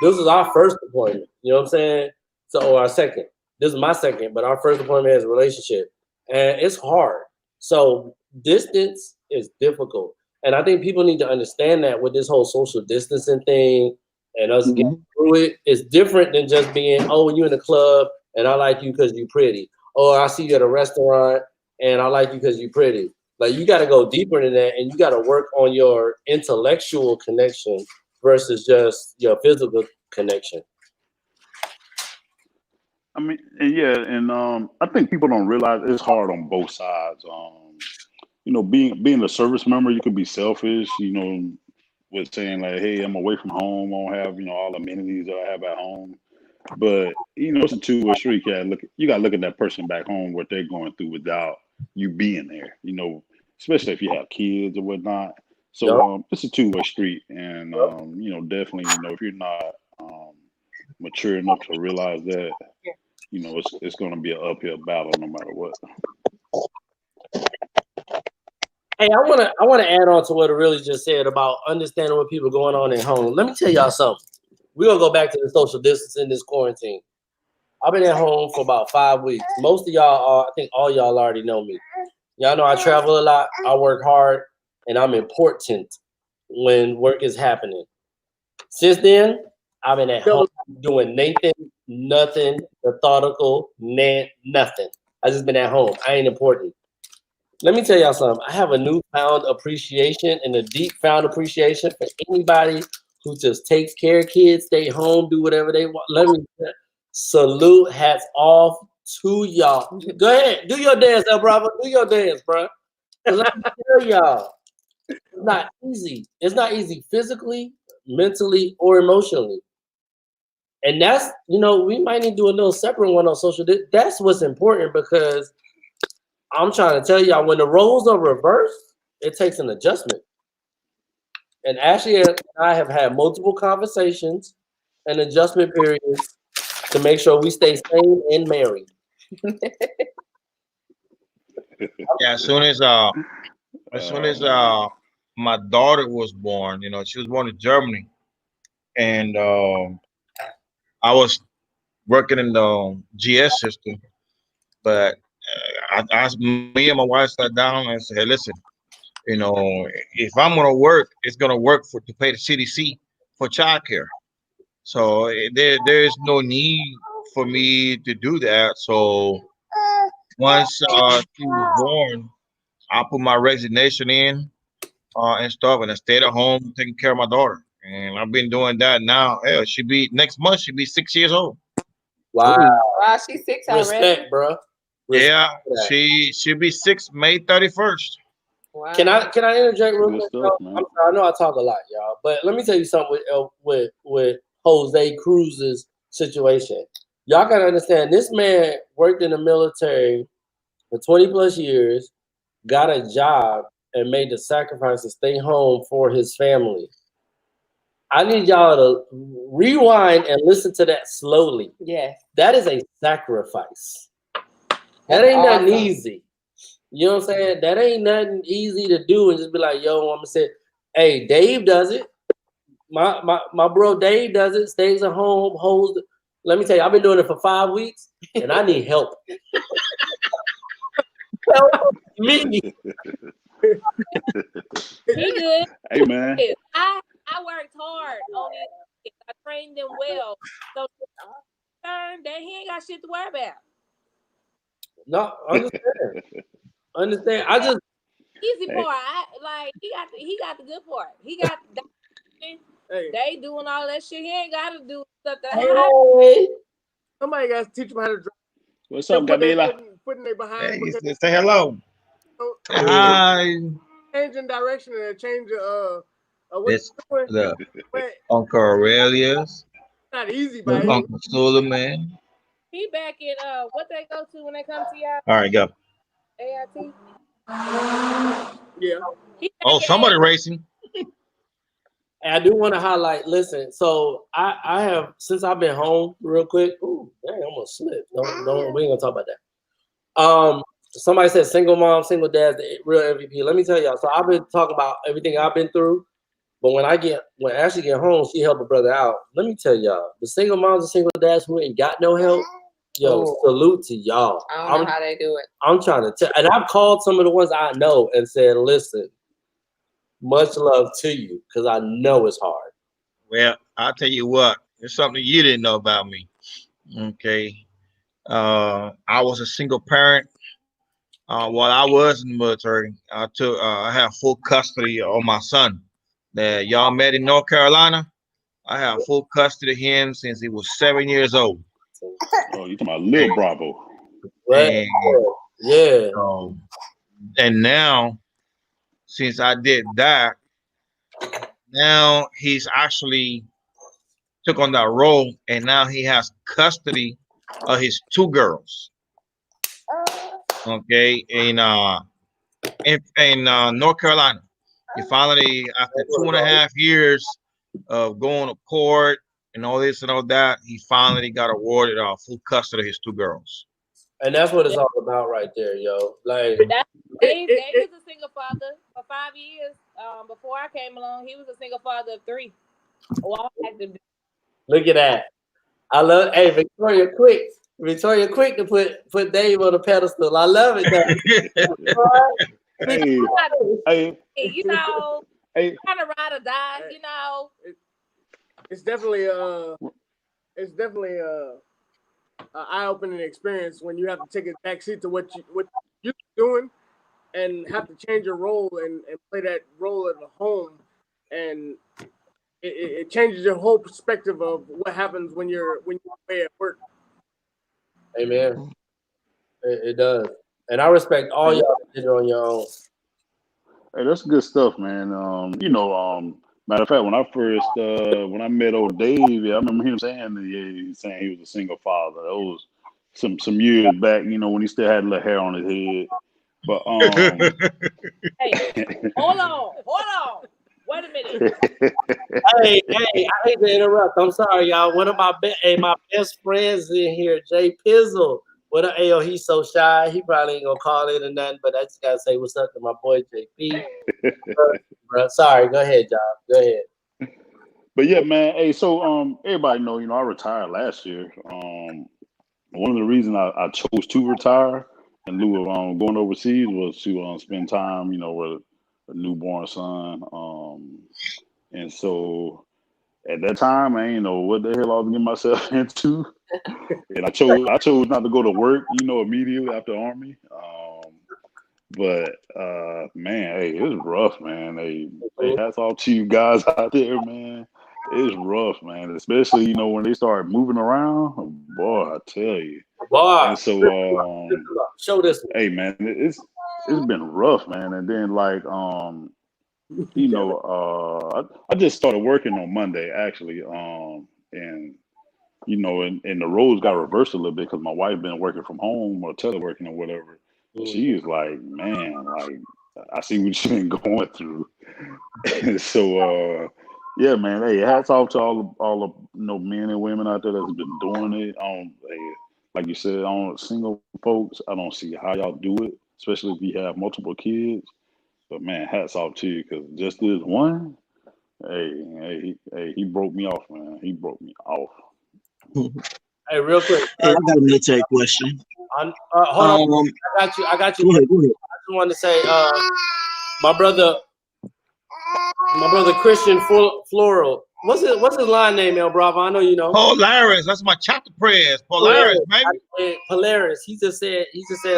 This is our first deployment. You know what I'm saying? So or our second. This is my second, but our first deployment as a relationship, and it's hard. So distance is difficult, and I think people need to understand that with this whole social distancing thing and us Mm-hmm. getting through it, it's different than just being, oh, you in the club and I like you because you pretty. Or I see you at a restaurant and I like you because you're pretty. Like you got to go deeper than that, and you got to work on your intellectual connection versus just your physical connection. I mean, and yeah, and I think people don't realize it's hard on both sides. Being a service member, you could be selfish. With saying like, "Hey, I'm away from home. I don't have all the amenities that I have at home." But it's a two-way street. You got to look at that person back home, what they're going through without you being there. Especially if you have kids or whatnot. Yep. So it's a two-way street, and definitely, if you're not mature enough to realize that, it's going to be an uphill battle no matter what. Hey, I wanna add on to what it really just said about understanding what people going on at home. Let me tell y'all something. We're gonna go back to the social distancing, this quarantine. I've been at home for about 5 weeks. Most of y'all are, I think all y'all already know me. Y'all know I travel a lot, I work hard, and I'm important when work is happening. Since then, I've been at home doing nothing, methodical, nothing. I just been at home. I ain't important. Let me tell y'all something. I have a newfound appreciation and a deep found appreciation for anybody who just takes care of kids, stay home, do whatever they want. Salute, hats off to y'all. Go ahead, do your dance, El Bravo. Do your dance, bro. Because I tell y'all, it's not easy. It's not easy physically, mentally, or emotionally. And that's, we might need to do a little separate one on social. That's what's important because I'm trying to tell y'all, when the roles are reversed, it takes an adjustment. And Ashley and I have had multiple conversations and adjustment periods to make sure we stay sane and married. Yeah, as soon as my daughter was born, she was born in Germany, and I was working in the GS system, but me and my wife sat down and said, "Hey, listen, if I'm gonna work, it's gonna work to pay the CDC for childcare. So there is no need for me to do that. So once she was born, I put my resignation in and stuff, and I stayed at home taking care of my daughter. And I've been doing that now. Hell, next month. She'll be 6 years old. Wow. Wow, she's 6 already. Respect, bro. Respect Yeah, for that. she'll be 6 May 31st. Wow. Can I interject real Good quick? stuff, man. I'm sorry, I know I talk a lot, y'all, but let me tell you something with Jose Cruz's situation. Y'all gotta understand, this man worked in the military for 20 plus years, got a job, and made the sacrifice to stay home for his family. I need y'all to rewind and listen to that slowly. Yes. That is a sacrifice. That That's ain't nothing awesome. easy. You know what I'm saying? That ain't nothing easy to do and just be like, yo, I'm gonna say, hey, Dave does it. My bro Dave does it, stays at home, holds. Let me tell you, I've been doing it for 5 weeks and I need help. Help me. He good. Hey, man. I worked hard on it. I trained them well. So that he ain't got shit to worry about. No, understand. I just Easy Hey. part. He got the good part. He got they doing all that shit. He ain't got to do stuff that hey. Somebody got to teach them how to drive. What's up, Gabriela? Putting their behind. Hey, say hello. Say Yeah. hi. Changing direction and change what This you're doing. the But Uncle Aurelius, not easy by any. Uncle Suleiman. he back in what they go to when they come to y'all All right, go. AIT. Yeah. He back Oh, in somebody AIT. racing. I do want to highlight. Listen, so I have, since I've been home real quick. Ooh, dang, I'm gonna slip. Don't we ain't gonna talk about that. Somebody said single mom, single dad, the real MVP. Let me tell y'all. So I've been talking about everything I've been through, but when Ashley get home, she help her brother out. Let me tell y'all, the single moms and single dads who ain't got no help, yo, salute to y'all. I don't know how they do it. I'm trying to tell, and I've called some of the ones I know and said, listen, much love to you, because I know it's hard. Well, I'll tell you what. There's something you didn't know about me. Okay. I was a single parent. While I was in the military, I have full custody of my son that y'all met in North Carolina. I have full custody of him since he was 7 years old. Oh, you talking about Lil Bravo? Right? And, Yeah. and now, since I did that, now he's actually took on that role, and now he has custody of his 2 girls. Okay, in North Carolina, he finally, after 2.5 years of going to court and all this and all that, he finally got awarded full custody of his 2 girls. And that's what it's all about right there, yo. Like, Dave was a single father for 5 years. Before I came along, he was a single father of 3. Well, look at that. I love, hey, Victoria Quick to put Dave on the pedestal. I love it, though. Hey, you know, hey, trying to ride or die, you know. It's definitely an eye-opening experience when you have to take a backseat to what you're doing and have to change your role and play that role at the home, and it changes your whole perspective of what happens when you're away at work. Amen. It does. And I respect all y'all that did it on your own. Hey, that's good stuff, man. Matter of fact, when I first when I met old Dave, I remember him saying he was a single father. That was some years back, when he still had a little hair on his head. But Hey, hold on. Wait a minute. Hey, I hate to interrupt. I'm sorry, y'all. One of my best friends in here, Jay Pizzle. He's so shy. He probably ain't gonna call in or nothing. But I just gotta say what's up to my boy JP. Bro, sorry, go ahead, y'all. Go ahead. But yeah, man. Hey, so everybody know, I retired last year. One of the reasons I chose to retire in lieu of going overseas was to spend time, with a newborn son. And so at that time, I ain't know what the hell I was getting myself into. And I chose not to go to work, immediately after Army. But man, hey, it's rough, man. Hey, hats off to you guys out there, man. It's rough, man. Especially, when they start moving around. Boy, I tell you. Boy, and so show this. Hey, man, it's been rough, man. And then I just started working on Monday, actually. And the roles got reversed a little bit because my wife been working from home or teleworking or whatever. And she is like, man, like I see what you've been going through. So yeah, man. Hey, hats off to all the men and women out there that's been doing it. Like you said, on single folks, I don't see how y'all do it, especially if you have multiple kids. But man, hats off to you because just this one, hey, he broke me off, man. He broke me off. Hey, real quick. Hey, I got a military question. Hold on. I got you. Go ahead. I just wanted to say, my brother Christian Floral. What's his line name, El Bravo? I know you know. Polaris. That's my chapter prayers. Polaris, baby. Polaris. He just said,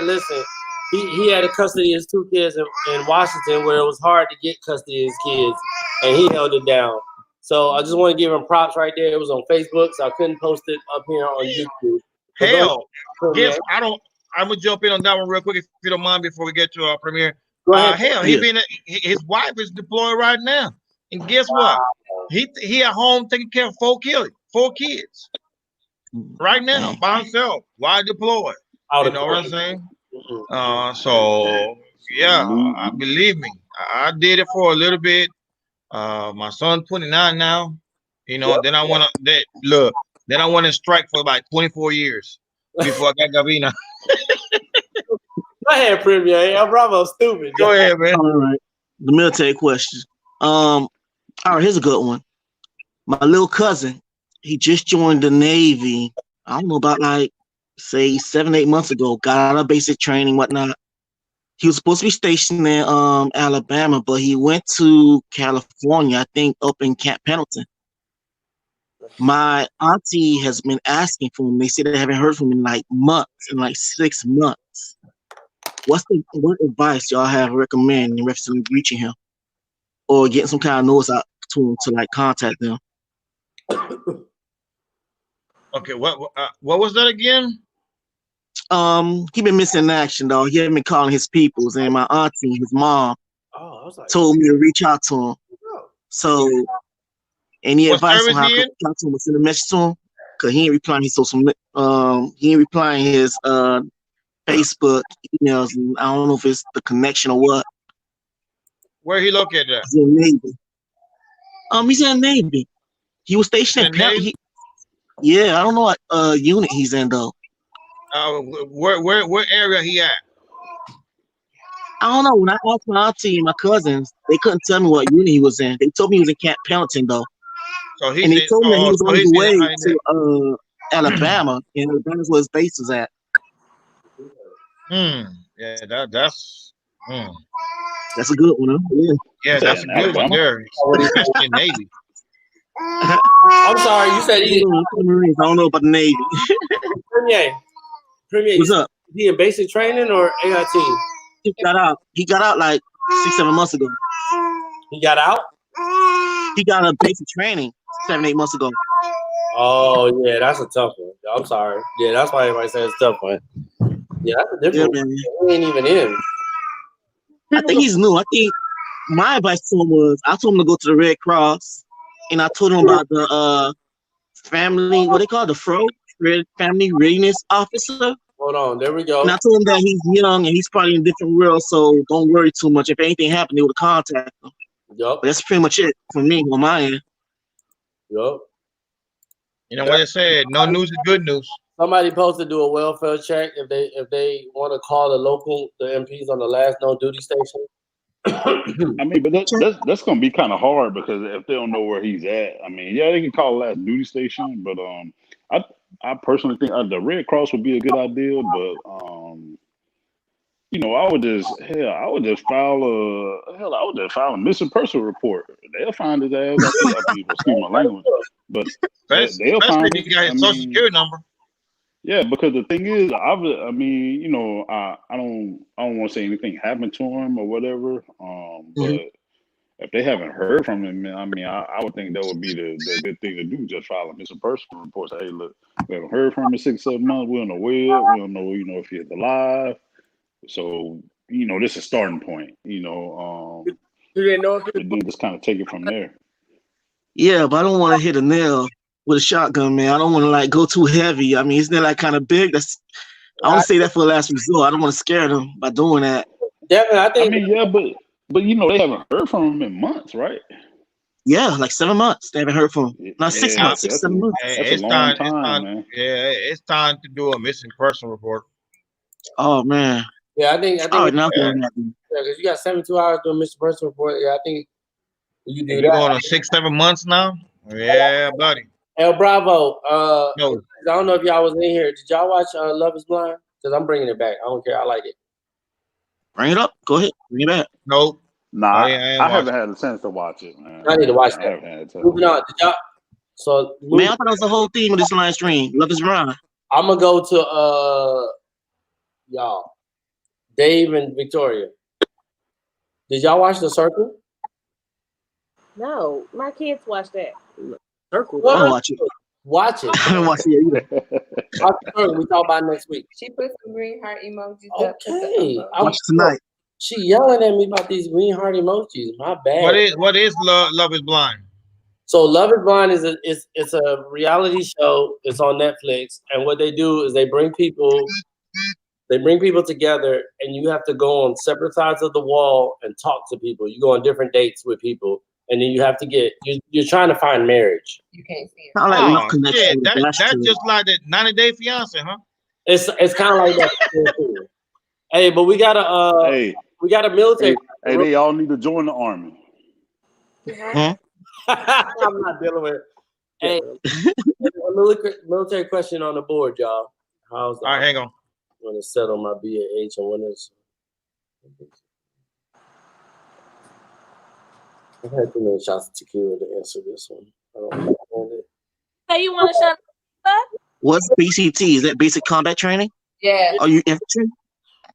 listen, he had a custody of his 2 kids in Washington where it was hard to get custody of his kids, and he held it down. So I just want to give him props right there. It was on Facebook, so I couldn't post it up here on YouTube. Hell, guess I'm gonna jump in on that one real quick if you don't mind before we get to our premiere. Go ahead. Hell, his wife is deployed right now, and guess what? He at home taking care of 4 kids right now by himself. Why deployed? You know what I'm saying? So yeah, believe me, I did it for a little bit. My son's 29 now. Then I want to strike for about 24 years before I got Gavina. Go ahead, Premier. El Bravo, stupid. Go ahead, man. All right. The military question. All right, here's a good one. My little cousin, he just joined the Navy. I don't know, about say 7-8 months ago. Got out of basic training, whatnot. He was supposed to be stationed in Alabama, but he went to California, I think, up in Camp Pendleton. My auntie has been asking for him. They said they haven't heard from him in months, in 6 months. What advice y'all have recommend in reference to reaching him or getting some kind of notice out to him to contact them? Okay, what was that again? He been missing in action, though. He had been calling his peoples, and my auntie, his mom, told me to reach out to him. So, any advice on how to reach out to him? Send a message to him, cause he ain't replying his he ain't replying his Facebook emails, and I don't know if it's the connection or what. Where he located at? He's in Navy. He's in Navy. He was stationed in Navy. Yeah, I don't know what unit he's in though. Where area he at? I don't know. When I asked my auntie and my cousins, they couldn't tell me what unit he was in. They told me he was in Camp Pendleton though. So and they told me that he was on his way to Alabama, and Alabama's where his base is at. Yeah, that's That's a good one, huh? Yeah, that's a good one there. Especially in Navy. I'm sorry, you said he Marines. I don't know about the Navy. Premier, what's up? He in basic training or AIT? He got out. He got out 6-7 months ago. He got out? He got a basic training 7-8 months ago. Oh yeah, that's a tough one. I'm sorry. Yeah, that's why everybody says it's tough one. Yeah, that's a Yeah, different man. one. He ain't even in. I think he's new. I think my advice to him was I told him to go to the Red Cross, and I told him about the family, what they call it, the family readiness officer. Hold on, there we And go. I told him that he's young and he's probably in a different world, so don't worry too much. If anything happened, they would contact him. Yup, But that's pretty much it for me on my end. yup. You know what it said? No news is good news. Somebody supposed to do a welfare check if they want to call the MPs on the last no duty station. I mean, but that's gonna be kind of hard because if they don't know where he's at, I mean, yeah, they can call the last duty station, but I personally think the Red Cross would be a good idea, but you know, I would just file a missing person report. They'll find his ass. I mean, excuse my language, but they'll Especially find if it. you got his social security number. Yeah, because the thing is, I mean, you know, I don't want to say anything happened to him or whatever. But if they haven't heard from him, I mean, I would think that would be the good thing to do. Just file a missing person report. Say, hey, look, we haven't heard from him in 6-7 months. We don't know where. We don't know, you know, if he's alive. So, you know, this is a starting point. You know, You didn't know if and then just kind of take it from there. Yeah, but I don't want to hit a nail with a shotgun, man. I don't want to like go too heavy. I mean, isn't it like kind of big? I want to say that for the last resort. I don't want to scare them by doing that. Devin, I I think. mean, yeah, but you know, they haven't heard from him in months, right? Yeah, like 7 months. They haven't heard from him. Not 6 Yeah, months, that's 7 months. that's a long time, man. Yeah, it's time to do a missing person report. Oh man. Yeah, I think. All right, now I'm Yeah. doing that. Because you got 72 hours doing Mr. Person report. Yeah, I think you do You that. going on 6-7 months now? Yeah, buddy. El Bravo. No. I don't know if y'all was in here. Did y'all watch Love Is Blind? Because I'm bringing it back. I don't care. I like it. Bring it up. Go ahead. Bring it back. Nope. Nah, I ain't I watched haven't had a chance to watch it, man. I need to watch I that. haven't had time. Moving on. Did y'all? So Man, I thought that was the whole theme of this live stream. Love is blind. I'm gonna go to y'all, Dave and Victoria. Did y'all watch The Circle? No, my kids watch that. circle. I don't watch it. Watch it. I haven't watched it either. Watch The Circle. We talk about it next week. She put some green heart emojis up. Okay. Watch it tonight. She yelling at me about these green heart emojis. My bad. What is Love Is Blind? So Love Is Blind it's a reality show. It's on Netflix, and what they do is they bring people together, and you have to go on separate sides of the wall and talk to people. You go on different dates with people, and then you have to you're trying to find marriage. You can't see it. Not like Love Connection. Yeah, that's just like the 90-Day Fiance, huh? It's kind of like that. Hey, but we got a military. Hey, they all need to join the army. I'm not dealing with it. Hey, a military question on the board, y'all. How's that? All right, hang on. I'm going to settle my BAH and when it's. I've had too many shots of tequila to answer this one. I don't understand it. Hey, you want to shut up? What's BCT? Is that basic combat training? Yeah. Are you infantry?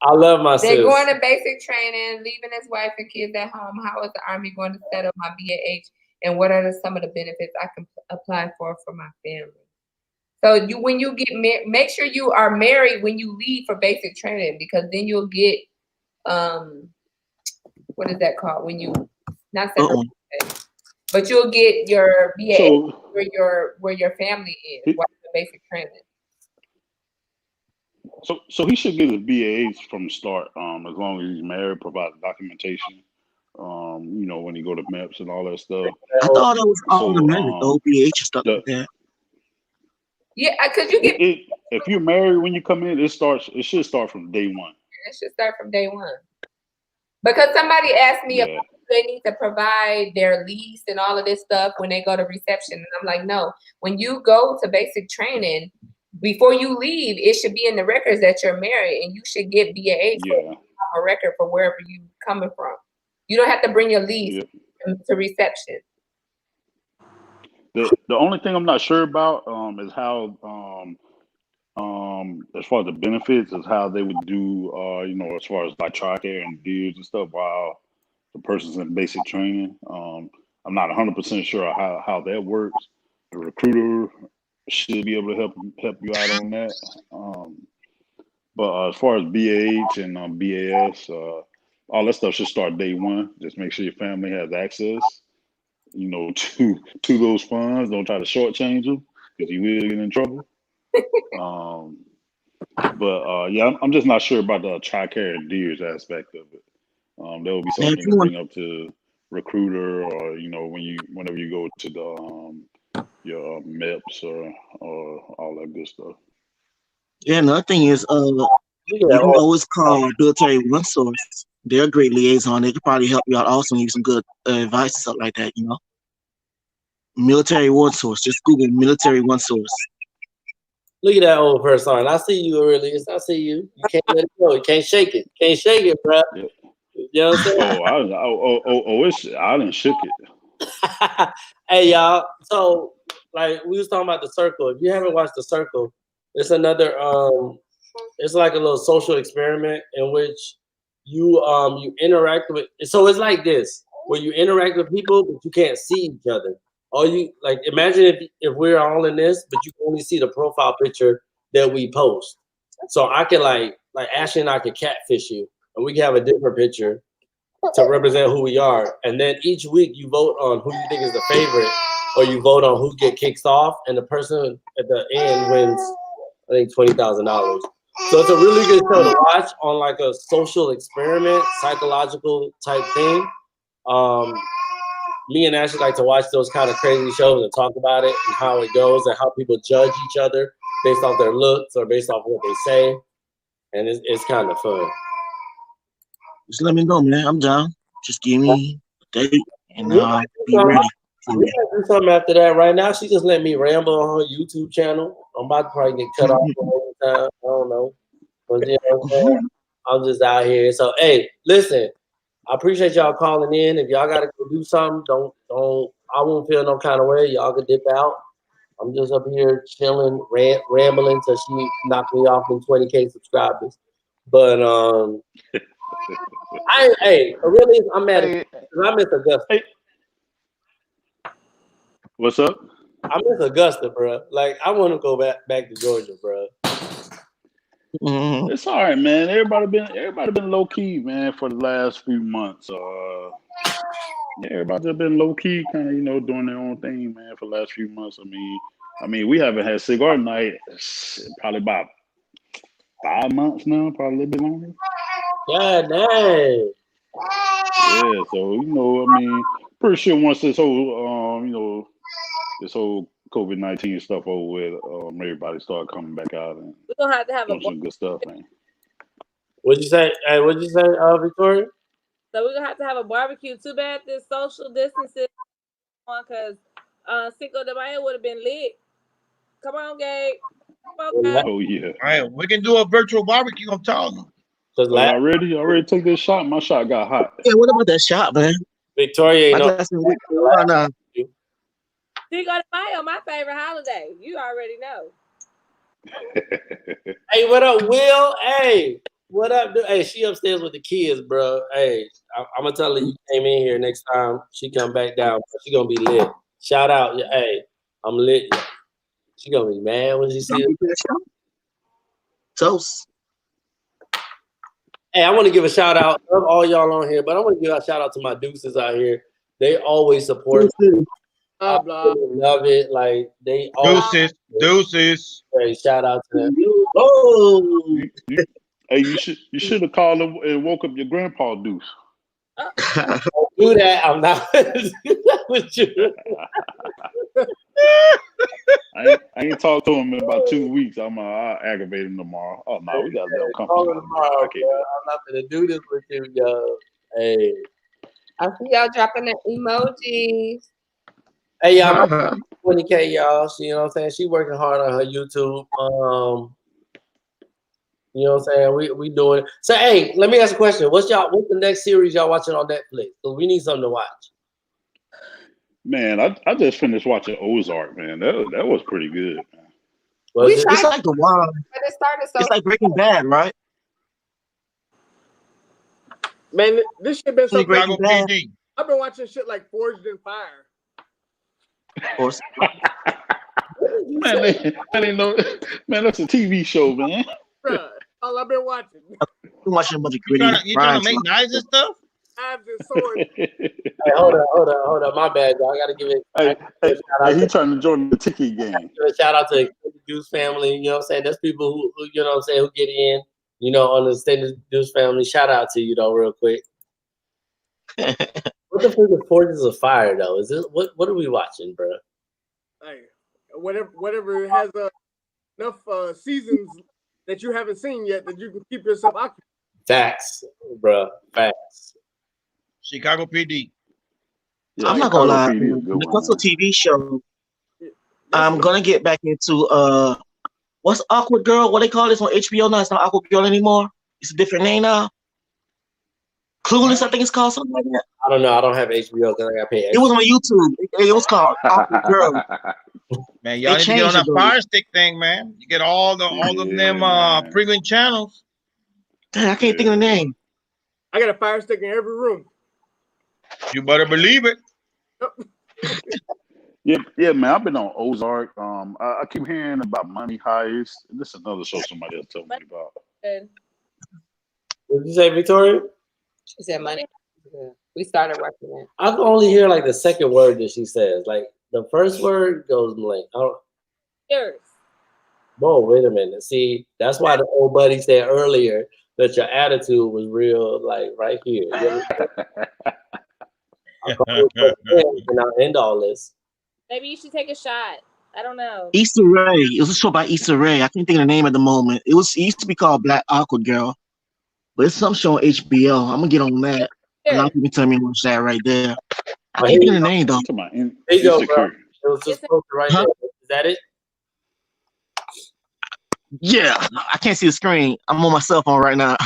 I love my They're sis. going to basic training, leaving his wife and kids at home. How is the Army going to set up my BAH? And what are some of the benefits I can apply for my family? So when you get married, make sure you are married when you leave for basic training, because then you'll get what is that called? When you not separate, but you'll get your BAH where your family is while the basic training. So he should get his BAH from the start, as long as he's married, provide documentation. You know, when he go to MEPS and all that stuff. I thought it was automatic, though, BAH and stuff like that. Yeah, because you get if you're married when you come in, it should start from day one. It should start from day one. Because somebody asked me about they need to provide their lease and all of this stuff when they go to reception. And I'm like, no, when you go to basic training, before you leave, it should be in the records that you're married, and you should get BAH a record for wherever you're coming from. You don't have to bring your lease to reception. The only thing I'm not sure about is how as far as the benefits is how they would do you know, as far as like TRICARE and DEERS and stuff while the person's in basic training. I'm not 100% sure how that works. The recruiter should be able to help you out on that. But as far as BAH and BAS, all that stuff should start day one. Just make sure your family has access, to those funds. Don't try to shortchange them because you will get in trouble. Yeah, I'm just not sure about the tri-carrier deers aspect of it. That would be Now, if something you to want, bring up to recruiter, or whenever you go to the your MEPS or all that good stuff. yeah, another thing is, Look at you that. can always call Military One Source. They're a great liaison. They could probably help you out also and give you some good advice and stuff like that. Military One Source. Just Google Military One Source. Look at that old person. I see you, Aurelius. I see you. You can't let it go. You can't shake it. Can't shake it, bro. Yeah. You know what I'm saying? I didn't shook it. Hey, y'all. So, like, we was talking about The Circle. If you haven't watched The Circle, it's another it's like a little social experiment in which you interact with. So it's like this, where you interact with people, but you can't see each other. Or you like imagine if we're all in this, but you can only see the profile picture that we post. So I can like Ashley and I could catfish you, and we can have a different picture to represent who we are. And then each week you vote on who you think is the favorite, or you vote on who get kicked off, and the person at the end wins, I think, $20,000. So it's a really good show to watch on like a social experiment, psychological type thing. Me and Ashley like to watch those kind of crazy shows and talk about it and how it goes and how people judge each other based off their looks or based off what they say. And it's kind of fun. Just let me know, man. I'm down. Just give me a date and I'll be We ready. gotta do something after that. Right now, she just let me ramble on her YouTube channel. I'm about to probably get cut off all the time. I don't know. But you know what I'm saying? I'm just out here. So hey, listen, I appreciate y'all calling in. If y'all gotta go do something, don't I won't feel no kind of way. Y'all can dip out. I'm just up here chilling, rambling till she knocked me off in 20K subscribers. But really, I'm mad at because I miss Augusta. Hey, what's up? I miss Augusta, bro. Like I want to go back to Georgia, bro. It's all right, man. Everybody been low key, man, for the last few months. Everybody been low key, kind of doing their own thing, man, for the last few months. I mean, we haven't had cigar night probably about 5 months now, probably a little bit longer. Yeah, dang. Yeah, so pretty sure once this whole this whole COVID-19 stuff over with, everybody start coming back out and We're gonna have to have doing some good stuff, man. What'd you say? Hey, what'd you say, Victoria? So we're gonna have a barbecue. Too bad this social distancing on, because Cinco de Mayo would have been lit. Come on, Gabe. Come on, guys. Oh yeah. All right, we can do a virtual barbecue. I'm telling you. I already took this shot. My shot got hot. Yeah, what about that shot, man? Victoria, My glass been weak. Cinco de Mayo, my favorite holiday. You already know. Hey, what up, Will? Hey, what up? Hey, she upstairs with the kids, bro. Hey, I'm gonna tell her you came in here. Next time she come back down, she gonna be lit. Shout out, hey, I'm lit. She gonna be mad when she see it. Toast. Hey, I want to give a shout out of all y'all on here, but I want to give a shout out to my deuces out here. They always support me. I love it. Like they always deuces. Hey, shout out to them. Oh, hey, you should have called him and woke up your grandpa Deuce. Don't do that. I'm not with you. I ain't talked to him in about 2 weeks. I'll aggravate him tomorrow. Oh no, we gotta let him come tomorrow, bro. I'm not gonna do this with you, yo. Hey, I see y'all dropping the emojis. Hey, y'all, 20K, y'all. She, you know what I'm saying? She working hard on her YouTube. You know what I'm saying? We doing it. So, hey, let me ask a question. What's the next series y'all watching on Netflix? Because we need something to watch. Man, I just finished watching Ozark, man. That was pretty good, man. It's like the wild. But it started so It's like Breaking Bad, right? Man, this shit been so Breaking Bad. I've been watching shit like Forged in Fire. Of course. What did you Man, I didn't know. Man, that's a TV show, man. Bruh, all I've been watching. I'm watching a bunch of You gritty trying to crime. make knives and stuff? Knives and swords. Hey, hold on. My bad, y'all. I gotta give it. I Hey, gotta give a shout out he to, trying to join the ticket game. give a shout out to the Deuce family. You know what I'm saying? There's people who you know what I'm saying, who get in. You know, on the extended Deuce family. Shout out to you though, real quick. What the fuck is Forges of Fire though? Is this what are we watching, bro? Hey, whatever has enough seasons that you haven't seen yet that you can keep yourself occupied. Facts, bro. Facts. Chicago PD. Yeah, I'm not gonna lie. Chicago PD is a When good it one, comes to a man. TV show, That's I'm gonna get back into what's Awkward Girl? What they call this on HBO now? It's not Awkward Girl anymore. It's a different name now. Clueless, I think it's called something like that. I don't know. I don't have HBO because I got to pay It extra. was on YouTube. It was called Awkward Girl. Man, y'all They need to get on changed that it, though. Fire Stick thing, man. You get all of them man. premium channels. Dang, I can't think of the name. I got a fire stick in every room. You better believe it. Yeah, man. I've been on Ozark. I keep hearing about Money Heist. This is another show somebody else told me about. And What did you say, Victoria? She said money. Yeah. We started watching that. I can only hear like the second word that she says. Like the first word goes blank. yours. Whoa, wait a minute. See, that's why the old buddy said earlier that your attitude was real, like right here. You know? And I'll end all this. Maybe you should take a shot. I don't know. Issa Rae. It was a show about Issa Rae. I can't think of the name at the moment. It used to be called Black Awkward Girl, but it's some show on HBO. I'm gonna get on that. A lot of people tell me to watch that right there. I can't think of the name though. Come on, There you go, bro. Insecure. It was just posted right there. Is that it? Yeah, I can't see the screen. I'm on my cell phone right now.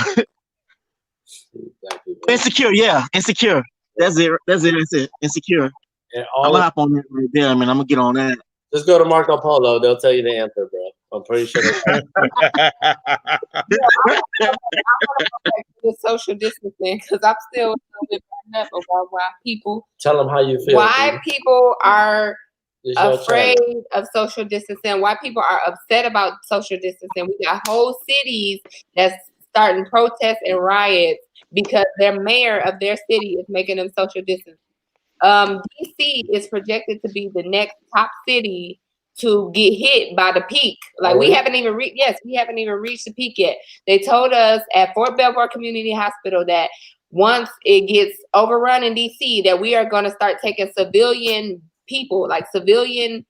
Insecure, yeah, Insecure. That's it. Insecure. And I'm all gonna hop on that right there, man. I'm gonna get on that. just go to Marco Polo. They'll tell you the answer, bro. I'm pretty sure. The social distancing, because I'm still a little bit burned up about why people Tell them how you feel. why dude. people are It's your afraid channel. of social distancing, why people are upset about social distancing. We got whole cities that's starting protests and riots because their mayor of their city is making them social distance. DC is projected to be the next top city to get hit by the peak. Like we haven't even reached the peak yet. They told us at Fort Belvoir Community Hospital that once it gets overrun in DC, that we are going to start taking civilian people, like civilian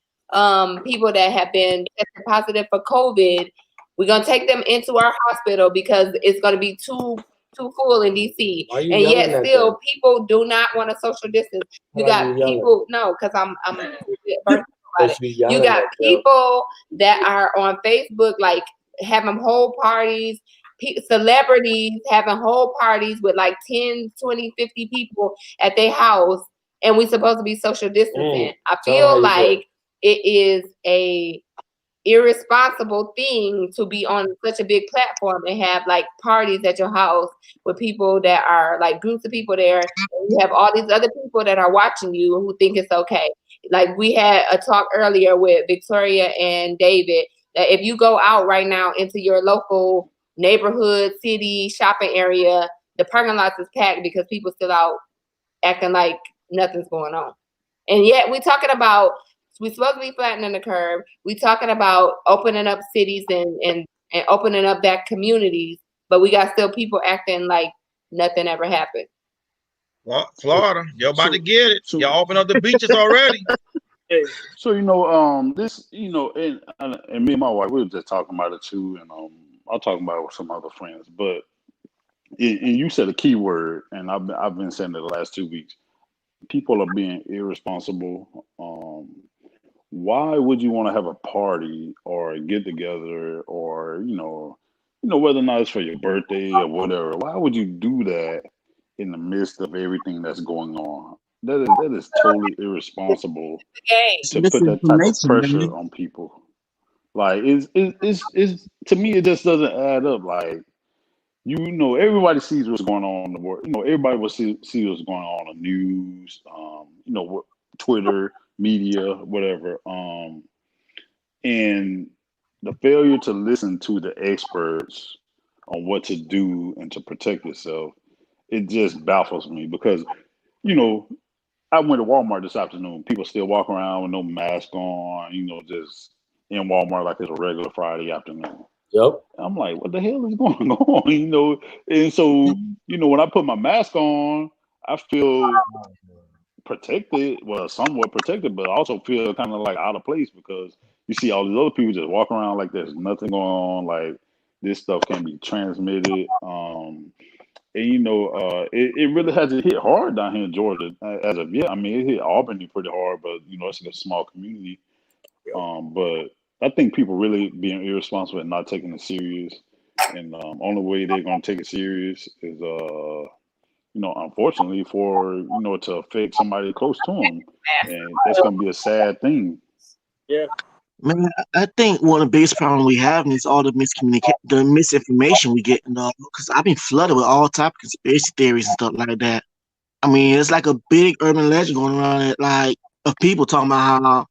people that have been tested positive for COVID. We're going to take them into our hospital because it's going to be too full in DC. And yet still people do not want to social distance. You got people, no, because I'm burnt about it. You got people that are on Facebook like having whole parties, celebrities having whole parties with like 10, 20, 50 people at their house, and we supposed to be social distancing. I feel like it is a irresponsible thing to be on such a big platform and have like parties at your house with people that are like groups of people there. And you have all these other people that are watching you who think it's okay. Like we had a talk earlier with Victoria and David that if you go out right now into your local neighborhood, city, shopping area, the parking lots is packed because people still out acting like nothing's going on. And yet we're talking about we're supposed to be flattening the curve. We're talking about opening up cities and opening up back communities, but we got still people acting like nothing ever happened. Well, Florida, you're about to get it. Y'all open up the beaches already. So this and me and my wife, we were just talking about it too, and I'll talk about it with some other friends. But and you said a key word, and I've been saying it the last 2 weeks. People are being irresponsible. Why would you want to have a party or a get together or whether or not it's for your birthday or whatever? Why would you do that in the midst of everything that's going on? That is totally irresponsible to put that type of pressure on people. Like it's to me it just doesn't add up. Like everybody sees what's going on in the world. Everybody will see what's going on in the news. Twitter, media, whatever. And the failure to listen to the experts on what to do and to protect yourself, it just baffles me because, you know, I went to Walmart this afternoon. People still walk around with no mask on, you know, just in Walmart like it's a regular Friday afternoon. Yep. I'm like, what the hell is going on? You know, and so, you know, when I put my mask on, I feel protected, well, somewhat protected, but I also feel kind of like out of place because you see all these other people just walk around like there's nothing going on, like this stuff can be transmitted. And you know, it really hasn't hit hard down here in Georgia as of yet. I mean, it hit Albany pretty hard, but you know, it's a small community. But I think people really being irresponsible and not taking it serious. And only way they're gonna take it serious is you know, unfortunately for, you know, to affect somebody close to them. And that's gonna be a sad thing. Yeah. Man, I think one of the biggest problems we have is all the the misinformation we get. Because I've been flooded with all type of conspiracy theories and stuff like that. I mean, it's like a big urban legend going around, like of people talking about how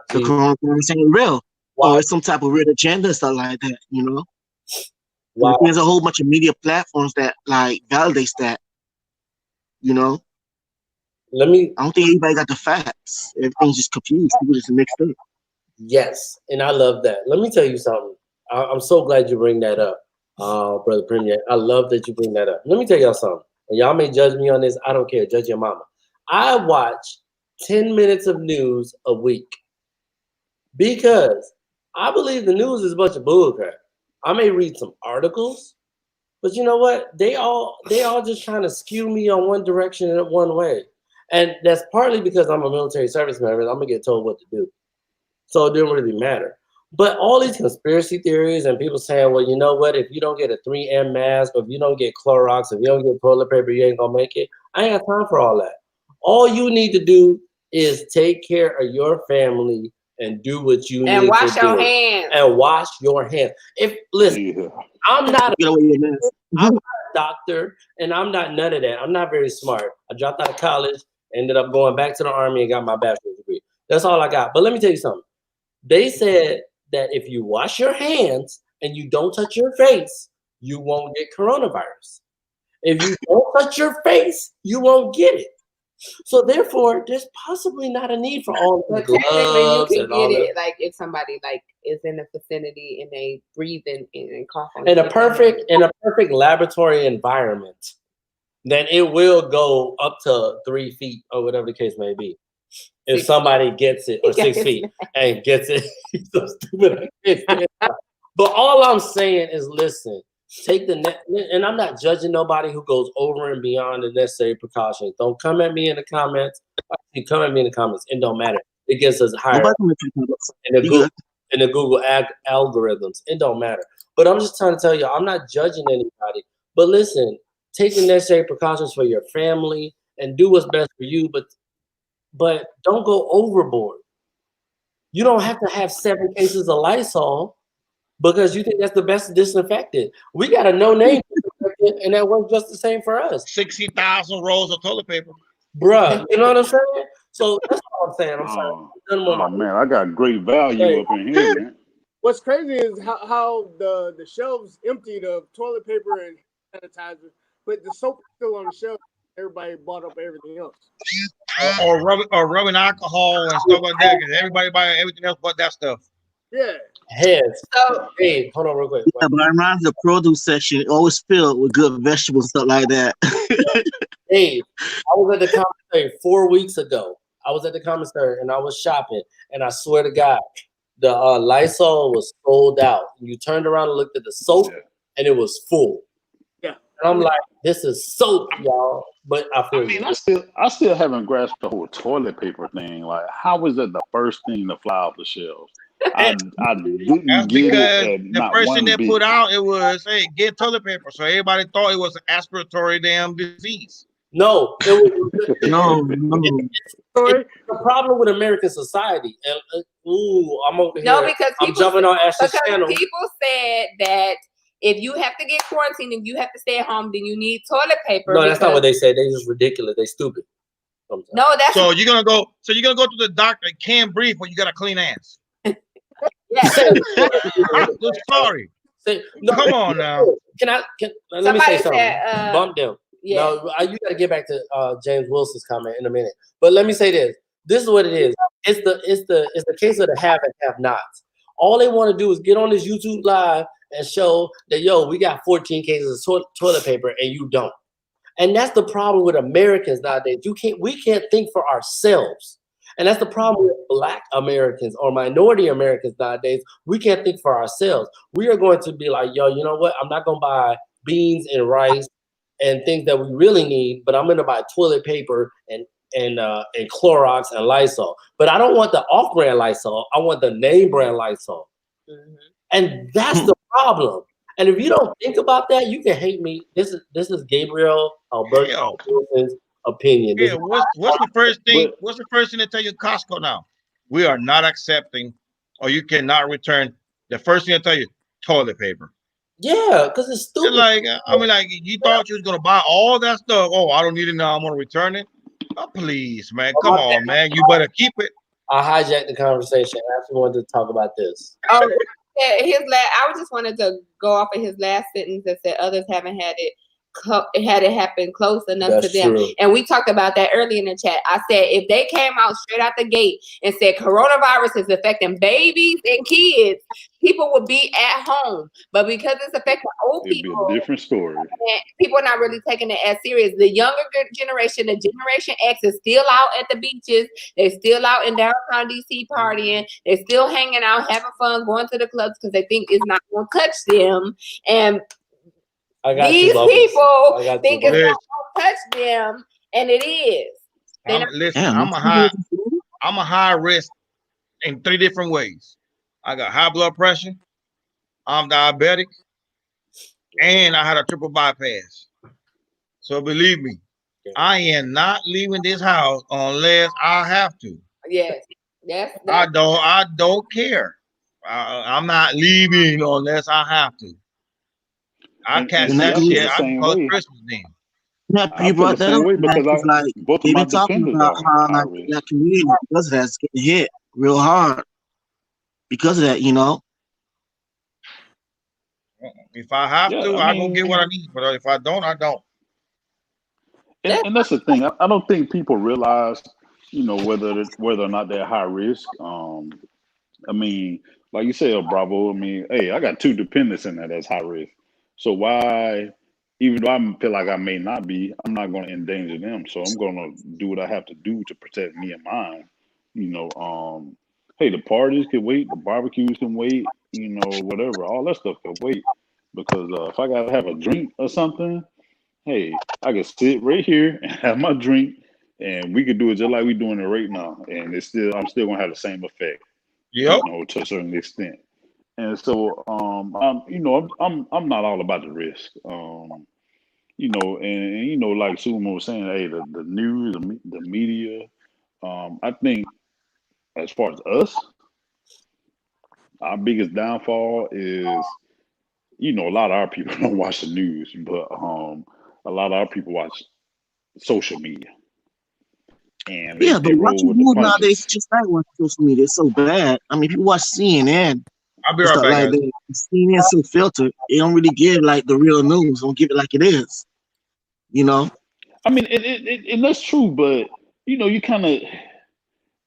the coronavirus ain't real, or it's some type of real agenda and stuff like that. You know, there's a whole bunch of media platforms that like validates that. You know, I don't think anybody got the facts. Everything's just confused. People just mixed up. Yes, and I love that. Let me tell you something. I'm so glad you bring that up, Brother Premier. I love that you bring that up. Let me tell y'all something. And y'all may judge me on this. I don't care. Judge your mama. I watch 10 minutes of news a week because I believe the news is a bunch of bullcrap. I may read some articles, but you know what? They all just trying to skew me on one direction and one way. And that's partly because I'm a military service member and I'm gonna get told what to do. So it didn't really matter. But all these conspiracy theories and people saying, well, you know what? If you don't get a 3M mask, or if you don't get Clorox, if you don't get toilet paper, you ain't gonna make it. I ain't got time for all that. All you need to do is take care of your family and do what you need to do. And wash your hands. And wash your hands. Listen, I'm not a doctor and I'm not none of that. I'm not very smart. I dropped out of college, ended up going back to the Army and got my bachelor's degree. That's all I got. But let me tell you something. They said that if you wash your hands and you don't touch your face, you won't get coronavirus. If you don't touch your face, you won't get it. So therefore, there's possibly not a need for all the gloves. You can get it like if somebody like is in the vicinity and they breathe in and cough on in a perfect laboratory environment, then it will go up to 3 feet or whatever the case may be. If somebody gets it, or 6 feet and gets it, he's so stupid. But all I'm saying is, listen, take the net, and I'm not judging nobody who goes over and beyond the necessary precautions. Don't come at me in the comments. You come at me in the comments, it don't matter. It gets us higher in the Google algorithms. It don't matter. But I'm just trying to tell you, I'm not judging anybody. But listen, take the necessary precautions for your family and do what's best for you. But don't go overboard. You don't have to have 7 cases of Lysol because you think that's the best disinfectant. We got a no-name disinfectant, and that works just the same for us. 60,000 rolls of toilet paper. Bruh, you know what I'm saying? So that's all I'm saying. I'm sorry. Oh, man, I got great value up in here, man. What's crazy is how the shelves emptied of toilet paper and sanitizer, but the soap is still on the shelf. Everybody bought up everything else. Or rubbing alcohol and stuff like that, because everybody buy everything else but that stuff. Yeah. Hey, hold on real quick. Yeah, but I reminds the produce section always filled with good vegetables and stuff like that. Hey, I was at the commissary 4 weeks ago. I was at the commissary and I was shopping, and I swear to God, the Lysol was sold out. You turned around and looked at the soap, and it was full. Yeah. And I'm like, this is soap, y'all. But I still haven't grasped the whole toilet paper thing. Like, how was it the first thing to fly off the shelves? I didn't get it. The first thing they put out, it was, hey, get toilet paper. So everybody thought it was an aspiratory damn disease. No, it was no. It's the problem with American society. And I'm over here. No, because I'm jumping on Ash's channel. People said that if you have to get quarantined and you have to stay at home, then you need toilet paper. No, that's not what they said. They just ridiculous. They stupid. Sometimes. No, that's so you're gonna go to the doctor and can't breathe, but you got a clean ass. Yes, I'm so sorry. No, Come on now. let me Somebody say something. said, Bump them. yeah. No, you got to get back to James Wilson's comment in a minute. But let me say this. This is what it is. It's the case of the have and have nots. All they want to do is get on this YouTube live and show that, yo, we got 14 cases of toilet paper and you don't. And that's the problem with Americans nowadays. We can't think for ourselves. And that's the problem with Black Americans or minority Americans nowadays. We can't think for ourselves. We are going to be like, yo, you know what? I'm not going to buy beans and rice and things that we really need, but I'm going to buy toilet paper and Clorox and Lysol. But I don't want the off-brand Lysol. I want the name brand Lysol. Mm-hmm. And that's the problem. And if you don't think about that, you can hate me. This is Gabriel Alberto's opinion. Yeah, what's the first thing? What's the first thing they tell you, Costco now? We are not accepting, or you cannot return. The first thing they tell you, toilet paper. Yeah, because it's stupid. Like, I mean, like, you thought you was gonna buy all that stuff. Oh, I don't need it now. I'm gonna return it. Oh, please, man. Come on, man. You better keep it. I hijacked the conversation. I actually wanted to talk about this. Oh, yeah, I just wanted to go off of his last sentence that said others haven't had it happen close enough to them. True. And we talked about that earlier in the chat. I said if they came out straight out the gate and said coronavirus is affecting babies and kids, people would be at home. But because it's affecting old people, it'd be a different story. People are not really taking it as serious. The younger generation, the Generation X, is still out at the beaches. They're still out in downtown DC partying. They're still hanging out, having fun, going to the clubs because they think it's not going to touch them. And these people think it's not gonna touch them, and it is. I'm a high risk in 3 different ways. I got high blood pressure, I'm diabetic, and I had a triple bypass. So believe me, I am not leaving this house unless I have to. Yes. I don't care. I'm not leaving unless I have to. I catch that shit. I can call Christmas then. Yeah, you brought that up because like they've been talking about how like that community because of that's getting hit real hard because of that, you know. If I have to, I go get what I need. But if I don't, I don't. And that's the thing. I don't think people realize, you know, whether or not they're high risk. I mean, like you said, Bravo. I mean, hey, I got 2 dependents in there that's high risk. So why, even though I feel like I may not be, I'm not going to endanger them. So I'm going to do what I have to do to protect me and mine. You know, hey, the parties can wait, the barbecues can wait, you know, whatever, all that stuff can wait. Because if I got to have a drink or something, hey, I can sit right here and have my drink, and we could do it just like we're doing it right now, and I'm still going to have the same effect. Yep. You know, to a certain extent. And so, I'm not all about the risk, you know, and you know, like Sumo was saying, hey, the news, the media, I think as far as us, our biggest downfall is, you know, a lot of our people don't watch the news, but a lot of our people watch social media. And but watching news nowadays just like watching social media. It's so bad. I mean, people watch CNN. I'll be right back. Like CNN so filtered. It don't really give like the real news. Don't give it like it is. You know. I mean, and that's true, but you know, you kind of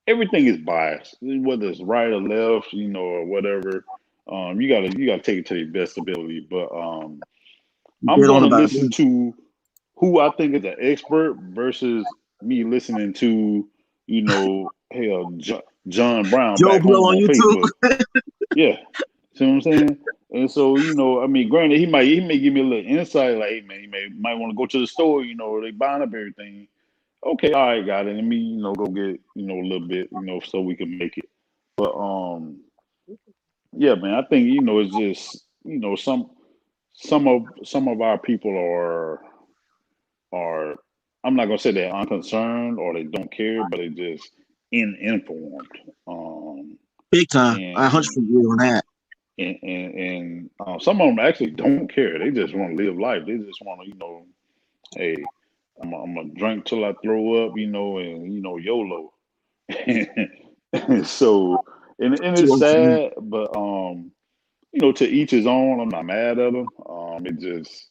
everything is biased, whether it's right or left, you know, or whatever. You gotta take it to your best ability. But I'm going to listen to who I think is an expert versus me listening to, you know, hell, John Brown Joe back Blow home on YouTube. Facebook. Yeah, see what I'm saying? And so, you know, I mean, granted, he may give me a little insight, like, hey, man, might want to go to the store, you know, they buying up everything. Okay, all right, got it. Let me, you know, go get, you know, a little bit, you know, so we can make it. But yeah, man, I think, you know, it's just, you know, some of our people are I'm not gonna say they're unconcerned or they don't care, but they're just uninformed. Big time. I 100% agree on that. And some of them actually don't care. They just want to live life. They just want to, you know, hey, I'm gonna drink till I throw up, you know, and you know, YOLO. So and it's sad, but you know, to each his own. I'm not mad at them. It just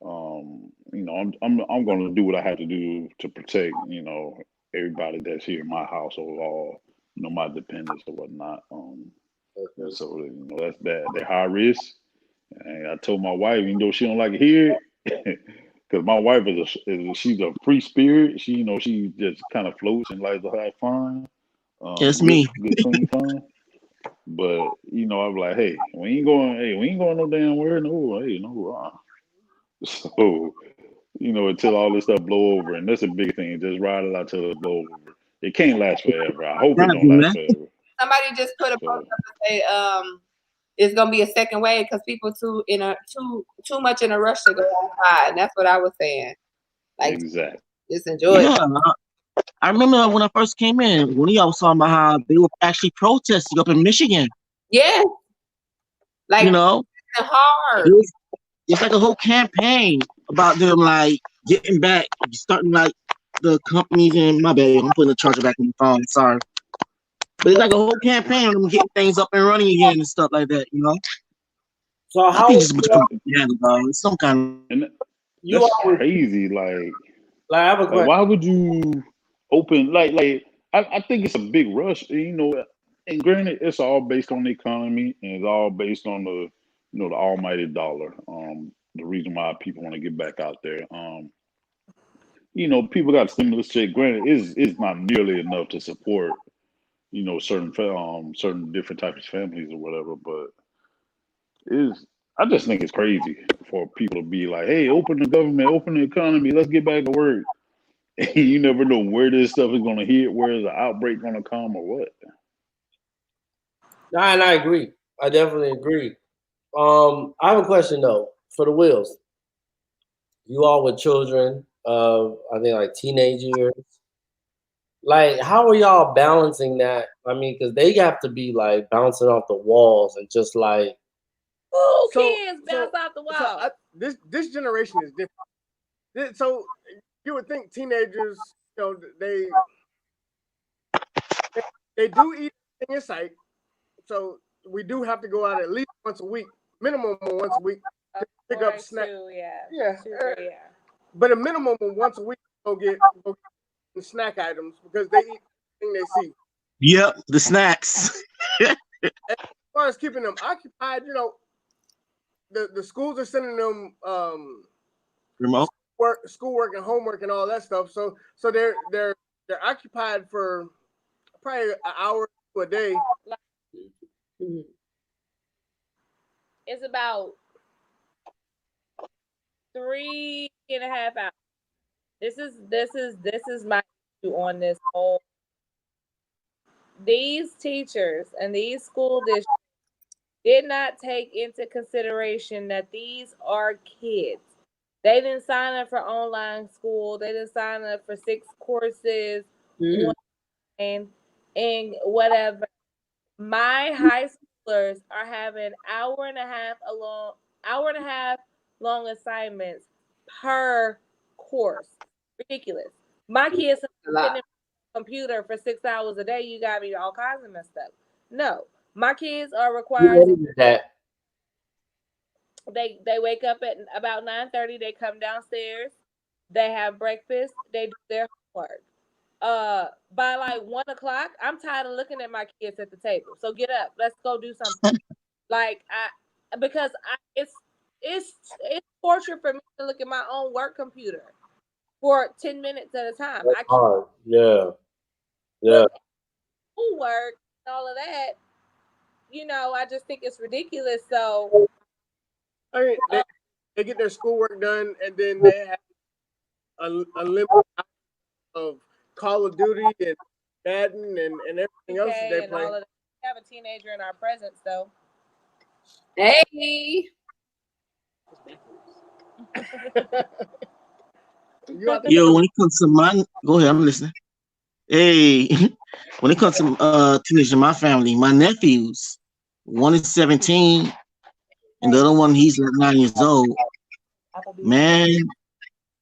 you know, I'm gonna do what I have to do to protect, you know, everybody that's here in my household, all, you know, my dependents or whatnot. And so, you know, that's that. They're high risk. And I told my wife, even though she don't like to hear it, because my wife she's a free spirit. She, you know, she just kind of floats and likes to have fun, It's me. good clean fun. But you know, I'm like, hey, we ain't going no damn where, no, hey, no. So, you know, until all this stuff blow over, and that's a big thing. Just ride it out till it blow over. It can't last forever. I hope it don't last forever. Somebody just put a post up and say, it's gonna be a second wave because people too much in a rush to go outside, and that's what I was saying. Like, exactly. Just enjoy it. I remember when I first came in, when y'all was talking about how they were actually protesting up in Michigan. Yeah. Like, you know, it's hard. It's like a whole campaign about them like getting back, starting like the companies in my bad. I'm putting the charger back in the phone. Sorry. But it's like a whole campaign of them getting things up and running again and stuff like that, you know? So I think it's just it's some kind of... That's crazy. Like I have a question. Why would you open, I think it's a big rush, you know, and granted, it's all based on the economy and it's all based on the, you know, the almighty dollar. The reason why people want to get back out there. You know, people got stimulus check. Granted, it's not nearly enough to support, you know, certain different types of families or whatever, but I just think it's crazy for people to be like, hey, open the government, open the economy, let's get back to work. And you never know where this stuff is going to hit, where is the outbreak going to come or what. Nah, and I agree. I definitely agree. I have a question though for the Wills. You all with children, I think like teenage years. Like, how are y'all balancing that? I mean, because they have to be like bouncing off the walls and just like. Kids bounce off the wall. This generation is different. So you would think teenagers, you know, they do eat in sight. So we do have to go out at least once a week, minimum once a week, to pick up snacks. Yeah. But a minimum of once a week, go get snack items because they eat everything they see. Yep, the snacks. As far as keeping them occupied, you know, the schools are sending them remote schoolwork and homework and all that stuff. So they're occupied for probably an hour a day. It's about 3.5 hours. This is my issue on this whole. These teachers and these school districts did not take into consideration that these are kids. They didn't sign up for online school. They didn't sign up for 6 courses, and whatever. My high schoolers are having hour and a half long assignments per course. Ridiculous. My kids are sitting in a computer for 6 hours a day. You got me all kinds of messed up. No, my kids are required that. They wake up at about 9:30. They come downstairs. They have breakfast. They do their homework. By like 1:00, I'm tired of looking at my kids at the table. So get up. Let's go do something. It's torture for me to look at my own work computer for 10 minutes at a time. That's hard. Yeah. Schoolwork and all of that. You know, I just think it's ridiculous. So, I mean, they get their schoolwork done, and then they have a limit of Call of Duty and Madden and everything else that they play. We have a teenager in our presence, though. Hey. Yo, when it comes to go ahead, I'm listening. Hey, when it comes to teenagers in my family, my nephews, one is 17, and the other one, he's like 9 years old. Man,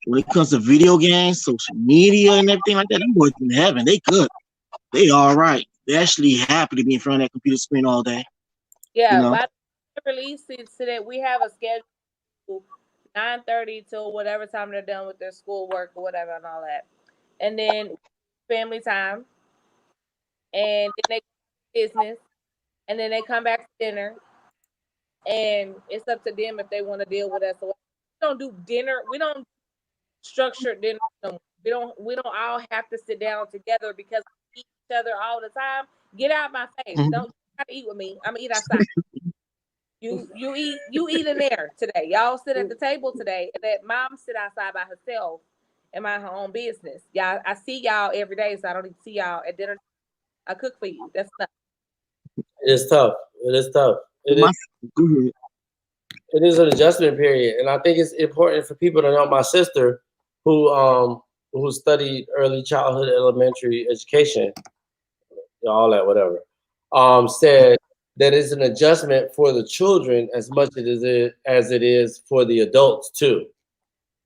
when it comes to video games, social media, and everything like that, them boys in heaven. They good. They all right. They're actually happy to be in front of that computer screen all day. Yeah, You know? by the release is so that we have a schedule 9:30 till whatever time they're done with their schoolwork or whatever and all that. And then family time, and then they go to business, and then they come back to dinner, and it's up to them if they want to deal with us. So we don't do dinner. We don't structure dinner. No more. We don't all have to sit down together because we eat each other all the time. Get out my face. Mhm. Don't try to eat with me. I'm gonna eat outside. You eat in there today. Y'all sit at the table today, and let mom sit outside by herself and mind her own business. Y'all, I see y'all every day, so I don't need to see y'all at dinner. I cook for you. That's enough. It's tough. It is tough. Go ahead. It is an adjustment period, and I think it's important for people to know. My sister, who studied early childhood elementary education, all that whatever, said that it's an adjustment for the children as much as it is for the adults too.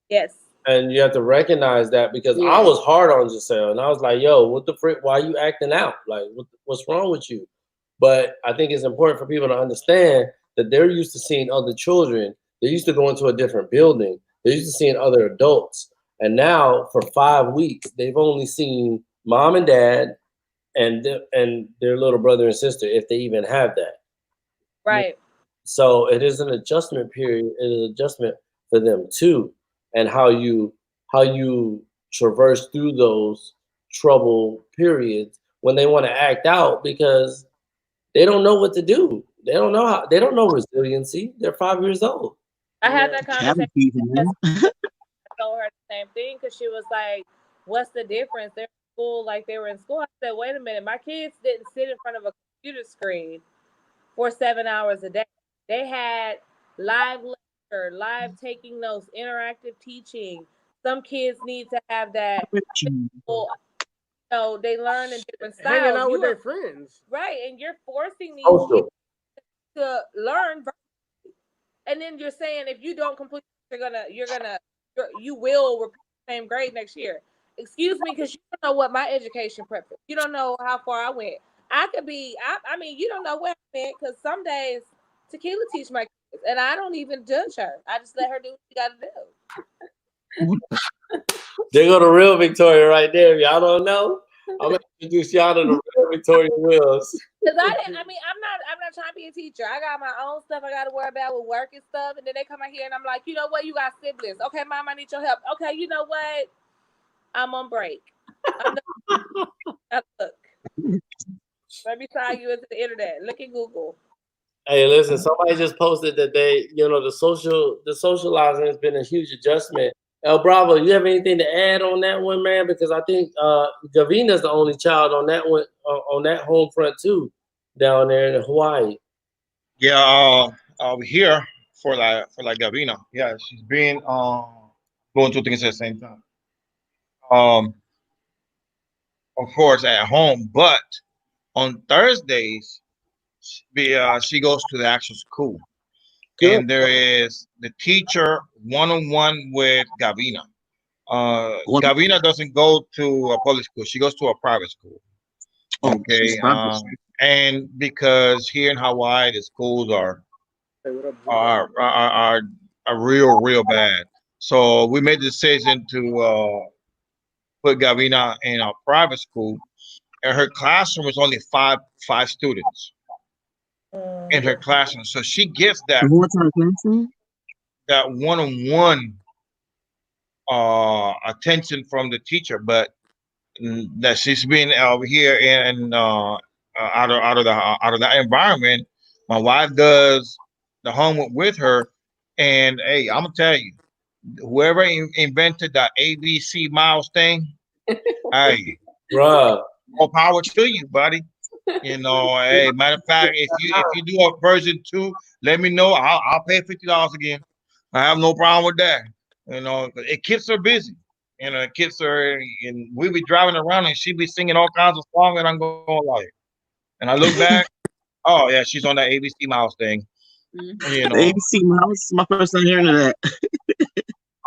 Yes. And you have to recognize that, because I was hard on Giselle, and I was like, "Yo, what the frick? Why are you acting out? Like, what's wrong with you?" But I think it's important for people to understand that they're used to seeing other children. They're used to going to a different building. They're used to seeing other adults. And now for 5 weeks, they've only seen mom and dad and their little brother and sister, if they even have that. Right. So it is an adjustment period. It is an adjustment for them too, and how you traverse through those trouble periods when they want to act out, because they don't know what to do. They don't know resiliency. They're 5 years old. I had that Cabin conversation. fever, man. I told her the same thing because she was like, "What's the difference? They're in school like they were in school." I said, "Wait a minute. My kids didn't sit in front of a computer screen for 7 hours a day. They had live lecture, live taking notes, interactive teaching. Some kids need to have that. They learn in different styles. Hanging out with their friends. Right, and you're forcing these Also, kids to learn, and then you're saying if you don't complete, you will repeat the same grade next year. Excuse me, because you don't know what my education prep for. You don't know how far I went. I mean, you don't know where I went, because some days Tequila teach my kids, and I don't even judge her. I just let her do what she got to do. there go the real Victoria right there. If y'all don't know, I'm gonna introduce y'all to the real Victoria Wills. Because I'm not trying to be a teacher. I got my own stuff I got to worry about with work and stuff, and then they come out here and I'm like, you know what? You got siblings. Okay, mom, I need your help. Okay, you know what? I'm on break. Look. Let me tie you into the internet. Look at Google. Hey, listen, somebody just posted that the socializing has been a huge adjustment. El Bravo, you have anything to add on that one, man? Because I think Gavina's the only child on that one, on that home front too, down there in Hawaii. Yeah, here for Gavina. Yeah, she's been doing two things at the same time. Of course at home, but on Thursdays, she goes to the actual school, Good. and there is the teacher one-on-one with Gavina. Gavina doesn't go to a public school; she goes to a private school. Okay, and because here in Hawaii the schools are real bad, so we made the decision to put Gavina in a private school, and her classroom is only five students in her classroom, so she gets that one-on-one attention from the teacher, but that she's been over here in out of that environment. My wife does the homework with her, and hey, I'm gonna tell you, whoever invented the ABC mouse thing, hey, Bruh. more power to you, buddy. Hey, matter of fact, if you do a version 2, let me know. I'll pay $50 again. I have no problem with that. It keeps her busy. It keeps her, and we be driving around and she be singing all kinds of songs, and I'm going like, and I look back, oh yeah, she's on that ABC mouse thing. The ABC mouse, my first time hearing of that.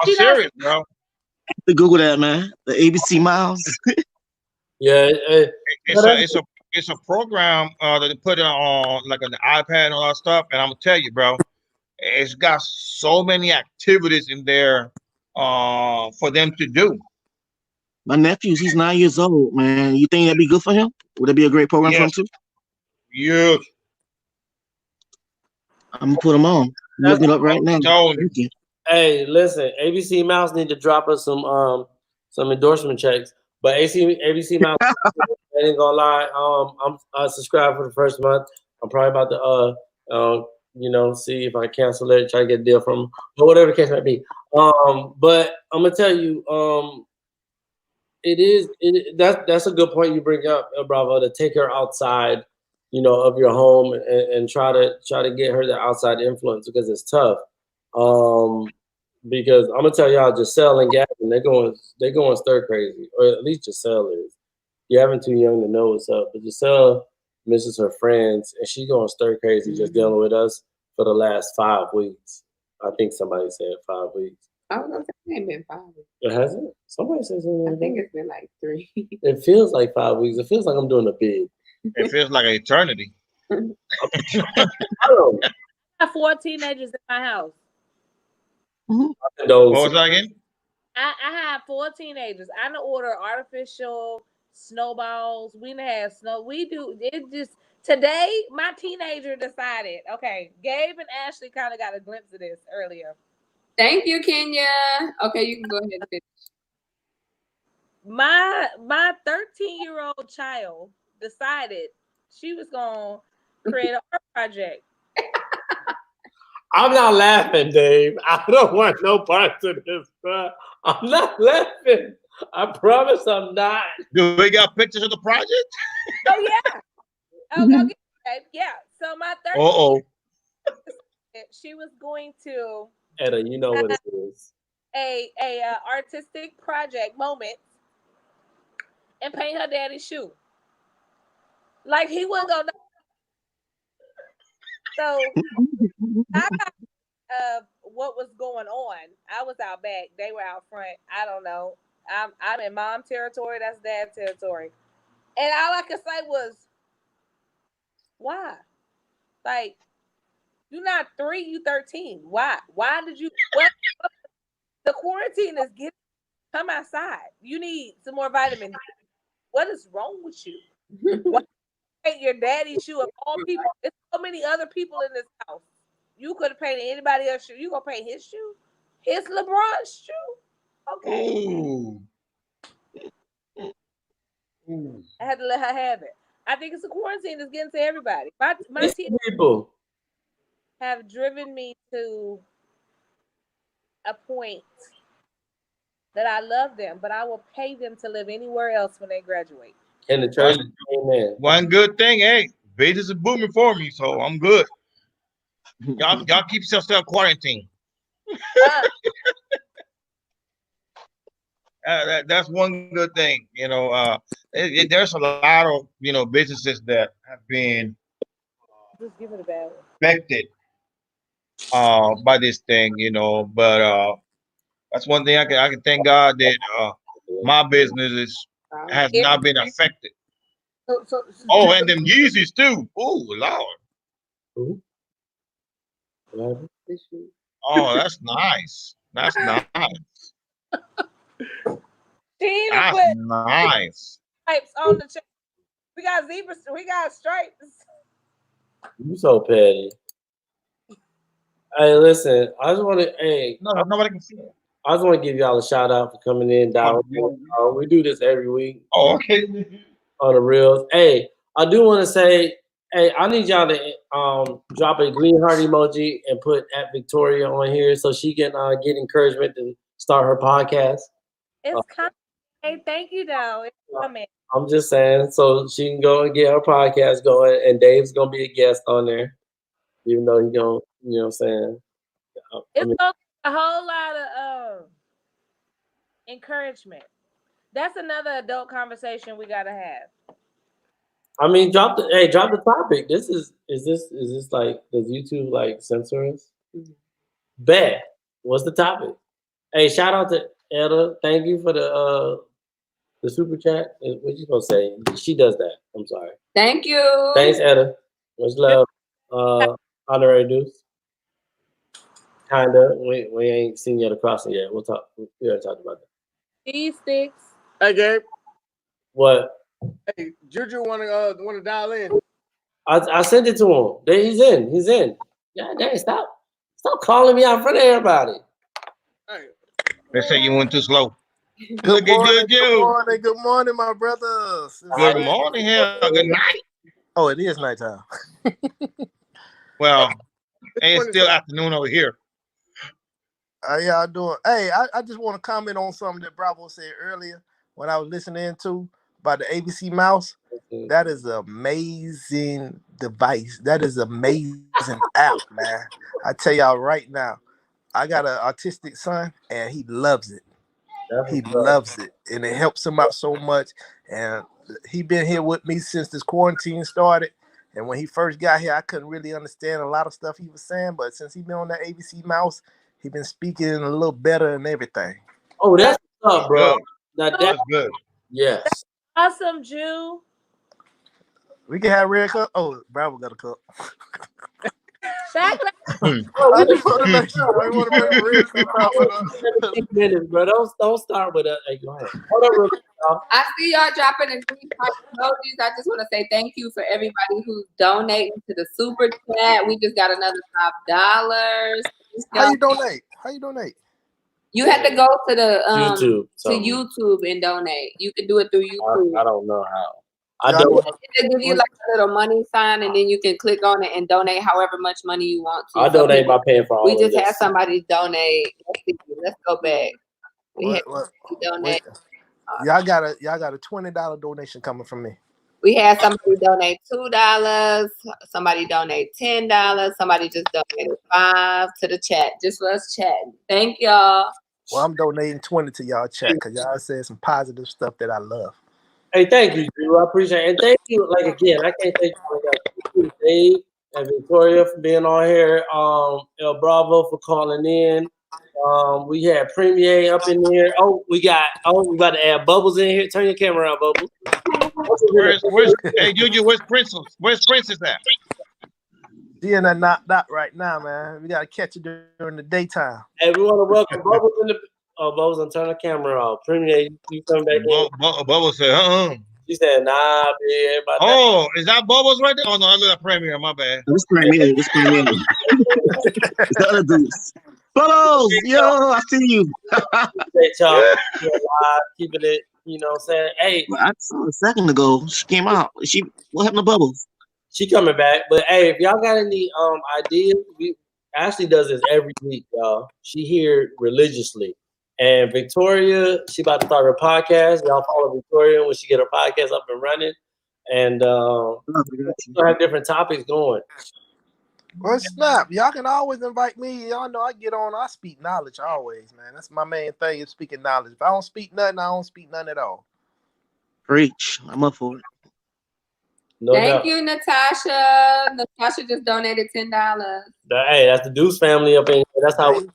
I'm serious, bro. I have to Google that, man. The ABC mouse. Yeah, it's a it's a program that they put it on like on the iPad and all that stuff. And I'm gonna tell you, bro, it's got so many activities in there for them to do. My he's 9 years old, man. You think that'd be good for him? Would that be a great program for him Yes, too? yes. I'm gonna put him on. I'm looking it up right now. Thank you. Hey, listen, ABC Mouse need to drop us some endorsement checks. But ABC Mouse, I ain't gonna lie. I subscribed for the first month. I'm probably about to see if I cancel it, try to get a deal from them, or whatever the case might be. But I'm gonna tell you, that's a good point you bring up, Bravo, to take her outside, of your home and try to get her the outside influence because it's tough. Because I'm gonna tell y'all, Giselle and Gavin, they're going stir crazy, or at least Giselle is. Gavin too young to know what's up, but Giselle misses her friends, and she going stir crazy just dealing with us for the last 5 weeks. I think somebody said 5 weeks. I was gonna say it ain't been 5 weeks. It hasn't. Somebody says I think it's been like 3. It feels like 5 weeks. It feels like I'm doing a bid. It feels like an eternity. I have 4 teenagers in my house. What was that again? I have 4 teenagers. I done order artificial snowballs. We done have snow. We do it just today. My teenager decided. Okay, Gabe and Ashley kind of got a glimpse of this earlier. Thank you, Kenya. Okay, you can go ahead and finish. My 13-year-old child decided she was gonna create an art project. I'm not laughing, Dave. I don't want no parts of this, bro. I'm not laughing. I promise I'm not. Do we got pictures of the project? Oh yeah. Oh, go get it. Yeah. So my 13 she was going to Etta, you know what it is. A artistic project moment and paint her daddy's shoe. Like he wasn't gonna. So I got what was going on. I was out back. They were out front. I don't know. I'm in mom territory. That's dad territory. And all I could say was, why? Like, you're not 3, you 13. Why? Why did you? What? The quarantine is getting. Come outside. You need some more vitamin D. What is wrong with you? Why paint your daddy's shoe of all people? There's so many other people in this house. You could have painted anybody else's shoe. You gonna paint his shoe? His LeBron's shoe? Okay. Ooh. I had to let her have it. I think it's a quarantine that's getting to everybody. My team people have driven me to a point that I love them, but I will pay them to live anywhere else when they graduate. And the church, amen. One good thing, hey, business is booming for me, so I'm good. Y'all keep yourself quarantined. That's one good thing, there's a lot of businesses that have been affected by this thing, but that's one thing I can thank God that my business has not been affected. Oh, and them Yeezys too. Oh Lord. Oh, that's nice. That's nice. That's nice. Stripes on the chest. We got zebras. We got stripes. You so petty. Hey, listen. I just want to. Hey, no, nobody can see it. I just want to give y'all a shout out for coming in, down. We do this every week. Oh, okay. On the reels. Hey, I do want to say, hey, I need y'all to drop a green heart emoji and put @Victoria on here so she can get encouragement to start her podcast. It's coming. Hey, thank you, though. It's coming. I'm just saying, so she can go and get her podcast going, and Dave's gonna be a guest on there, even though he's gonna, you know what I'm saying. It's gonna be a whole lot of encouragement. That's another adult conversation we gotta have. I mean, drop the topic. Is this like, does YouTube like censor us? Mm-hmm. Bet. What's the topic? Hey, shout out to Etta. Thank you for the The super chat. What you supposed to say? She does that. I'm sorry. Thank you. Thanks, Etta. Much love. Honorary Deuce. Kinda. We ain't seen you at the crossing yet. We'll talk. We already talked about that. Cheese sticks. Hey, Gabe. What? Hey, Juju wanna dial in. I sent it to him. There he's in. He's in. God dang, stop calling me out in front of everybody. Hey. They say you went too slow. Good morning, my brothers. Good morning, hell. Good night. Oh, it is nighttime. Well, it's still afternoon over here. How y'all doing? Hey, I just want to comment on something that Bravo said earlier when I was listening to about the ABC mouse. That is an amazing device. That is an amazing app, man. I tell y'all right now, I got an autistic son, and he loves it. He loves it, and it helps him out so much. And he been here with me since this quarantine started. And when he first got here, I couldn't really understand a lot of stuff he was saying. But since he been on that ABC mouse, he been speaking a little better and everything. Oh, that's what's up, bro. That's good. Yes. Awesome, Jew. We can have red cup. Oh, Bravo got a cup. Shaq. I just want to make sure. I want to bring red cup out for the 17 minutes, bro. Don't start with hey, go ahead. Hold on, real quick, y'all. I see y'all dropping the green heart emojis. I just want to say thank you for everybody who's donating to the super chat. We just got another $5. How you donate? You have to go to the YouTube, YouTube and donate. You can do it through YouTube. I don't know how. They give you like a little money sign, and then you can click on it and donate however much money you want to. I donate by paying for all We of just this. had somebody donate. Let's go back. We had donate. Y'all got a $20 donation coming from me. We had somebody donate $2. Somebody donate $10. Somebody just donated $5 to the chat. Just for us chatting. Thank y'all. Well, I'm donating 20 to y'all chat because y'all said some positive stuff that I love. Hey, thank you, Drew. I appreciate it. And thank you, like, again, I can't thank you enough. Thank you, Dave and Victoria for being on here. El Bravo for calling in. We had Premier up in here. We about to add Bubbles in here. Turn your camera around, Bubbles. Hey, Juju, where's Princess? Where's Princess at? She in that not right now, man. We gotta catch her during the daytime. Hey, we want to welcome Bubbles in the. Bubbles, and turn the camera off. Premier, you come back in. Bubbles said, She said, nah, man. Oh, is that Bubbles right there? Oh, no, I look at Premier. My bad. This Premier. It's the other dudes. Bubbles, yo, I see you. Y'all live, keeping it, you know what I'm saying? Hey. Well, I saw a second ago. She came out. What happened to Bubbles? She coming back. But hey, if y'all got any ideas, Ashley does this every week, y'all. She here religiously. And Victoria, she about to start her podcast. Y'all follow Victoria when she get her podcast up and running. And we'll have different topics going. Well, snap. Y'all can always invite me. Y'all know I get on. I speak knowledge always, man. That's my main thing is speaking knowledge. If I don't speak nothing, I don't speak nothing at all. Preach. I'm up for it. Thank you, Natasha. Natasha just donated $10. Hey, that's the Deuce family up in here. That's how we do.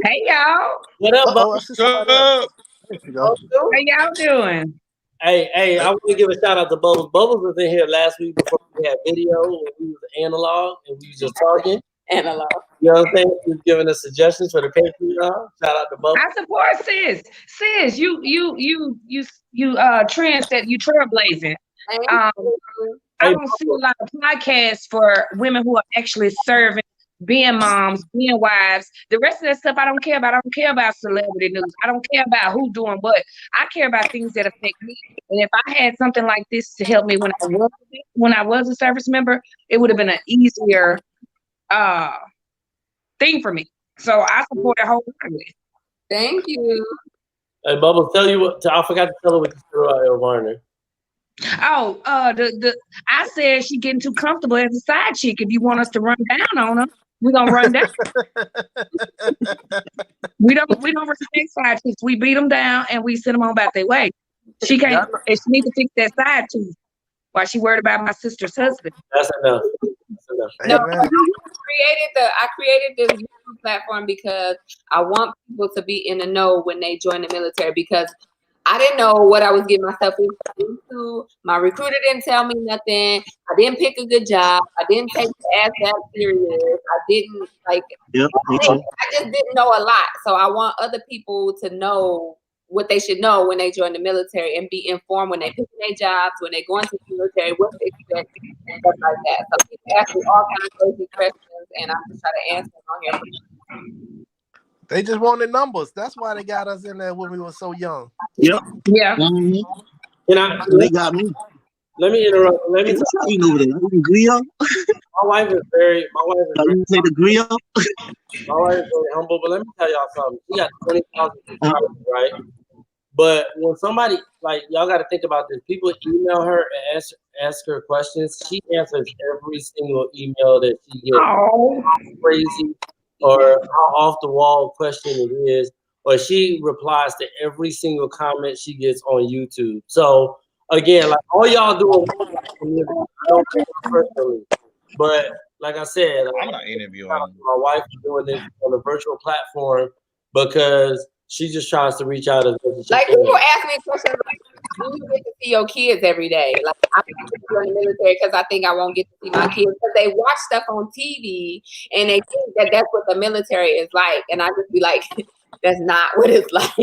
Hey, y'all. What up, What's up? How y'all doing? Hey, I want to give a shout out to Bubbles. Bubbles was in here last week before we had video when we was analog and we was just talking. Analog. You know what I'm saying? He's giving us suggestions for the Patreon. Shout out to Bubbles. I support sis. Sis, you trendset, you trailblazing. I don't see a lot of podcasts for women who are actually serving, being moms, being wives. The rest of that stuff I don't care about. I don't care about celebrity news. I don't care about who doing what. I care about things that affect me. And if I had something like this to help me when I was a service member, it would have been an easier thing for me. So I support it wholeheartedly. Thank you. Hey, Bubbles, tell you what. I forgot to tell her what you said about Warner. Oh, I said she getting too comfortable as a side chick. If you want us to run down on her, we're gonna run down. we don't respect side chicks. We beat them down and we send them on about their way. She can't. She needs to fix that side tooth. While she worried about my sister's husband. That's enough. No, I created this platform because I want people to be in the know when they join the military, because I didn't know what I was getting myself into. My recruiter didn't tell me nothing. I didn't pick a good job. I didn't take the ass that serious. I didn't I just didn't know a lot. So I want other people to know what they should know when they join the military and be informed when they pick their jobs, when they go into the military, what to expect, and stuff like that. So people ask me all kinds of crazy questions, and I'm just trying to answer them on here. They just wanted numbers. That's why they got us in there when we were so young. Yep. Yeah. They got me. Let me interrupt. Let me. Hey, what's you over there? Grill? My wife is very. You say the grill? My wife is very humble, but let me tell y'all something. She got 20,000 subscribers, right? But when somebody, like, y'all got to think about this. People email her and ask her questions. She answers every single email that she gets. Oh. Crazy or how off the wall question it is, or she replies to every single comment she gets on YouTube. So again, like all y'all doing, I don't think personally, but like I said, I'm not interviewing. My wife is doing this on a virtual platform because she just tries to reach out as much as she Like can. people ask me questions like, do you get to see your kids every day? Like I'm in the military because I think I won't get to see my kids because they watch stuff on TV and they think that that's what the military is like, and I just be like, that's not what it's like.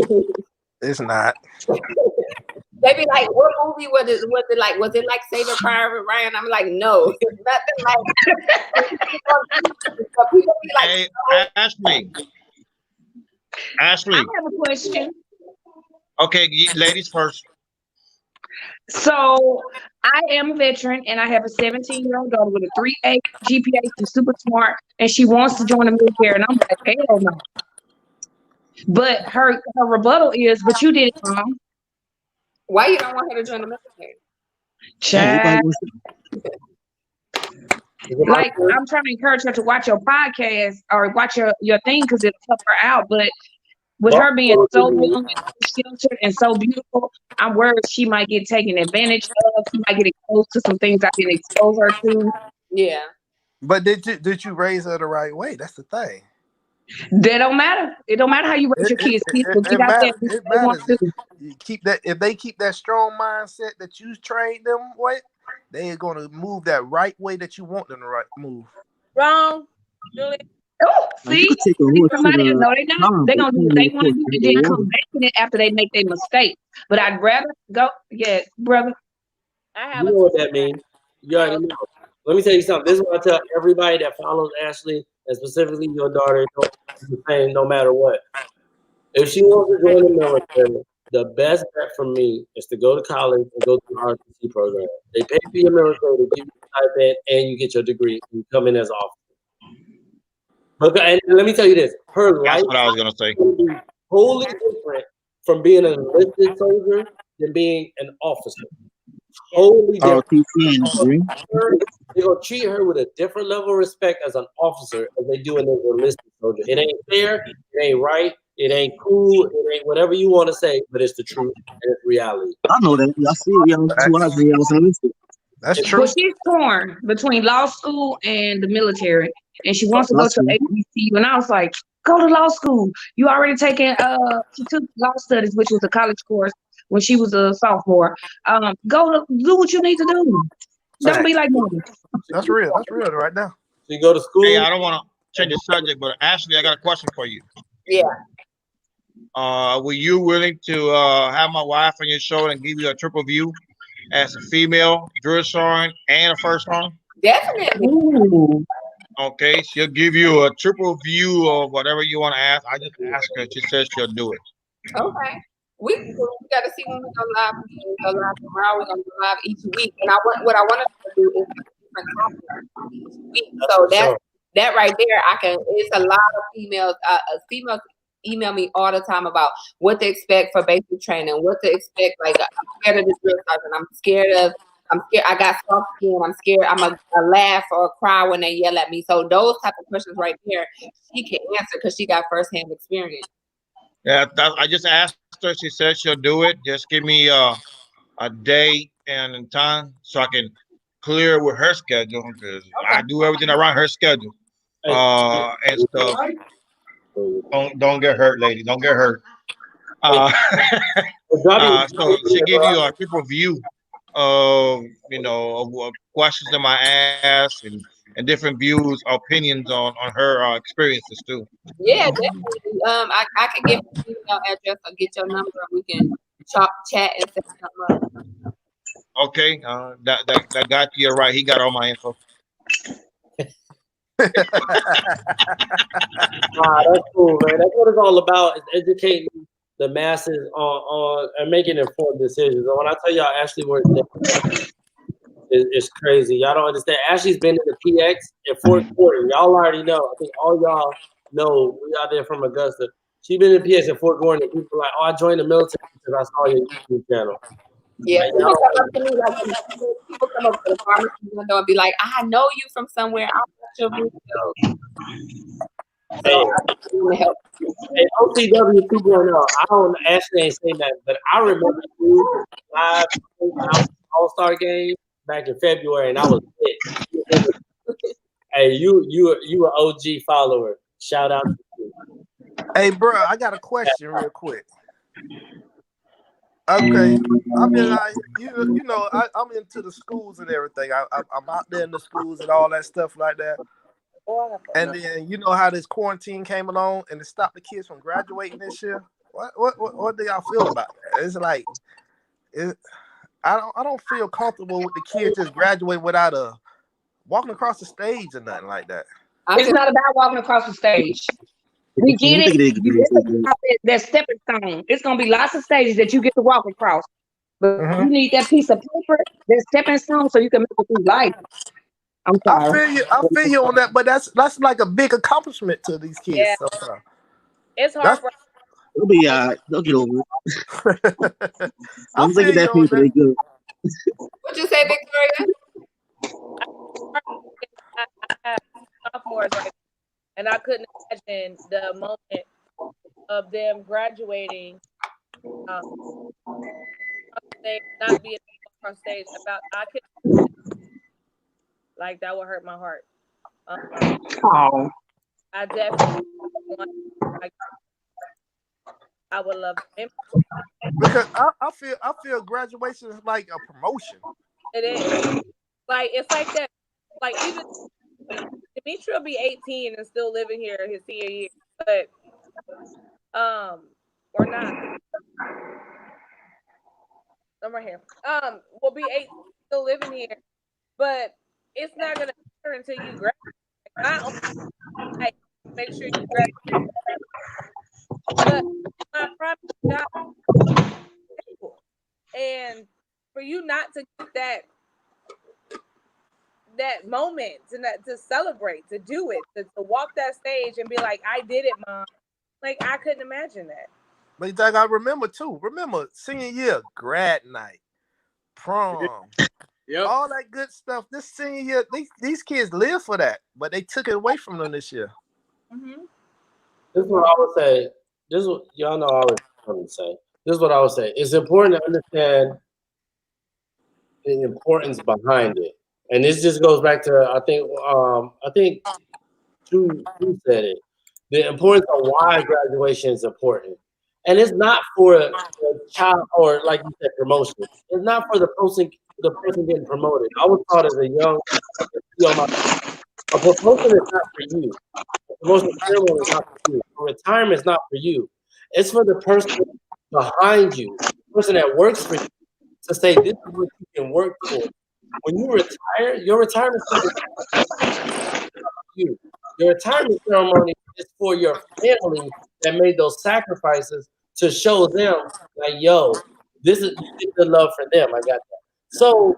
It's not. They be like, what movie was it like? Was it like Saving Private Ryan? I'm like, no, it's nothing like. But people be like, hey, Ashley. I have a question. Okay, ladies first. So I am a veteran and I have a 17-year-old daughter with a 3.8 GPA. She's super smart and she wants to join the military. And I'm like, hell no. But her rebuttal is, but you did it, Mom. why you don't want her to join the military? Child. Like, I'm trying to encourage her to watch your podcast or watch your thing because it'll help her out. But with her being so young and so sheltered and so beautiful, I'm worried she might get taken advantage of. She might get exposed to some things I didn't expose her to. Yeah. But did you raise her the right way? That's the thing. That don't matter. It don't matter how you raise your kids. It matters. You keep that. If they keep that strong mindset that you trained them with, they are going to move that right way that you want them to move. Wrong, Julie. Oh, see, somebody no, they not. They're gonna do what they want to do and then come back to it after they make their mistake. But I'd rather go, yeah, brother. You know what that means. You already know. Let me tell you something. This is what I tell everybody that follows Ashley, and specifically your daughter, the same no matter what. If she wants to join the military, the best bet for me is to go to college and go through the RTC program. They pay for your military, they give you a stipend, and you get your degree, and you come in as an officer. Okay, and let me tell you this: her life That's what I was gonna say. will be totally different from being an enlisted soldier than being an officer. Totally different. They're gonna treat her with a different level of respect as an officer as they do in an enlisted soldier. It ain't fair, it ain't right, it ain't cool, it ain't whatever you want to say, but it's the truth and it's reality. I know that. I see it. That's true. Well, she's torn between law school and the military, and she wants to go to HBCU. And I was like, go to law school. You already taken. She took law studies, which was a college course when she was a sophomore. Go to do what you need to do. Don't be like me. That's real. That's real right now. So you go to school. Hey, I don't want to change the subject, but Ashley, I got a question for you. Yeah. Were you willing to have my wife on your show and give you a triple view as a female drill sergeant and a first sergeant? Definitely. Ooh. Okay, she'll give you a triple view of whatever you want to ask. I just asked her. She says she'll do it. Okay. We got to see when we go live. We go live tomorrow. We're gonna go live each week, and what I want to do is different topics each week. So that right there, it's a lot of females. Females email me all the time about what to expect for basic training, what to expect. Like, I'm scared of this drill sergeant. I'm scared. I got soft skin. I'm scared. I'm a laugh or cry when they yell at me. So those type of questions right there, she can answer because she got firsthand experience. Yeah, I just asked her. She said she'll do it. Just give me a date and time so I can clear with her schedule because I do everything around her schedule and stuff. Don't get hurt, lady. Don't get hurt. So she gave you a quick review of of questions that I asked and different views, opinions on her experiences too. Yeah, definitely. I can give you email address or get your number and we can chat and set something up. Okay, that got you right. He got all my info. That's cool, man. That's what it's all about, is educating the masses on and making informed decisions. And when I tell y'all Ashley works there, it's crazy. Y'all don't understand. Ashley's been in the PX in Fort Gordon. Y'all already know. I think all y'all know we out there from Augusta. She's been in PX in Fort Gordon, and people are like, oh, I joined the military because I saw your YouTube channel. Yeah, people come up to me people come up to the pharmacy window and be like, I know you from somewhere. I'll watch your video. Hey, OTW 2.0. I don't Ashley ain't saying that, but I remember you live All-Star game back in February, and I was lit. Hey, you an OG follower. Shout out to you. Hey, bro, I got a question real quick. Okay, I'm into the schools and everything. I'm out there in the schools and all that stuff like that. And then you know how this quarantine came along and it stopped the kids from graduating this year. What do y'all feel about that? It's like, I don't feel comfortable with the kids just graduating without walking across the stage or nothing like that. It's not about walking across the stage. We get it. That stepping stone. It's gonna be lots of stages that you get to walk across, but you need that piece of paper, that stepping stone, so you can make it through life. I'm sorry. I feel you on that, but that's like a big accomplishment to these kids. Yeah. Sometimes. It's hard for. It'll be they'll get over it. I'm thinking that people they good. What'd you say, Victoria? I have sophomores right, and I couldn't imagine the moment of them graduating on stage, not being on stage. I could, like, that would hurt my heart. I definitely want. I would love him because I feel graduation is like a promotion. It is. Like, it's like that. Like, even Dimitri will be 18 and still living here his senior year, but or not. I'm right here. Will be 8 still living here, but it's not gonna matter until you graduate. Like, make sure you graduate. But I promise God, and for you not to get that moment to celebrate, to do it, to walk that stage and be like, I did it, Mom. Like, I couldn't imagine that. But I remember too. Remember senior year, grad night, prom, all that good stuff. This senior year, these kids live for that, but they took it away from them this year. Mm-hmm. This is what I would say. This is what y'all know. I would say. This is what I would say. It's important to understand the importance behind it, and this just goes back to I think Drew said it. The importance of why graduation is important, and it's not for a child or, like you said, promotion. It's not for the person getting promoted. I was taught as a young a promotion is not for you. A promotion ceremony is not for you. A retirement is not for you. It's for the person behind you, the person that works for you, to say this is what you can work for. When you retire, your retirement ceremony is for you. Your retirement ceremony is for your family that made those sacrifices to show them, like, yo, this is the love for them. I got that. So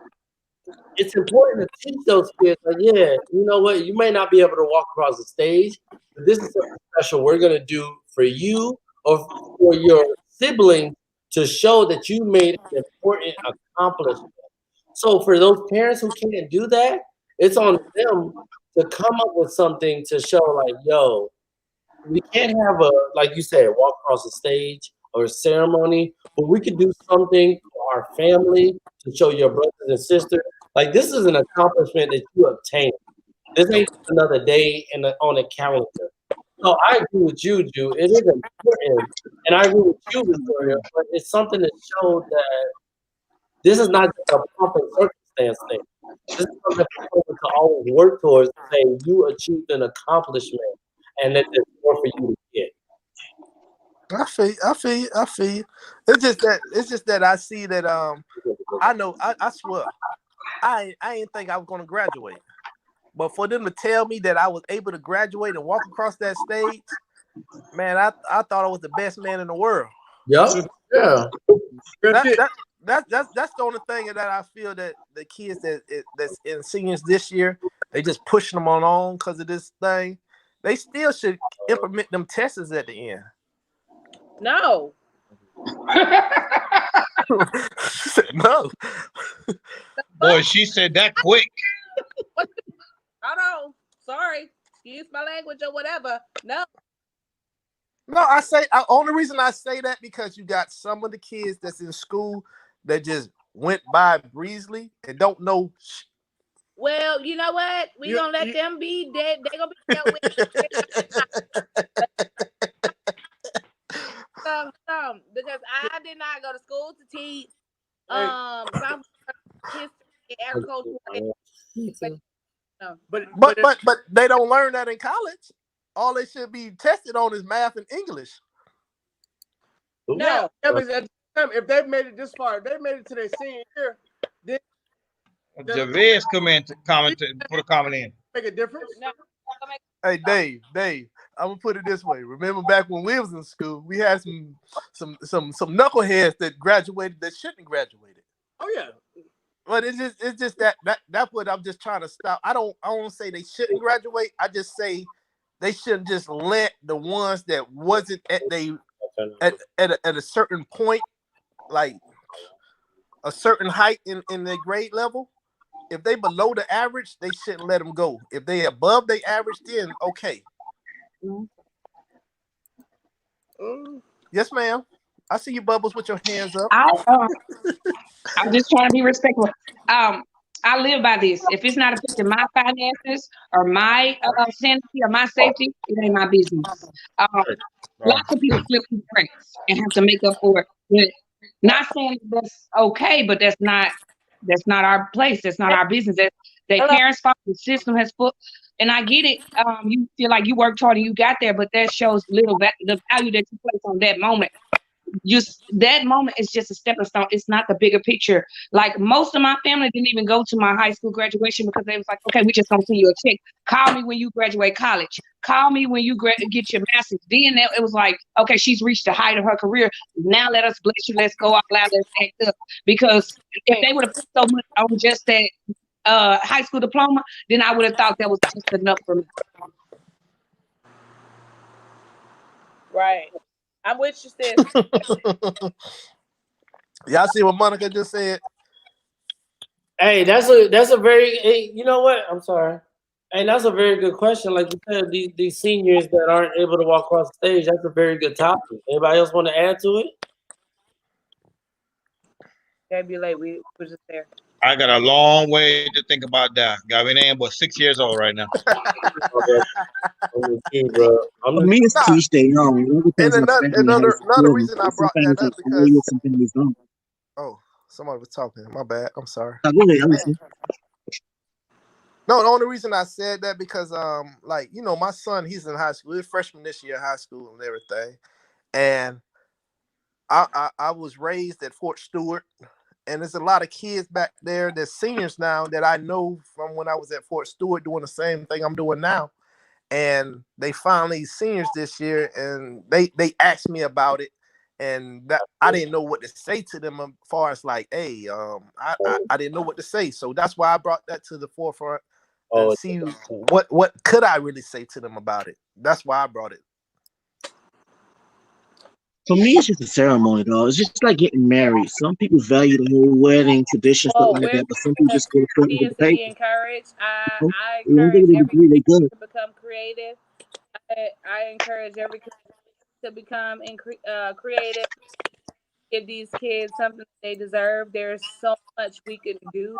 it's important to teach those kids, like, yeah, you know what? You may not be able to walk across the stage, but this is something special we're gonna do for you or for your siblings to show that you made an important accomplishment. So for those parents who can't do that, it's on them to come up with something to show, like, yo, we can't have like you said, walk across the stage or a ceremony, but we could do something for our family to show your brothers and sisters. Like, this is an accomplishment that you obtained. This ain't just another day on the calendar. So I agree with you, Ju. It is important, and I agree with you, Victoria. But it's something that showed that this is not just a pomp and circumstance thing. This is something for people to always work towards, saying you achieved an accomplishment, and that there's more for you to get. I feel you. It's just that I see that I know I swear I didn't think I was gonna graduate. But for them to tell me that I was able to graduate and walk across that stage, man, I thought I was the best man in the world. Yep. Yeah. That's the only thing that I feel that the kids that's in seniors this year, they just pushing them on because of this thing. They still should implement them tests at the end. No. She said no. Boy, she said that quick. Hold on. Sorry. Excuse my language or whatever. No. No, only reason I say that because you got some of the kids that's in school that just went by breezily and don't know. Well, you know what? We're going to let them be dead. They're going to be dealt with. Because I did not go to school to teach history, agriculture. No. But they don't learn that in college. All they should be tested on is math and English. No. If they've made it this far, if they made it to their senior year, then Javez put a comment in. Make a difference. No. Hey, Dave, I'm gonna put it this way. Remember back when we was in school, we had some knuckleheads that graduated that shouldn't have graduated. Oh yeah. But it's just that's what I'm just trying to stop. I don't say they shouldn't graduate. I just say they shouldn't just let the ones that wasn't at a certain point, like a certain height in their grade level. If they below the average, they shouldn't let them go. If they above the average, then okay. Yes, ma'am. I see you, Bubbles, with your hands up. I'm just trying to be respectful. I live by this. If it's not affecting my finances or my sanity or my safety, it ain't my business. Lots of people slip through cracks and have to make up for it. But not saying that's okay, but that's not our place. That's not our business. That's their parents' fault. The system has put. And I get it. You feel like you worked hard and you got there, but that shows the value that you place on that moment. That moment is just a stepping stone. It's not the bigger picture. Like most of my family didn't even go to my high school graduation because they was like, okay, we just gonna send you a check. Call me when you graduate college. Call me when you get your master's. Then it was like, okay, she's reached the height of her career. Now let us bless you. Let's go out loud. Let's act up. Because if they would have put so much on just that high school diploma, then I would have thought that was just enough for me. Right. I'm with you, sis. Y'all see what Monica just said? Hey, that's a very, hey, you know what? I'm sorry. Hey, that's a very good question. Like you said, these seniors that aren't able to walk across the stage, that's a very good topic. Anybody else want to add to it? Can't be late. We were just there. I got a long way to think about that. Got me name, but 6 years old right now. I'm bro. Me, it's teach they young. And another reason I brought that up because oh, somebody was talking. My bad. I'm sorry. No, the only reason I said that because like, you know, my son, he's in high school. He's a freshman this year in high school and everything. And I was raised at Fort Stewart, and there's a lot of kids back there that's seniors now that I know from when I was at Fort Stewart doing the same thing I'm doing now. And they finally seniors this year, and they asked me about it, and I didn't know what to say to them as far as like, hey, I didn't know what to say. So that's why I brought that to the forefront and see what could I really say to them about it. That's why I brought it. For me, it's just a ceremony, though. It's just like getting married. Some people value the whole wedding tradition, stuff like that, but some people just go for it with the Be paper. encouraged. I encourage every kid to become creative. I encourage every kid to become creative. Give these kids something they deserve. There's so much we can do.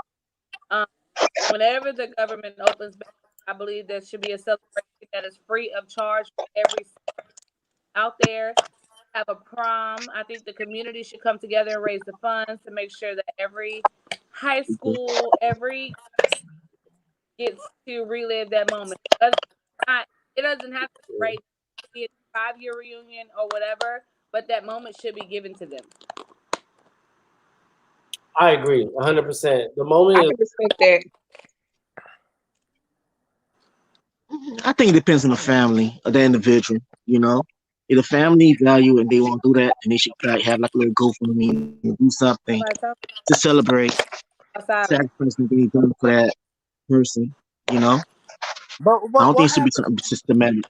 Whenever the government opens back, I believe there should be a celebration that is free of charge for every out there. Have a prom. I think the community should come together and raise the funds to make sure that every high school, every gets to relive that moment. It doesn't have to be a 5-year reunion or whatever, but that moment should be given to them. I agree, 100%. The moment I can respect that. I think it depends on the family of the individual. You know, if the family value and they want to do that, and they should like have like a little GoFundMe and do something to celebrate sacrifice that they've done for that person. You know, But I don't think what it should be happened? something systematic.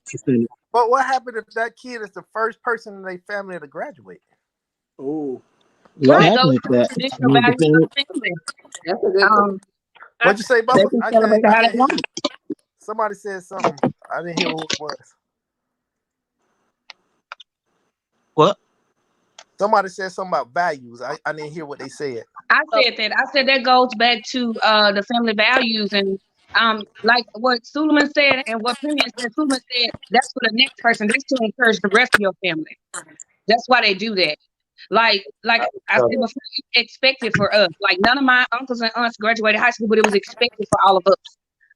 But what happened if that kid is the first person in their family to graduate? Ooh. What Right, happened those with that? traditional values of the family. That's a good question. What'd you say, They Bubba? can I celebrate can't how they hear want. you. Somebody said something. I didn't hear what it was. What? Somebody said something about values. I didn't hear what they said. I said that. I said that goes back to the family values and like what Suleiman said and what Premium said. Suleiman said that's for the next person. That's to encourage the rest of your family. That's why they do that. Like I said before, it's expected for us. Like none of my uncles and aunts graduated high school, but it was expected for all of us.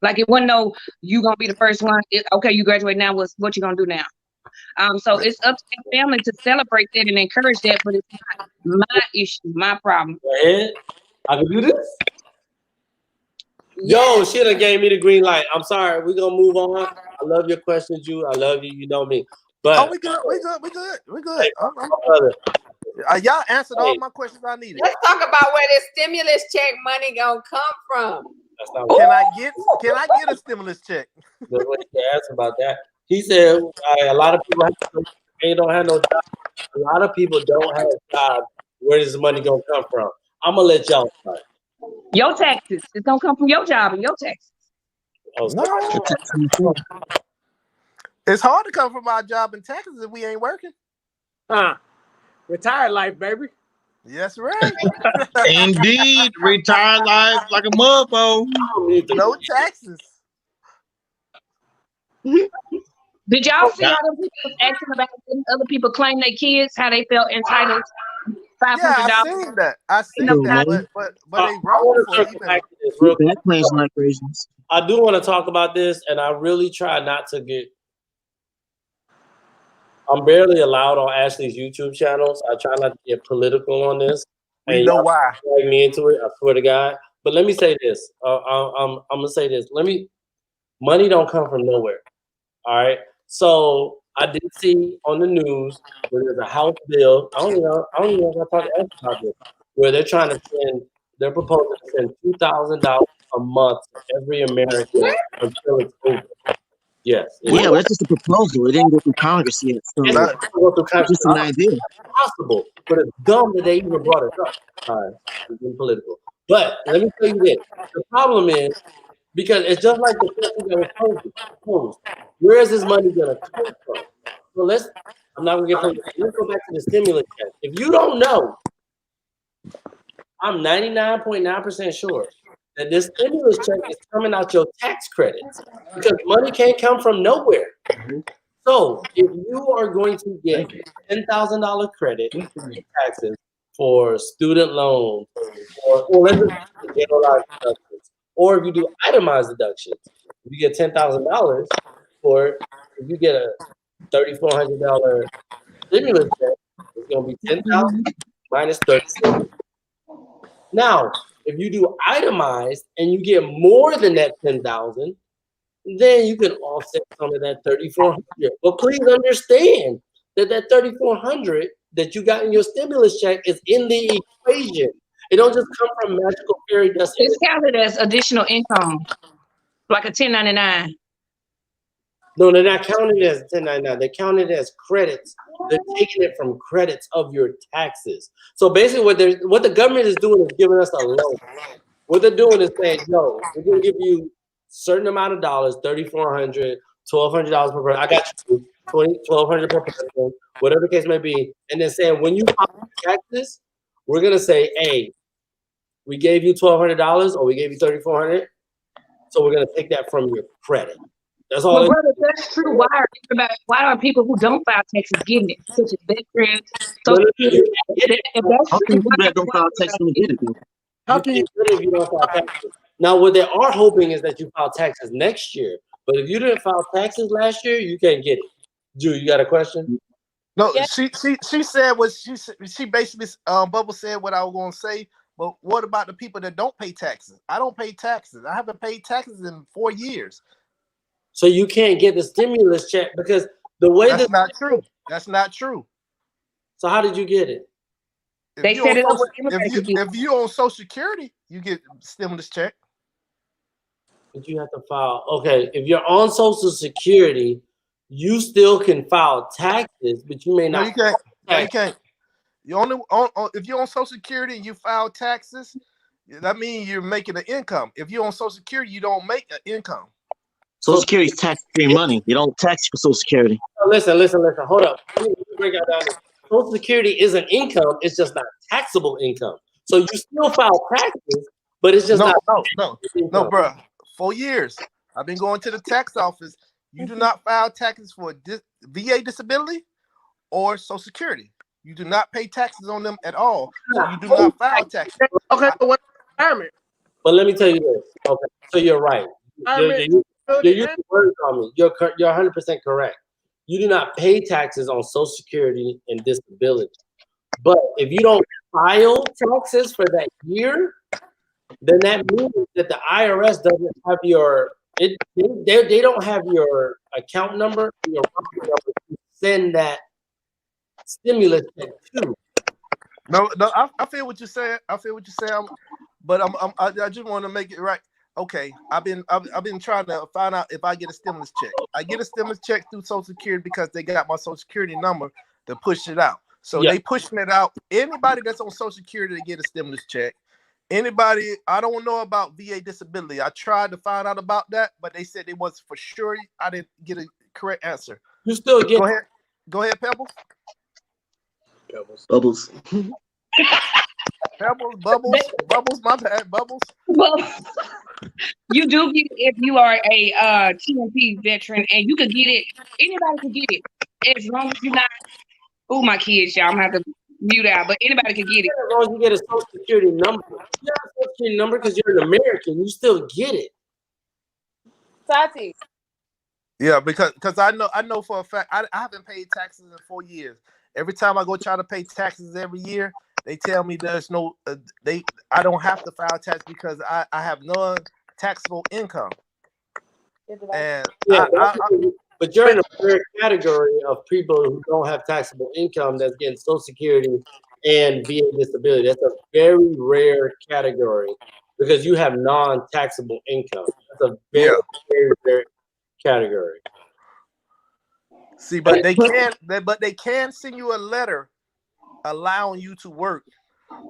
Like it wasn't no you gonna be the first one. Okay, you graduate now. What you gonna do now? So it's up to the family to celebrate that and encourage that, but it's not my issue, my problem. Go ahead. I can do this. Yo, she done gave me the green light. I'm sorry. We're gonna move on. I love your question, Ju. I love you. You know me. But we good. Hey, brother. Y'all answered all my questions I needed. Let's talk about where this stimulus check money gonna come from. That's not Can I get a stimulus check? That's what he asked about that. He said a lot of people don't have no job. A lot of people don't have jobs. Where is the money gonna come from? I'm gonna let y'all start. Your taxes. It's gonna come from your job and your taxes. No. It's hard to come from our job in Texas if we ain't working. Retired life, baby. That's right. Indeed, retired life like a mofo. No taxes. Did y'all see how them people was acting about letting other people claim their kids, how they felt entitled $500? Yeah, I seen that, but they wrong for even. I do want to talk about this, and I really try not to get. I'm barely allowed on Ashley's YouTube channels. I try not to get political on this. We know why. Drag me into it. I swear to God. But let me say this. I'm gonna say this. Money don't come from nowhere. All right. So I did see on the news where there's a House bill. I don't even know if I talked to Ed about this. Where they're trying to they're proposing to send $2,000 a month to every American until it's over. Yes. Yeah, but that's just a proposal. It didn't go through Congress yet. So it's just an idea. It's possible, but it's dumb that they even brought it up. Sorry, I'm being political. But let me tell you this. The problem is, because it's just like the question that was posed. Where is this money going to come from? So I'm not going to get political. Let's go back to the stimulus check. If you don't know, I'm 99.9% sure that this stimulus check is coming out your tax credits because money can't come from nowhere. So if you are going to get $10,000 credit in taxes for student loans, or let's just generalized deductions, or if you do itemized deductions, if you get $10,000 for, if you get a $3,400 stimulus check, it's going to be $10,000 minus $3,400. Now, if you do itemized and you get more than that $10,000, then you can offset some of that $3,400. But please understand that $3,400 that you got in your stimulus check is in the equation. It don't just come from magical fairy dust. It's counted as additional income, like a 1099. No, they're not counting it as 1099. They're counting it as credits. They're taking it from credits of your taxes. So basically, what the government is doing is giving us a loan. What they're doing is saying, "Yo, we're gonna give you a certain amount of dollars, $3,400, $1,200 per person. I got you, $1,200 per person, whatever the case may be." And then saying, when you file taxes, we're gonna say, "Hey, we gave you $1,200 or we gave you $3,400, so we're gonna take that from your credit." That's all. Well, brother, that's true. Why are people who don't file taxes getting it, such as veterans, social security? If that's How true, can why people that don't file taxes everybody get it? Though? You can't get it if you don't file taxes. Now, what they are hoping is that you file taxes next year. But if you didn't file taxes last year, you can't get it. Drew, you got a question? No, Yeah. she said what she basically Bubba said what I was gonna say. But what about the people that don't pay taxes? I don't pay taxes. I haven't paid taxes in 4 years. So you can't get the stimulus check because the way That's not true. That's not true. So how did you get it? They said it over everybody could get. If you on Social Security, you get stimulus check. But you have to file. Okay, if you're on Social Security, you still can file taxes, but you may not. No, you can't. No, you can't. You only if you're on Social Security and you file taxes, that means you're making an income. If you're on Social Security, you don't make an income. Social Security is tax-free money. They don't tax you for Social Security. Listen. Hold up. Let me break it down. Social Security isn't income. It's just not taxable income. So you still file taxes, but it's just no, bro. 4 years. I've been going to the tax office. You do not file taxes for VA disability or Social Security. You do not pay taxes on them at all. So you do not file taxes. Okay, so what retirement? But let me tell you this. Okay, so you're right. You're using words on me. You're 100% correct. You do not pay taxes on Social Security and disability. But if you don't file taxes for that year, then that means that the IRS doesn't have they don't have your account number, your number to send that stimulus check to. No, I feel what you're saying. But I just want to make it right. Okay, I've been trying to find out if I get a stimulus check. I get a stimulus check through Social Security because they got my Social Security number to push it out. So they pushing it out. Anybody that's on Social Security to get a stimulus check. Anybody, I don't know about VA disability. I tried to find out about that, but they said it was for sure. I didn't get a correct answer. You still get. Go ahead, Pebbles. Bubbles. Bubbles, my bad, Bubbles. Well, you do get it if you are a TMP veteran, and you could get it. Anybody can get it as long as you're not. Oh, my kids, y'all. I'm gonna have to mute out, but anybody can get it. As long as you get a Social Security number, you have a Social Security number because you're an American. You still get it. Tati. Yeah, because I know for a fact I haven't paid taxes in 4 years. Every time I go try to pay taxes every year, they tell me there's no I don't have to file tax because I have no taxable income. And but you're in a rare category of people who don't have taxable income that's getting Social Security and VA disability. That's a very rare category because you have non-taxable income. That's a very rare category. See, but they can send you a letter allowing you to work,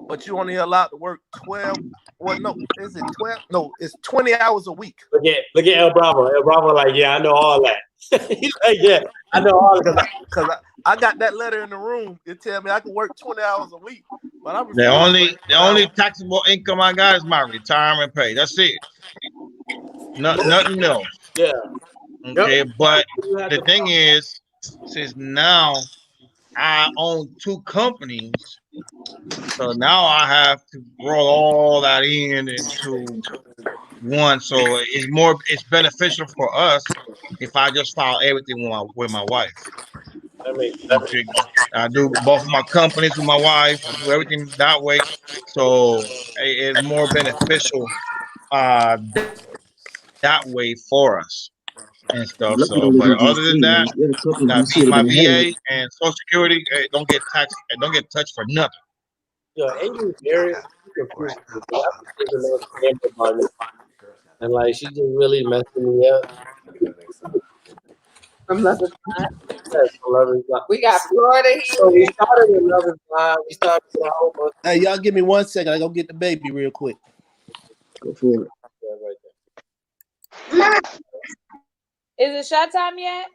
but you only allowed to work 12. Well, no, is it 12? No, it's 20 hours a week. Look at El Bravo. El Bravo, like, yeah, I know all that. He's like, yeah, I know all that because I got that letter in the room. It tell me I can work 20 hours a week, but I'm the only taxable income I got is my retirement pay. That's it. Nothing else. Yeah. Okay, but the thing is, since now I own 2 companies, so now I have to roll all that into one. So it's beneficial for us if I just file everything with my wife. Okay. I do both of my companies with my wife. I do everything that way, so it's more beneficial that way for us and stuff. So, but other than that, my VA and Social Security don't get taxed. Don't get touched for nothing. Yo, Amy's very confused. And like she just really messing me up. From Love is Blind. We got Florida here. So we started with Love is Blind. We started with a whole bunch. Hey, y'all give me 1 second. I go get the baby real quick. Go for it. Is it shot time yet?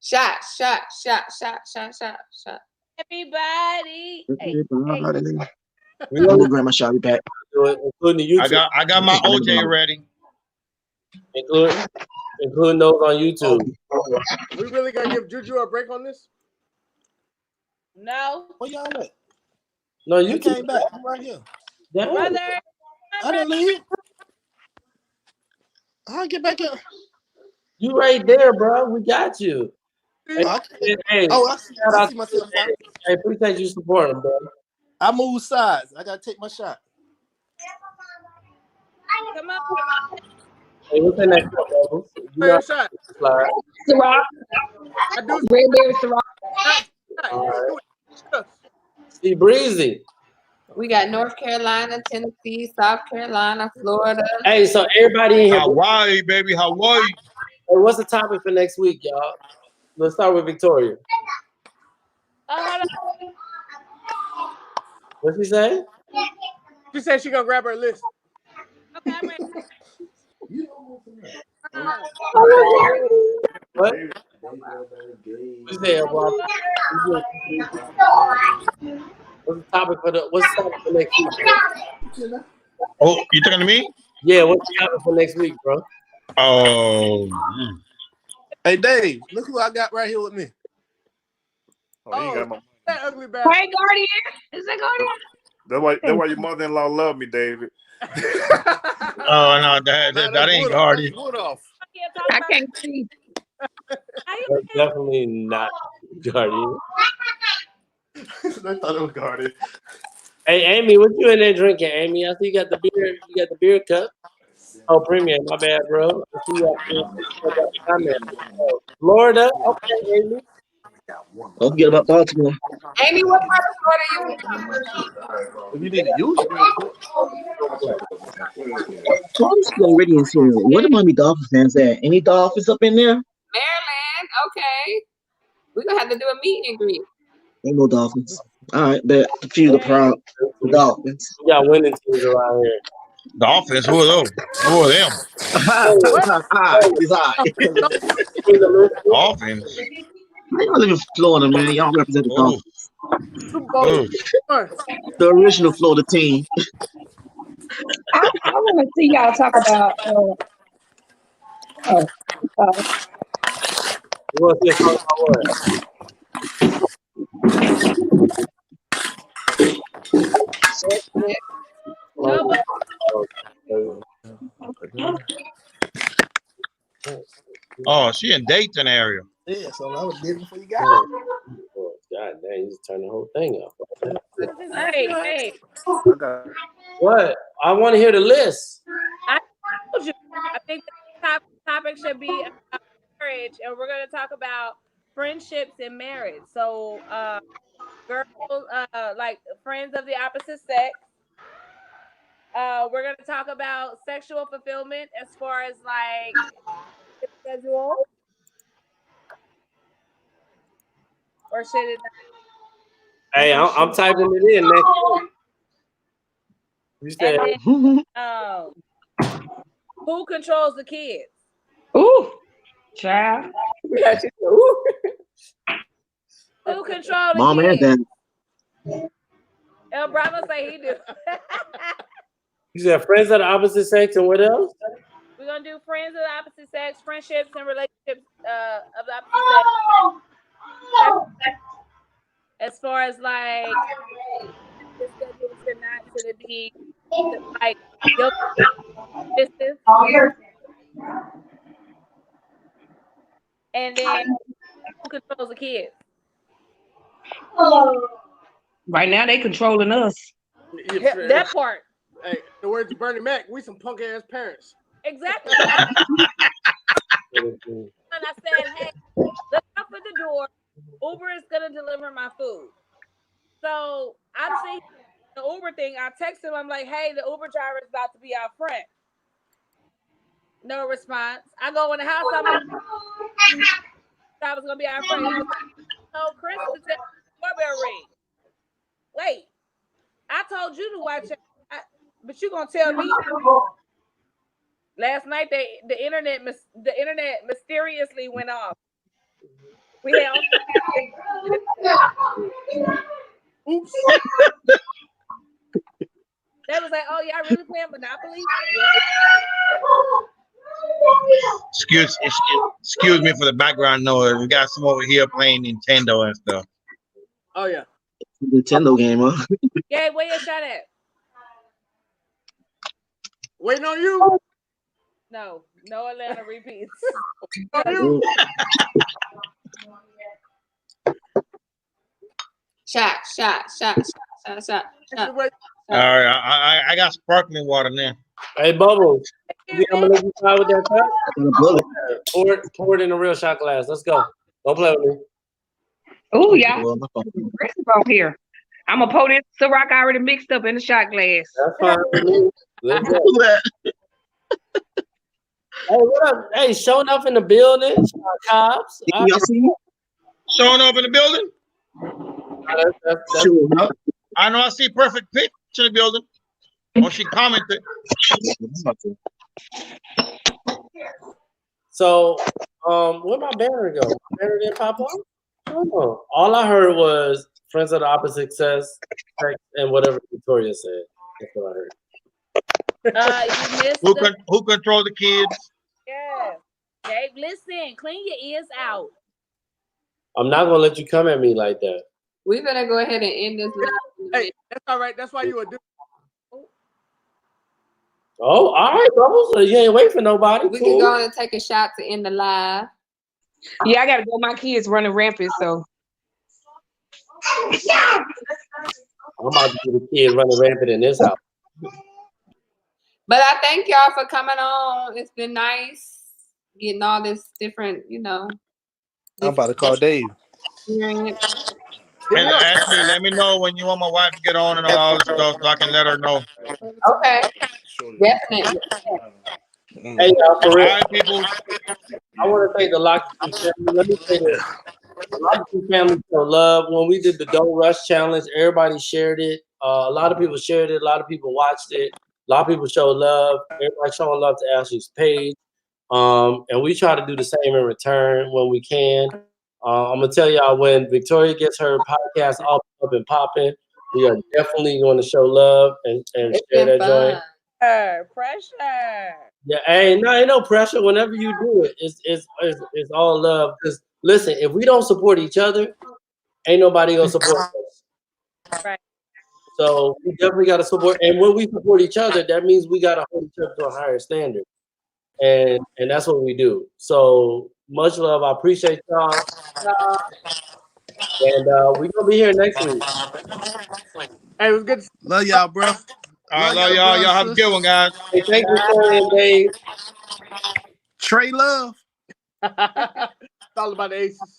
Shot. Everybody. I'm gonna grab my shotty back. Including the YouTube. I got my OJ ready. Including including those on YouTube. We really gonna give Juju a break on this? No. Where y'all at? No, I YouTube. came back. I'm right here. Damn. Brother. I didn't leave. How I get back in? You right there, bro. We got you. Hey, hey, Oh, I shout see out myself. to- Hey, appreciate you supporting, bro. I move sides. I gotta take my shot. Come on. Hey, what's that next one, bro? You Play know, a shot. slide. Ciroc. I do. Red berry Ciroc. See, breezy. We got North Carolina, Tennessee, South Carolina, Florida. Hey, so everybody in here. Hawaii, baby, Hawaii. Hey, what's the topic for next week, y'all? Let's start with Victoria. Hold on. What she say? She said she gonna grab her list. Okay, I'm ready. What? What say, Bob? What's the topic for next week? Oh, you talking to me? Yeah, what's the topic for next week, bro? Oh. Hey, Dave, look who I got right here with me. Oh, you got my. That ugly bastard. Hey, Guardian. Is that Guardian? That's why your mother-in-law love me, David. Oh no, that ain't Guardian. I can't see. That's definitely not Guardian. I thought it was Guardian. Hey, Amy, what you in there drinking, Amy? I see you got the beer. You got the beer cup. Oh, premium. My bad, bro. I see you got the comment. Oh, Florida. Okay, Amy. Don't forget about Baltimore. Amy, what part of Florida you in? If you need to use it real quick. So I'm just already in here. Where the Miami Dolphins fans at? Any Dolphins up in there? Maryland. Okay. We're gonna have to do a meet and greet. Ain't no Dolphins. All right, bet a few the proud Dolphins. We got winning teams around here. Dolphins. Who are those? Who are them? It's all right. Dolphins. Y'all live in Florida, man. Y'all represent the Dolphins. The original Florida team. I want to see y'all talk about. You want to see us talk about what? Oh, she in Dayton area. Yeah, so I was getting before you got Oh, God dang, you just turn the whole thing off. Hey. What? I want to hear the list. I told you. I think the topic should be about marriage, and we're going to talk about friendships and marriage. So, girls, like friends of the opposite sex. We're going to talk about sexual fulfillment as far as like the schedule. Or should it not? Hey, I'm typing it in next week. You said, who controls the kids? Ooh, child. Who controls the Mom and kids? Dad. El Bravo say he do. You said friends of the opposite sex and what else? We're gonna do friends of the opposite sex, friendships and relationships of the opposite sex. As far as like the schedule should it be like your business? And then who controls the kids? Right now they controlling us. Yeah, that part. Hey, the words of Bernie Mac, we some punk ass parents. Exactly. And I said, hey, look out for the door. Uber is gonna deliver my food. So I'm seeing the Uber thing. I text him. I'm like, hey, the Uber driver is about to be our friend. No response. I go in the house. I'm like, driver's gonna be our friend. He was like, oh, Chris to tell doorbell ring. Wait, I told you to watch it, but you gonna tell me? Last night, the internet mysteriously went off. We had oops. They was like, "Oh, y'all really playing Monopoly?" Yeah. Excuse me for the background noise. We got some over here playing Nintendo and stuff. Oh yeah. Nintendo game, huh? Yeah, where your shot at? Waiting on you. No Atlanta repeats. Shot. All right, I got sparkling water now. Hey, Bubbles, I'm gonna let you try with that cup. Pour it in a real shot glass. Let's go. Don't play with me. Oh, y'all aggressive on here. I'm gonna pour this Ciroc already mixed up in the shot glass. That's fine with me. Let's go. Hey, what up? Hey, showing up in the building. Cops. Y'all see me? Showing up in the building? Showing up. I know I see Perfect Pitch in the building. Oh, she commented. So, where'd my banner go? My banner didn't pop up? Oh, all I heard was friends of the opposite sex and whatever Victoria said. That's what I heard. You missed who control the kids? Yeah. Dave, listen, clean your ears out. I'm not gonna let you come at me like that. We better go ahead and end this. Hey, that's all right. That's why you would do. Oh, all right, bro. So you ain't wait for nobody. We can go on and take a shot to end the live. Yeah, I gotta go. My kids running rampant, so. I'm about to get a kid running rampant in this house. But I thank y'all for coming on. It's been nice getting all this different, I'm about to call Dave. experience. And Ashley, let me know when you want my wife to get on and all this stuff so I can let her know. Okay. Definitely. Hey, y'all, for real. All right, people. I want to thank the Lockheed family. Let me say this. The Lockheed family show love. When we did the Don't Rush Challenge, everybody shared it. A lot of people shared it. A lot of people watched it. A lot of people showed love. Everybody showing love to Ashley's page. And we try to do the same in return when we can. I'm going to tell y'all, when Victoria gets her podcast all up and popping, we are definitely going to show love and share that joint. Pressure. Yeah, ain't no pressure. Whenever you do it, it's all love. Because listen, if we don't support each other, ain't nobody gonna support us. Right. So we definitely got to support. And when we support each other, that means we got to hold each other to a higher standard. And that's what we do. So much love. I appreciate y'all. And we're gonna be here next week. Hey, it was good. Love y'all, bro. All right, love y'all. Y'all have a good one, guys. Hey, thank you, Victoria and Dave. Trey Love. It's all about the aces.